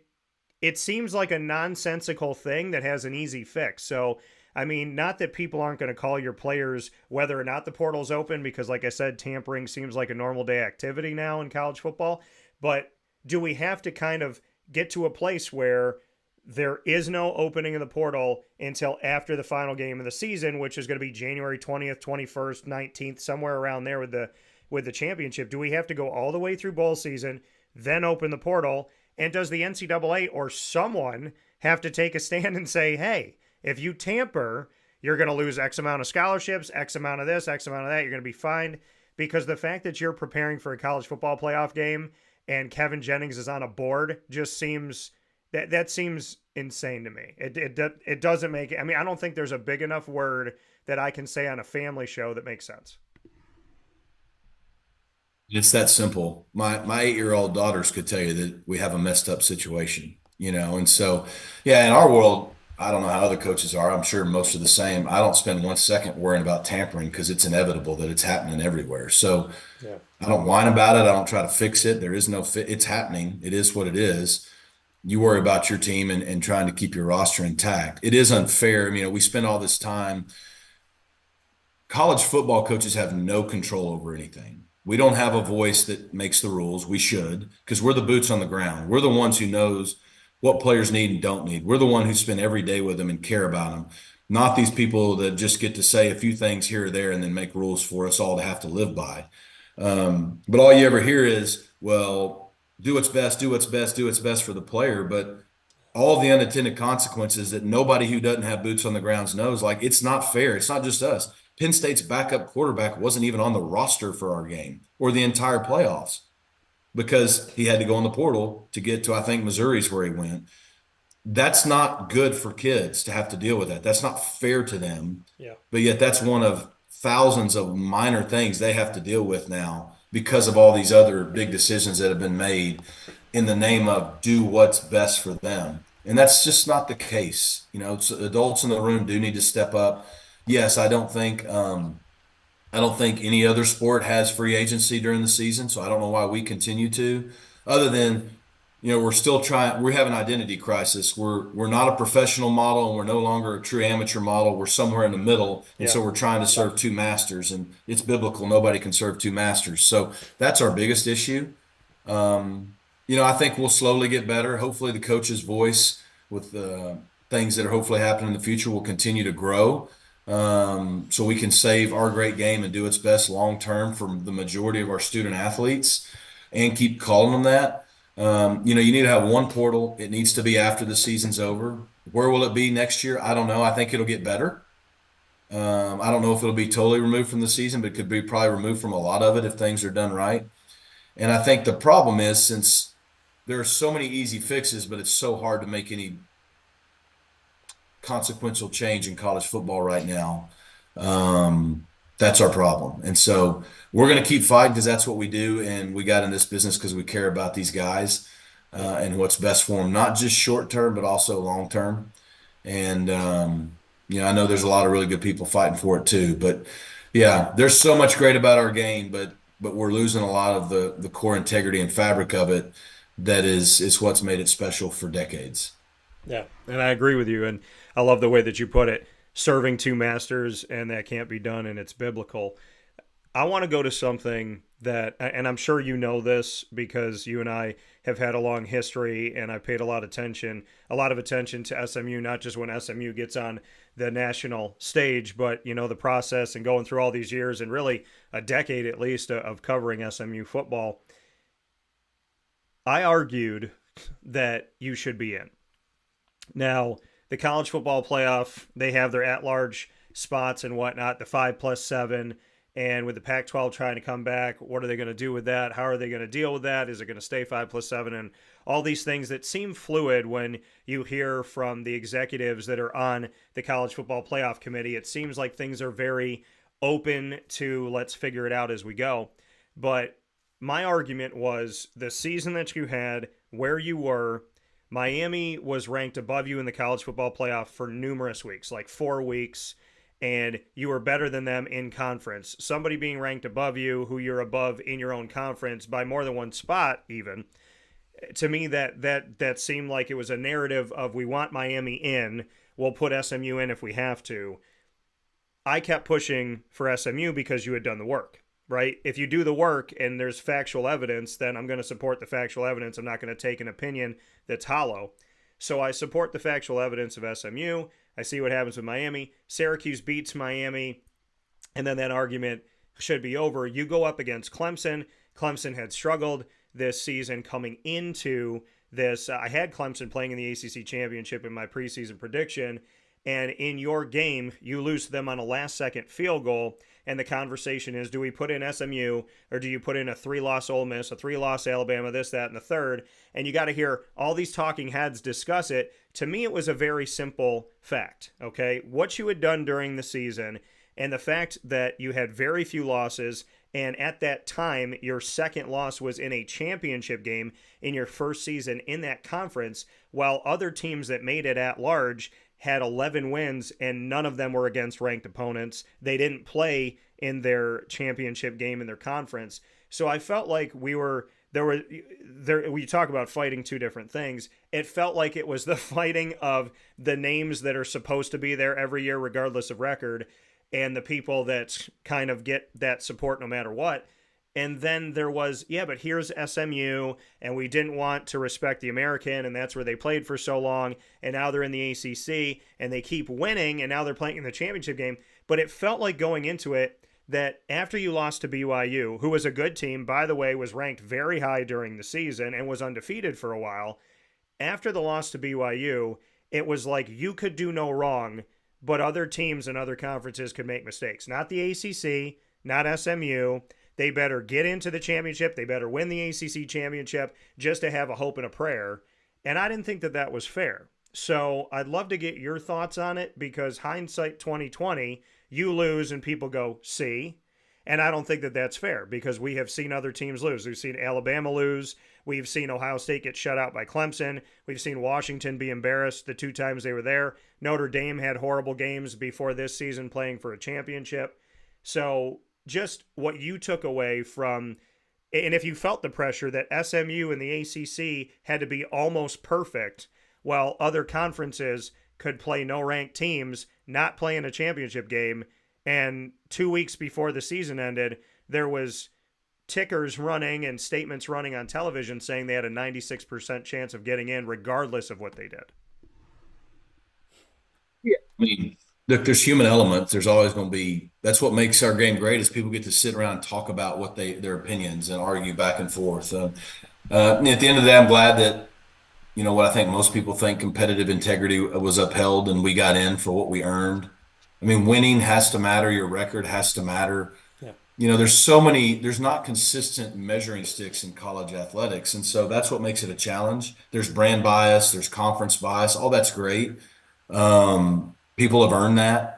seems like a nonsensical thing that has an easy fix. So, I mean, not that people aren't going to call your players whether or not the portal's open, because like I said, tampering seems like a normal day activity now in college football. But do we have to kind of get to a place where there is no opening of the portal until after the final game of the season, which is going to be January 20th, 21st, 19th, somewhere around there with the championship? Do we have to go all the way through bowl season, then open the portal? And does the NCAA or someone have to take a stand and say, hey, if you tamper, you're going to lose X amount of scholarships, X amount of this, X amount of that, you're going to be fined? Because the fact that you're preparing for a college football playoff game and Kevin Jennings is on a board just seems, that seems insane to me. It doesn't make it. I mean, I don't think there's a big enough word that I can say on a family show that makes sense. It's that simple. My 8-year-old daughters could tell you that we have a messed up situation, and so, yeah, in our world, I don't know how other coaches are. I'm sure most are the same. I don't spend 1 second worrying about tampering because it's inevitable that it's happening everywhere. So yeah. I don't whine about it. I don't try to fix it. There is no it's happening. It is what it is. You worry about your team and trying to keep your roster intact. It is unfair. We spend all this time. College football coaches have no control over anything. We don't have a voice that makes the rules. We should, because we're the boots on the ground. We're the ones who knows what players need and don't need. We're the one who spend every day with them and care about them, not these people that just get to say a few things here or there and then make rules for us all to have to live by. But all you ever hear is, well, do what's best, do what's best, do what's best for the player. But all the unintended consequences that nobody who doesn't have boots on the ground knows, like, it's not fair. It's not just us. Penn State's backup quarterback wasn't even on the roster for our game or the entire playoffs because he had to go in the portal to get to, I think, Missouri's where he went. That's not good for kids to have to deal with that. That's not fair to them. Yeah. But yet that's one of thousands of minor things they have to deal with now because of all these other big decisions that have been made in the name of do what's best for them. And that's just not the case. Adults in the room do need to step up. Yes, I don't think any other sport has free agency during the season, so I don't know why we continue to. other than, we're still trying, we have an identity crisis. We're not a professional model and we're no longer a true amateur model. We're somewhere in the middle. And so we're trying to serve two masters, and it's biblical. Nobody can serve two masters. So that's our biggest issue. I think we'll slowly get better. Hopefully the coach's voice with things that are hopefully happening in the future will continue to grow. So we can save our great game and do its best long term for the majority of our student athletes and keep calling them that. You need to have one portal. It needs to be after the season's over. Where will it be next year? I don't know. I think it'll get better. I don't know if it'll be totally removed from the season, but it could be probably removed from a lot of it if things are done right. And I think the problem is, since there are so many easy fixes, but it's so hard to make any consequential change in college football right now. That's our problem. And so we're going to keep fighting because that's what we do. And we got in this business because we care about these guys and what's best for them, not just short term, but also long term. And, I know there's a lot of really good people fighting for it too. But yeah, there's so much great about our game, but we're losing a lot of the core integrity and fabric of it that is what's made it special for decades. Yeah, and I agree with you. And I love the way that you put it. Serving two masters, and that can't be done, and it's biblical. I want to go to something that, and I'm sure you know this because you and I have had a long history, and I paid a lot of attention to SMU, not just when SMU gets on the national stage, but the process and going through all these years and really a decade at least of covering SMU football. I argued that you should be in. Now, the college football playoff, they have their at-large spots and whatnot, the 5+7, and with the Pac-12 trying to come back, what are they going to do with that? How are they going to deal with that? Is it going to stay 5+7? And all these things that seem fluid when you hear from the executives that are on the college football playoff committee. It seems like things are very open to let's figure it out as we go. But my argument was the season that you had, where you were, Miami was ranked above you in the college football playoff for numerous weeks, like 4 weeks, and you were better than them in conference. Somebody being ranked above you, who you're above in your own conference by more than one spot even, to me that seemed like it was a narrative of we want Miami in, we'll put SMU in if we have to. I kept pushing for SMU because you had done the work. Right? If you do the work and there's factual evidence, then I'm going to support the factual evidence. I'm not going to take an opinion that's hollow. So I support the factual evidence of SMU. I see what happens with Miami. Syracuse beats Miami, and then that argument should be over. You go up against Clemson. Clemson had struggled this season coming into this. I had Clemson playing in the ACC championship in my preseason prediction, and in your game, you lose to them on a last-second field goal. And the conversation is, do we put in SMU or do you put in a 3-loss Ole Miss, a 3-loss Alabama, this, that, and the third? And you got to hear all these talking heads discuss it. To me, it was a very simple fact, okay? What you had done during the season and the fact that you had very few losses, and at that time, your second loss was in a championship game in your first season in that conference, while other teams that made it at large had 11 wins, and none of them were against ranked opponents. They didn't play in their championship game in their conference. So I felt like we talk about fighting two different things. It felt like it was the fighting of the names that are supposed to be there every year, regardless of record, and the people that kind of get that support no matter what. And then there was, but here's SMU, and we didn't want to respect the American, and that's where they played for so long, and now they're in the ACC, and they keep winning, and now they're playing in the championship game. But it felt like going into it that after you lost to BYU, who was a good team, by the way, was ranked very high during the season and was undefeated for a while, after the loss to BYU, it was like you could do no wrong, but other teams and other conferences could make mistakes. Not the ACC, not SMU. They better get into the championship. They better win the ACC championship just to have a hope and a prayer. And I didn't think that that was fair. So I'd love to get your thoughts on it because hindsight 2020, you lose and people go, see? And I don't think that that's fair because we have seen other teams lose. We've seen Alabama lose. We've seen Ohio State get shut out by Clemson. We've seen Washington be embarrassed the 2 times they were there. Notre Dame had horrible games before this season playing for a championship. So just what you took away from And if you felt the pressure that SMU and the ACC had to be almost perfect, while other conferences could play no ranked teams, not play in a championship game, and 2 weeks before the season ended, there was tickers running and statements running on television saying they had a 96% chance of getting in regardless of what they did. Yeah. I mean, look, there's human elements. There's always going to be, that's what makes our game great, is people get to sit around and talk about what their opinions and argue back and forth. At the end of the day, I'm glad that, what I think most people think, competitive integrity was upheld and we got in for what we earned. I mean, winning has to matter. Your record has to matter. There's not consistent measuring sticks in college athletics. And so that's what makes it a challenge. There's brand bias, there's conference bias, all that's great. People have earned that,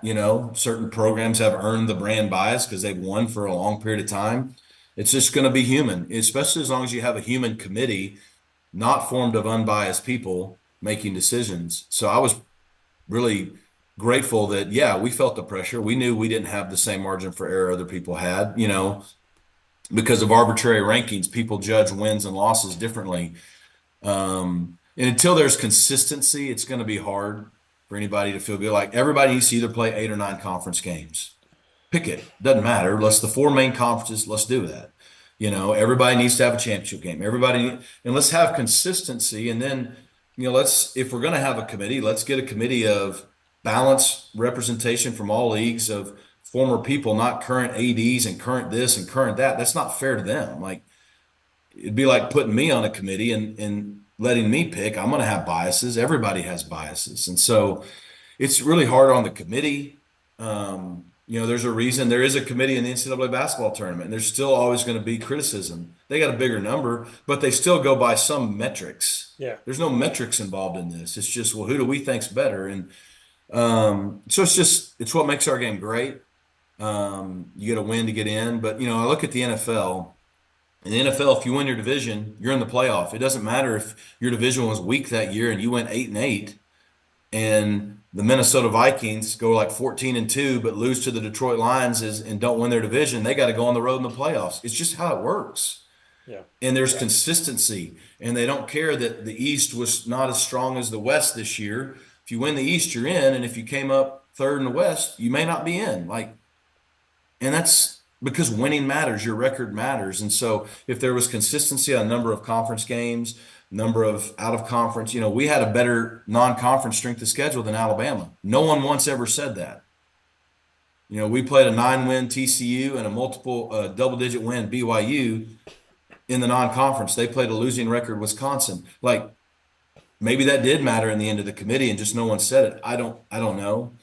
certain programs have earned the brand bias because they've won for a long period of time. It's just going to be human, especially as long as you have a human committee, not formed of unbiased people making decisions. So I was really grateful that, we felt the pressure. We knew we didn't have the same margin for error other people had, because of arbitrary rankings. People judge wins and losses differently. And until there's consistency, it's going to be hard for anybody to feel good. Like, everybody needs to either play 8 or 9 conference games. Pick it. Doesn't matter. Let's the 4 main conferences. Let's do that. Everybody needs to have a championship game. And let's have consistency. And then, if we're going to have a committee, let's get a committee of balanced representation from all leagues of former people, not current ADs and current this and current that. That's not fair to them. Like, it'd be like putting me on a committee and letting me pick. I'm going to have biases. Everybody has biases. And so it's really hard on the committee. There's a reason there is a committee in the NCAA basketball tournament, and there's still always going to be criticism. They got a bigger number, but they still go by some metrics. Yeah. There's no metrics involved in this. It's just, well, who do we think's better? And so it's what makes our game great. You get a win to get in, but I look at the NFL. In the NFL, if you win your division, you're in the playoff. It doesn't matter if your division was weak that year and you went 8-8, and the Minnesota Vikings go like 14-2, but lose to the Detroit Lions and don't win their division. They got to go on the road in the playoffs. It's just how it works. Yeah. And there's consistency, and they don't care that the East was not as strong as the West this year. If you win the East, you're in, and if you came up third in the West, you may not be in. And that's because winning matters, your record matters. And so if there was consistency on number of conference games, number of out of conference, we had a better non-conference strength of schedule than Alabama. No one once ever said that. We played a 9-win TCU and a multiple double-digit win BYU in the non-conference. They played a losing record Wisconsin. Maybe that did matter in the end of the committee and just no one said it. I don't know.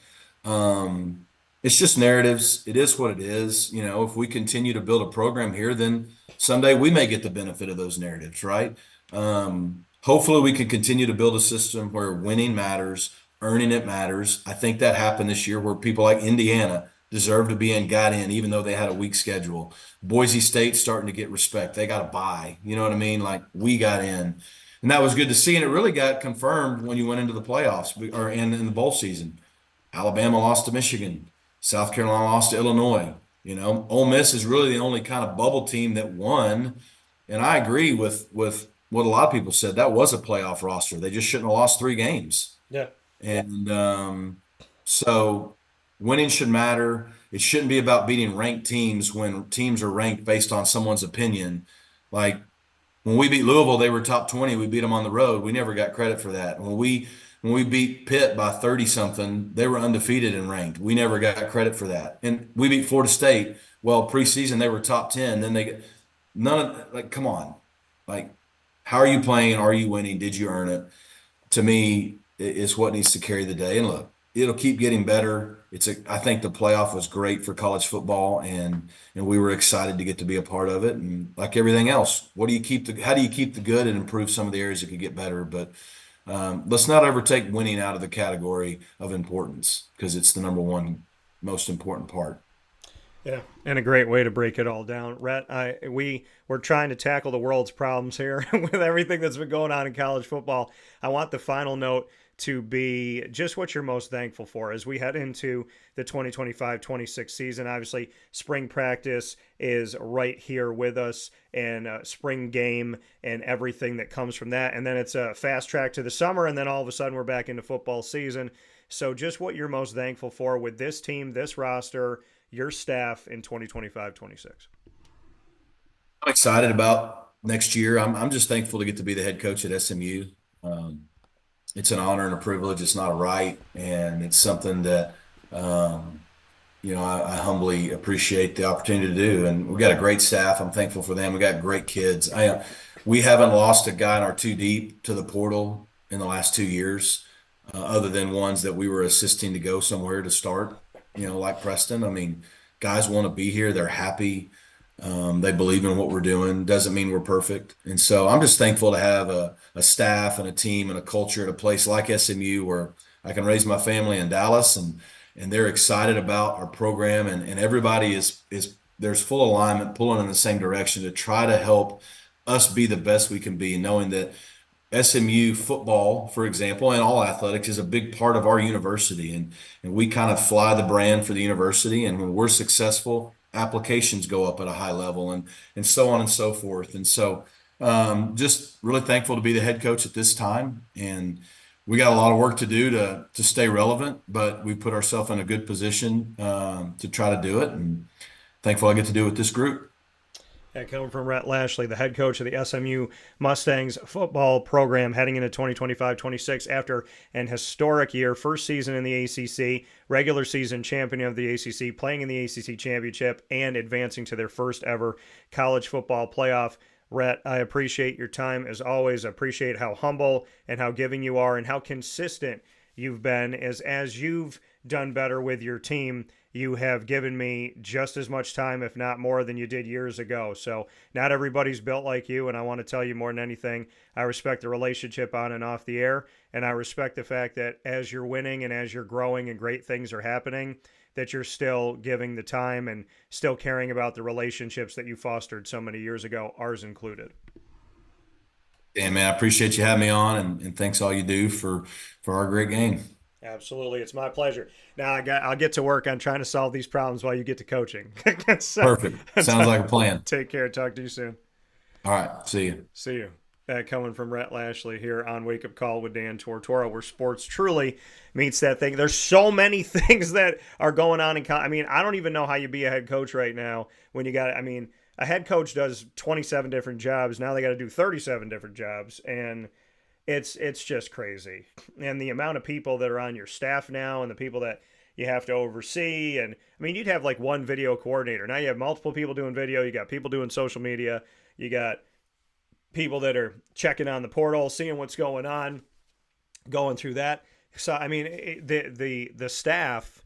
It's just narratives. It is what it is. If we continue to build a program here, then someday we may get the benefit of those narratives, right? Hopefully we can continue to build a system where winning matters, earning it matters. I think that happened this year where people like Indiana deserve to be in, got in, even though they had a weak schedule. Boise State's starting to get respect. They got a bye. You know what I mean? We got in. And that was good to see. And it really got confirmed when you went into the playoffs or in the bowl season. Alabama lost to Michigan. South Carolina lost to Illinois. Ole Miss is really the only kind of bubble team that won. And I agree with what a lot of people said. That was a playoff roster. They just shouldn't have lost 3 games. Yeah. And so winning should matter. It shouldn't be about beating ranked teams when teams are ranked based on someone's opinion. Like when we beat Louisville, they were top 20. We beat them on the road. We never got credit for that. When we beat Pitt by 30-something, they were undefeated and ranked. We never got credit for that. And we beat Florida State. Well, preseason, they were top 10. Then come on. How are you playing? Are you winning? Did you earn it? To me, it's what needs to carry the day. And look, it'll keep getting better. I think the playoff was great for college football, and we were excited to get to be a part of it. And like everything else, how do you keep the good and improve some of the areas that could get better? But let's not ever take winning out of the category of importance, because it's the number one most important part. Yeah, and a great way to break it all down. Rhett, we're trying to tackle the world's problems here with everything that's been going on in college football. I want the final note to be just what you're most thankful for as we head into the 2025-26 season. Obviously, spring practice is right here with us, and spring game and everything that comes from that. And then it's a fast track to the summer, and then all of a sudden we're back into football season. So just what you're most thankful for with this team, this roster, your staff in 2025-26. I'm excited about next year. I'm just thankful to get to be the head coach at SMU. It's an honor and a privilege. It's not a right, and it's something that I humbly appreciate the opportunity to do. And we got a great staff. I'm thankful for them. We got great kids. We haven't lost a guy in our two deep to the portal in the last 2 years, other than ones that we were assisting to go somewhere to start. Like Preston. I mean, guys want to be here. They're happy. They believe in what we're doing. Doesn't mean we're perfect. And so I'm just thankful to have a staff and a team and a culture at a place like SMU where I can raise my family in Dallas, and they're excited about our program, and everybody is there's full alignment, pulling in the same direction to try to help us be the best we can be, knowing that SMU football, for example, and all athletics is a big part of our university, and we kind of fly the brand for the university. And when we're successful, applications go up at a high level, and so on and so forth. And so just really thankful to be the head coach at this time. And we got a lot of work to do to stay relevant, but we put ourselves in a good position to try to do it. And thankful I get to do it with this group. Coming from Rhett Lashlee, the head coach of the SMU Mustangs football program heading into 2025-26 after an historic year, first season in the ACC, regular season champion of the ACC, playing in the ACC championship, and advancing to their first ever college football playoff. Rhett, I appreciate your time as always. I appreciate how humble and how giving you are and how consistent you've been as you've done better with your team. You have given me just as much time, if not more, than you did years ago. So not everybody's built like you, and I want to tell you more than anything, I respect the relationship on and off the air, and I respect the fact that as you're winning and as you're growing and great things are happening, that you're still giving the time and still caring about the relationships that you fostered so many years ago, ours included. Dan, man, I appreciate you having me on, and thanks all you do for our great game. Absolutely. It's my pleasure. Now I'll get to work on trying to solve these problems while you get to coaching. So, perfect. Sounds like a plan. Take care. Talk to you soon. All right. See you. See you. Coming from Rhett Lashlee here on Wake Up Call with Dan Tortora, where sports truly meets that thing. There's so many things that are going on I don't even know how you be a head coach right now when you got, a head coach does 27 different jobs. Now they got to do 37 different jobs. And it's just crazy. And the amount of people that are on your staff now and the people that you have to oversee. And you'd have like one video coordinator. Now you have multiple people doing video. You got people doing social media. You got people that are checking on the portal, seeing what's going on, going through that. So, the staff,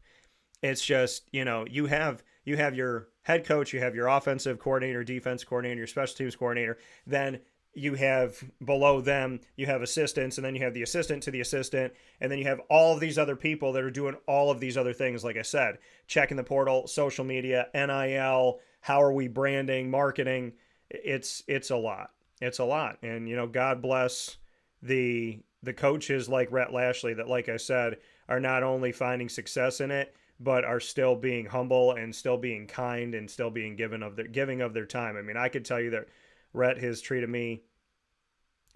it's just, you have your head coach, you have your offensive coordinator, defense coordinator, your special teams coordinator. Then you have below them, you have assistants, and then you have the assistant to the assistant, and then you have all of these other people that are doing all of these other things, like I said, checking the portal, social media, NIL, how are we branding, marketing. It's a lot. It's a lot. And, God bless the coaches like Rhett Lashlee that, like I said, are not only finding success in it, but are still being humble and still being kind and still being giving of their time. I could tell you that Rhett has treated me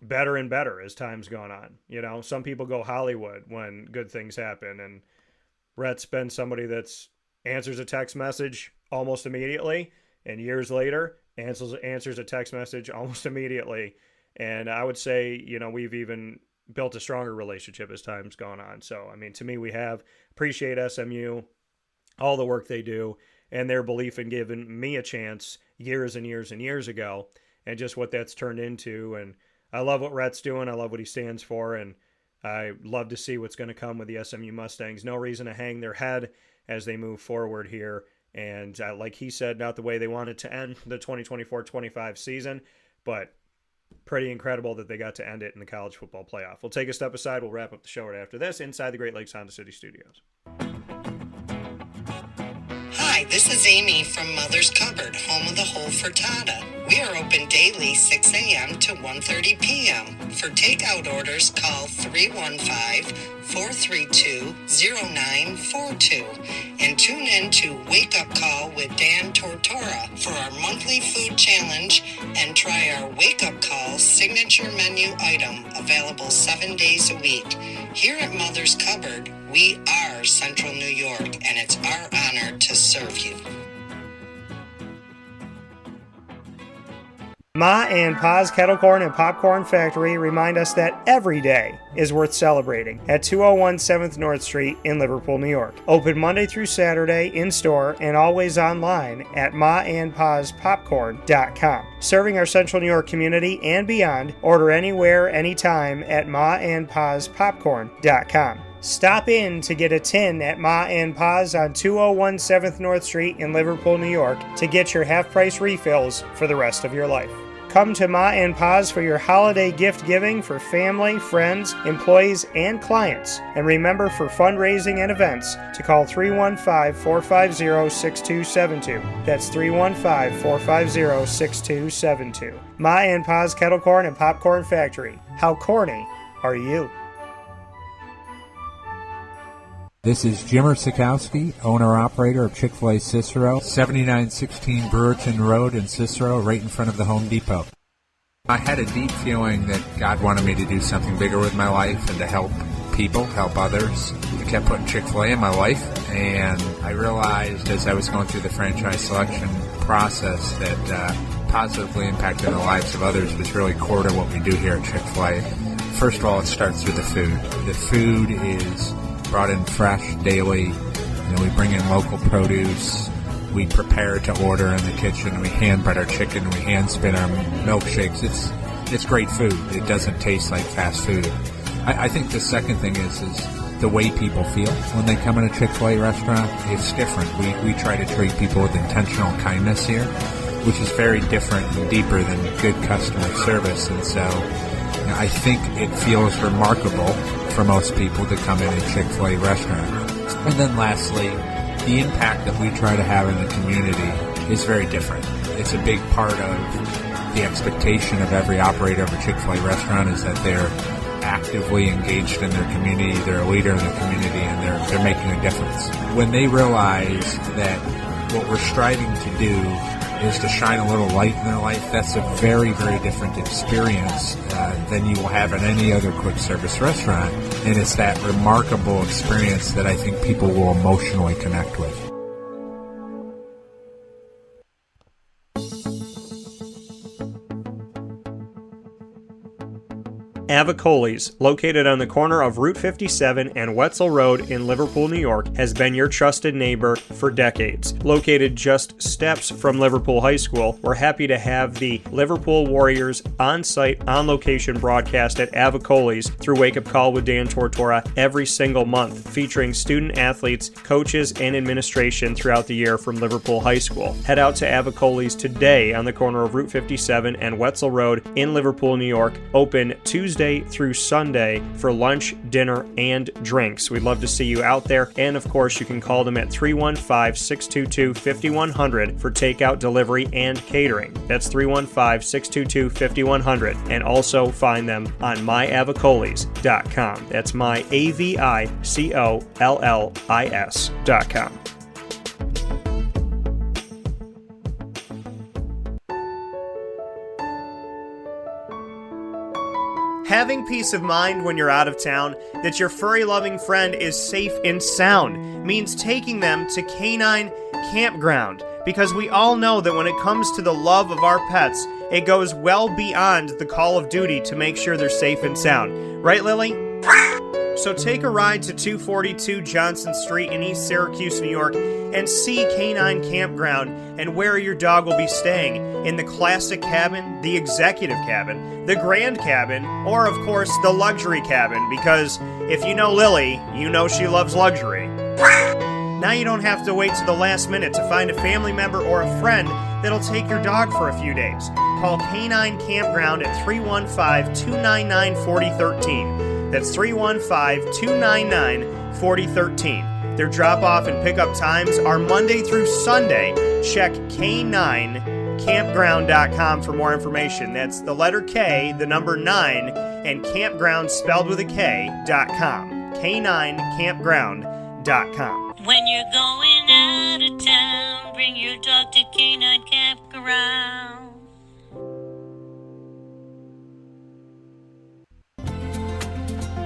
better and better as time's gone on. Some people go Hollywood when good things happen, and Rhett's been somebody that's answers a text message almost immediately, and years later answers a text message almost immediately. And I would say, we've even built a stronger relationship as time's gone on. So, to me, we have appreciate SMU, all the work they do, and their belief in giving me a chance years and years and years ago, and just what that's turned into. And I love what Rhett's doing. I love what he stands for. And I love to see what's going to come with the SMU Mustangs. No reason to hang their head as they move forward here. And like he said, not the way they wanted to end the 2024-25 season, but pretty incredible that they got to end it in the college football playoff. We'll take a step aside. We'll wrap up the show right after this inside the Great Lakes Honda City Studios. Hi, Hi, this is Amy from Mother's Cupboard, home of the whole frittata. We are open daily 6 a.m. to 1:30 p.m. For takeout orders, call 315-432-0942 and tune in to Wake Up Call with Dan Tortora for our monthly food challenge and try our Wake Up Call signature menu item available 7 days a week. Here at Mother's Cupboard, we are Central New York, and it's our honor to serve you. Ma and Pa's Kettle Corn and Popcorn Factory remind us that every day is worth celebrating at 201 7th North Street in Liverpool, New York. Open Monday through Saturday in-store and always online at maandpaspopcorn.com. Serving our Central New York community and beyond, order anywhere, anytime at maandpaspopcorn.com. Stop in to get a tin at Ma and Pa's on 201 7th North Street in Liverpool, New York to get your half-price refills for the rest of your life. Come to Ma and Pa's for your holiday gift giving for family, friends, employees, and clients. And remember, for fundraising and events, to call 315-450-6272. That's 315-450-6272. Ma and Pa's Kettle Corn and Popcorn Factory. How corny are you? This is Jimmer Sikowski, owner-operator of Chick-fil-A Cicero, 7916 Brewerton Road in Cicero, right in front of the Home Depot. I had a deep feeling that God wanted me to do something bigger with my life and to help people, help others. I kept putting Chick-fil-A in my life, and I realized as I was going through the franchise selection process that positively impacting the lives of others was really core to what we do here at Chick-fil-A. First of all, it starts with the food. The food is brought in fresh daily. We bring in local produce. We prepare to order in the kitchen. We hand bread our chicken. We hand spin our milkshakes. It's great food. It doesn't taste like fast food. I think the second thing is the way people feel when they come in a Chick-fil-A restaurant. It's different. We try to treat people with intentional kindness here, which is very different and deeper than good customer service. And so I think it feels remarkable for most people to come in a Chick-fil-A restaurant. And then lastly, the impact that we try to have in the community is very different. It's a big part of the expectation of every operator of a Chick-fil-A restaurant is that they're actively engaged in their community, they're a leader in the community, and they're making a difference. When they realize that what we're striving to do is to shine a little light in their life, that's a very, very different experience than you will have in any other quick service restaurant. And it's that remarkable experience that I think people will emotionally connect with. Avicoli's, located on the corner of Route 57 and Wetzel Road in Liverpool, New York, has been your trusted neighbor for decades. Located just steps from Liverpool High School, we're happy to have the Liverpool Warriors on-site, on-location broadcast at Avicoli's through Wake Up Call with Dan Tortora every single month, featuring student athletes, coaches, and administration throughout the year from Liverpool High School. Head out to Avicoli's today on the corner of Route 57 and Wetzel Road in Liverpool, New York, open Tuesday through Sunday for lunch, dinner, and drinks. We'd love to see you out there, and of course you can call them at 315-622-5100 for takeout, delivery, and catering. That's 315-622-5100, and also find them on myavicolis.com. That's myavicollis.com. Having peace of mind when you're out of town that your furry-loving friend is safe and sound means taking them to Canine Campground, because we all know that when it comes to the love of our pets, it goes well beyond the call of duty to make sure they're safe and sound. Right, Lily? So take a ride to 242 Johnson Street in East Syracuse, New York, and see Canine Campground and where your dog will be staying, in the classic cabin, the executive cabin, the grand cabin, or of course the luxury cabin, because if you know Lily, you know she loves luxury. Now you don't have to wait to the last minute to find a family member or a friend that'll take your dog for a few days. Call Canine Campground at 315-299-4013. That's 315-299-4013. Their drop-off and pickup times are Monday through Sunday. Check K9campground.com for more information. That's the letter K, the number 9, and campground spelled with a K.com. K9campground.com. When you're going out of town, bring your dog to K9 Campground.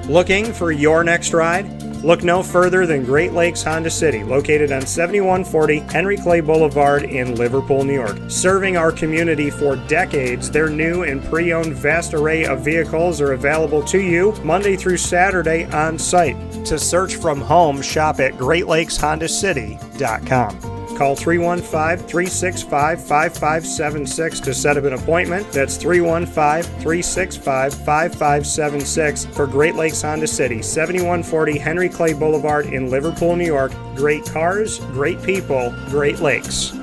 Looking for your next ride? Look no further than Great Lakes Honda City, located on 7140 Henry Clay Boulevard in Liverpool, New York. Serving our community for decades, their new and pre-owned vast array of vehicles are available to you Monday through Saturday on site. To search from home, shop at GreatLakesHondaCity.com. Call 315-365-5576 to set up an appointment. That's 315-365-5576 for Great Lakes Honda City, 7140 Henry Clay Boulevard in Liverpool, New York. Great cars, great people, Great Lakes.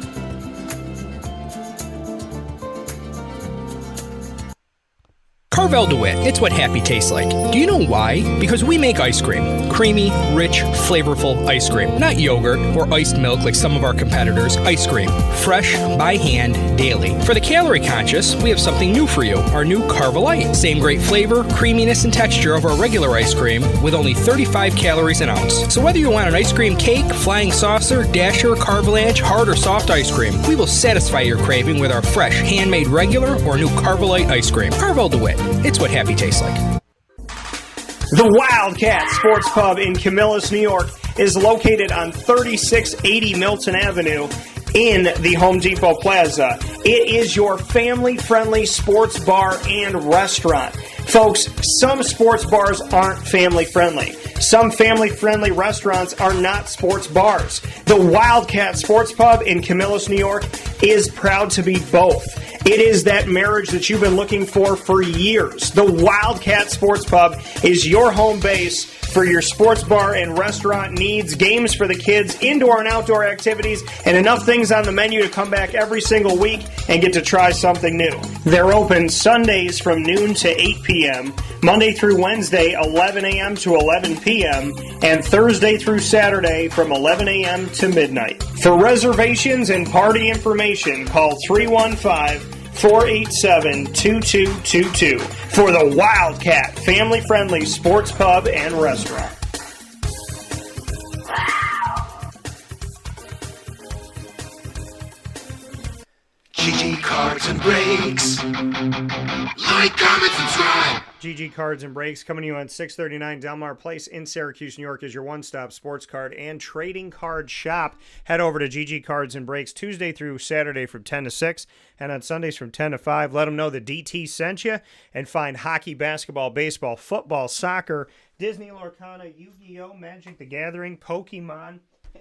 Carvel DeWitt, it's what happy tastes like. Do you know why? Because we make ice cream. Creamy, rich, flavorful ice cream. Not yogurt or iced milk like some of our competitors. Ice cream. Fresh, by hand, daily. For the calorie conscious, we have something new for you. Our new Carvelite. Same great flavor, creaminess, and texture of our regular ice cream with only 35 calories an ounce. So whether you want an ice cream cake, flying saucer, dasher, carvalanche, hard or soft ice cream, we will satisfy your craving with our fresh, handmade regular or new Carvelite ice cream. Carvel DeWitt. It's what happy tastes like. The Wildcat Sports Pub in Camillus, New York is located on 3680 Milton Avenue in the Home Depot Plaza. It is your family-friendly sports bar and restaurant. Folks, some sports bars aren't family-friendly. Some family-friendly restaurants are not sports bars. The Wildcat Sports Pub in Camillus, New York is proud to be both. It is that marriage that you've been looking for years. The Wildcat Sports Pub is your home base for your sports bar and restaurant needs, games for the kids, indoor and outdoor activities, and enough things on the menu to come back every single week and get to try something new. They're open Sundays from noon to 8 p.m., Monday through Wednesday, 11 a.m. to 11 p.m., and Thursday through Saturday from 11 a.m. to midnight. For reservations and party information, call 315-487-2222 for the Wildcat family-friendly sports pub and restaurant. GG Cards and Breaks. Like, comment, subscribe. GG Cards and Breaks coming to you on 639 Delmar Place in Syracuse, New York is your one-stop sports card and trading card shop. Head over to GG Cards and Breaks Tuesday through Saturday from 10 to 6 and on Sundays from 10 to 5. Let them know the DT sent you and find hockey, basketball, baseball, football, soccer, Disney Lorcana, Yu-Gi-Oh!, Magic the Gathering, Pokemon,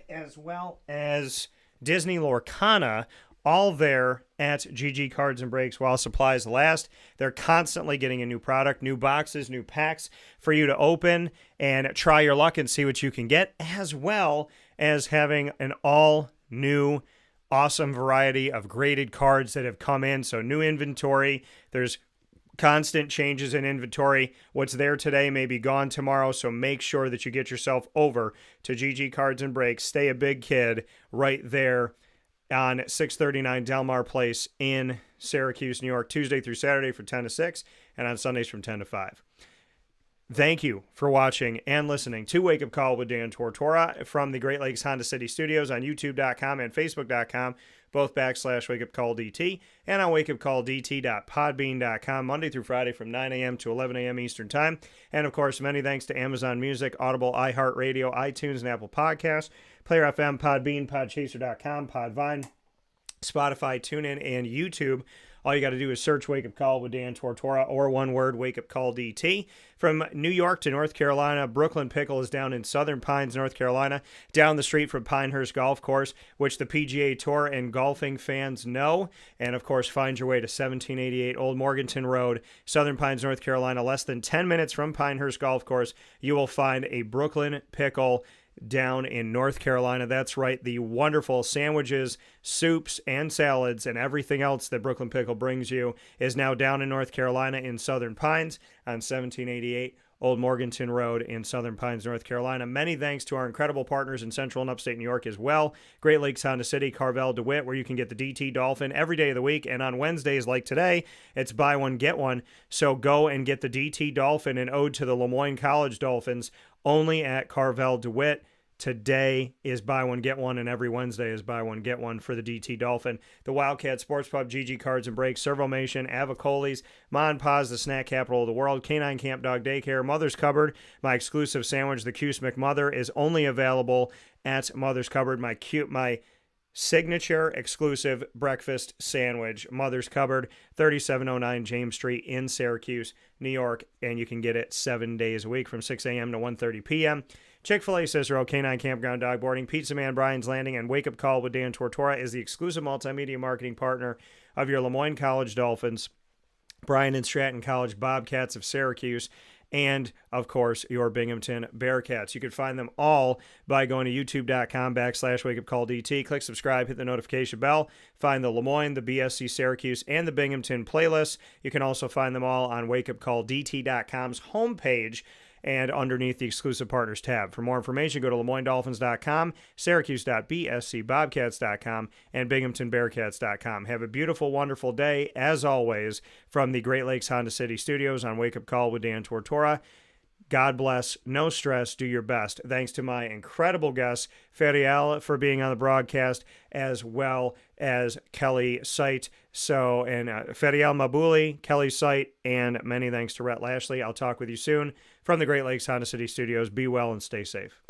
as well as Disney Lorcana, all there at GG Cards and Breaks while supplies last. They're constantly getting a new product, new boxes, new packs for you to open and try your luck and see what you can get, as well as having an all-new awesome variety of graded cards that have come in. So new inventory. There's constant changes in inventory. What's there today may be gone tomorrow, so make sure that you get yourself over to GG Cards and Breaks. Stay a big kid right there on 639 Delmar Place in Syracuse, New York, Tuesday through Saturday from 10 to 6, and on Sundays from 10 to 5. Thank you for watching and listening to Wake Up Call with Dan Tortora from the Great Lakes Honda City Studios on YouTube.com and Facebook.com, both /WakeUpCallDT, and on WakeUpCallDT.podbean.com, Monday through Friday from 9 a.m. to 11 a.m. Eastern Time. And, of course, many thanks to Amazon Music, Audible, iHeartRadio, iTunes, and Apple Podcasts, Player FM, Podbean, Podchaser.com, Podvine, Spotify, TuneIn, and YouTube. All you got to do is search Wake Up Call with Dan Tortora, or one word, Wake Up Call DT. From New York to North Carolina, Brooklyn Pickle is down in Southern Pines, North Carolina, down the street from Pinehurst Golf Course, which the PGA Tour and golfing fans know. And, of course, find your way to 1788 Old Morganton Road, Southern Pines, North Carolina. Less than 10 minutes from Pinehurst Golf Course, you will find a Brooklyn Pickle down in North Carolina. That's right, the wonderful sandwiches, soups, and salads, and everything else that Brooklyn Pickle brings you is now down in North Carolina in Southern Pines on 1788 Old Morganton Road in Southern Pines, North Carolina. Many thanks to our incredible partners in Central and Upstate New York as well. Great Lakes Honda City, Carvel, DeWitt, where you can get the DT Dolphin every day of the week. And on Wednesdays like today, it's buy one, get one. So go and get the DT Dolphin, an ode to the Moyne College Dolphins, only at Carvel, DeWitt. Today is buy one, get one, and every Wednesday is buy one, get one for the DT Dolphin. The Wildcat Sports Pub, GG Cards and Breaks, Servomation, Avicoli's, Mon Paz, the snack capital of the world, Canine Camp Dog Daycare, Mother's Cupboard. My exclusive sandwich, the Cuse McMother, is only available at Mother's Cupboard. My signature exclusive breakfast sandwich, Mother's Cupboard, 3709 James Street in Syracuse, New York, and you can get it 7 days a week from 6 a.m. to 1:30 p.m. Chick-fil-A Cicero, Canine Campground Dog Boarding, Pizza Man Brian's Landing, and Wake Up Call with Dan Tortora is the exclusive multimedia marketing partner of your Moyne College Dolphins, Bryan and Stratton College Bobcats of Syracuse, and, of course, your Binghamton Bearcats. You can find them all by going to youtube.com/wakeupcalldt. Click subscribe, hit the notification bell. Find the Lemoyne, the BSC Syracuse, and the Binghamton playlists. You can also find them all on wakeupcalldt.com's homepage and underneath the exclusive partners tab. For more information, go to LeMoyneDolphins.com, Syracuse.bscbobcats.com, and BinghamtonBearcats.com. Have a beautiful, wonderful day, as always, from the Great Lakes Honda City Studios on Wake Up Call with Dan Tortora. God bless, no stress, do your best. Thanks to my incredible guest, Feriel, for being on the broadcast, as well as Kelly Seibt. Feriel Mahbouli, Kelly Seibt, and many thanks to Rhett Lashlee. I'll talk with you soon from the Great Lakes Honda City Studios. Be well and stay safe.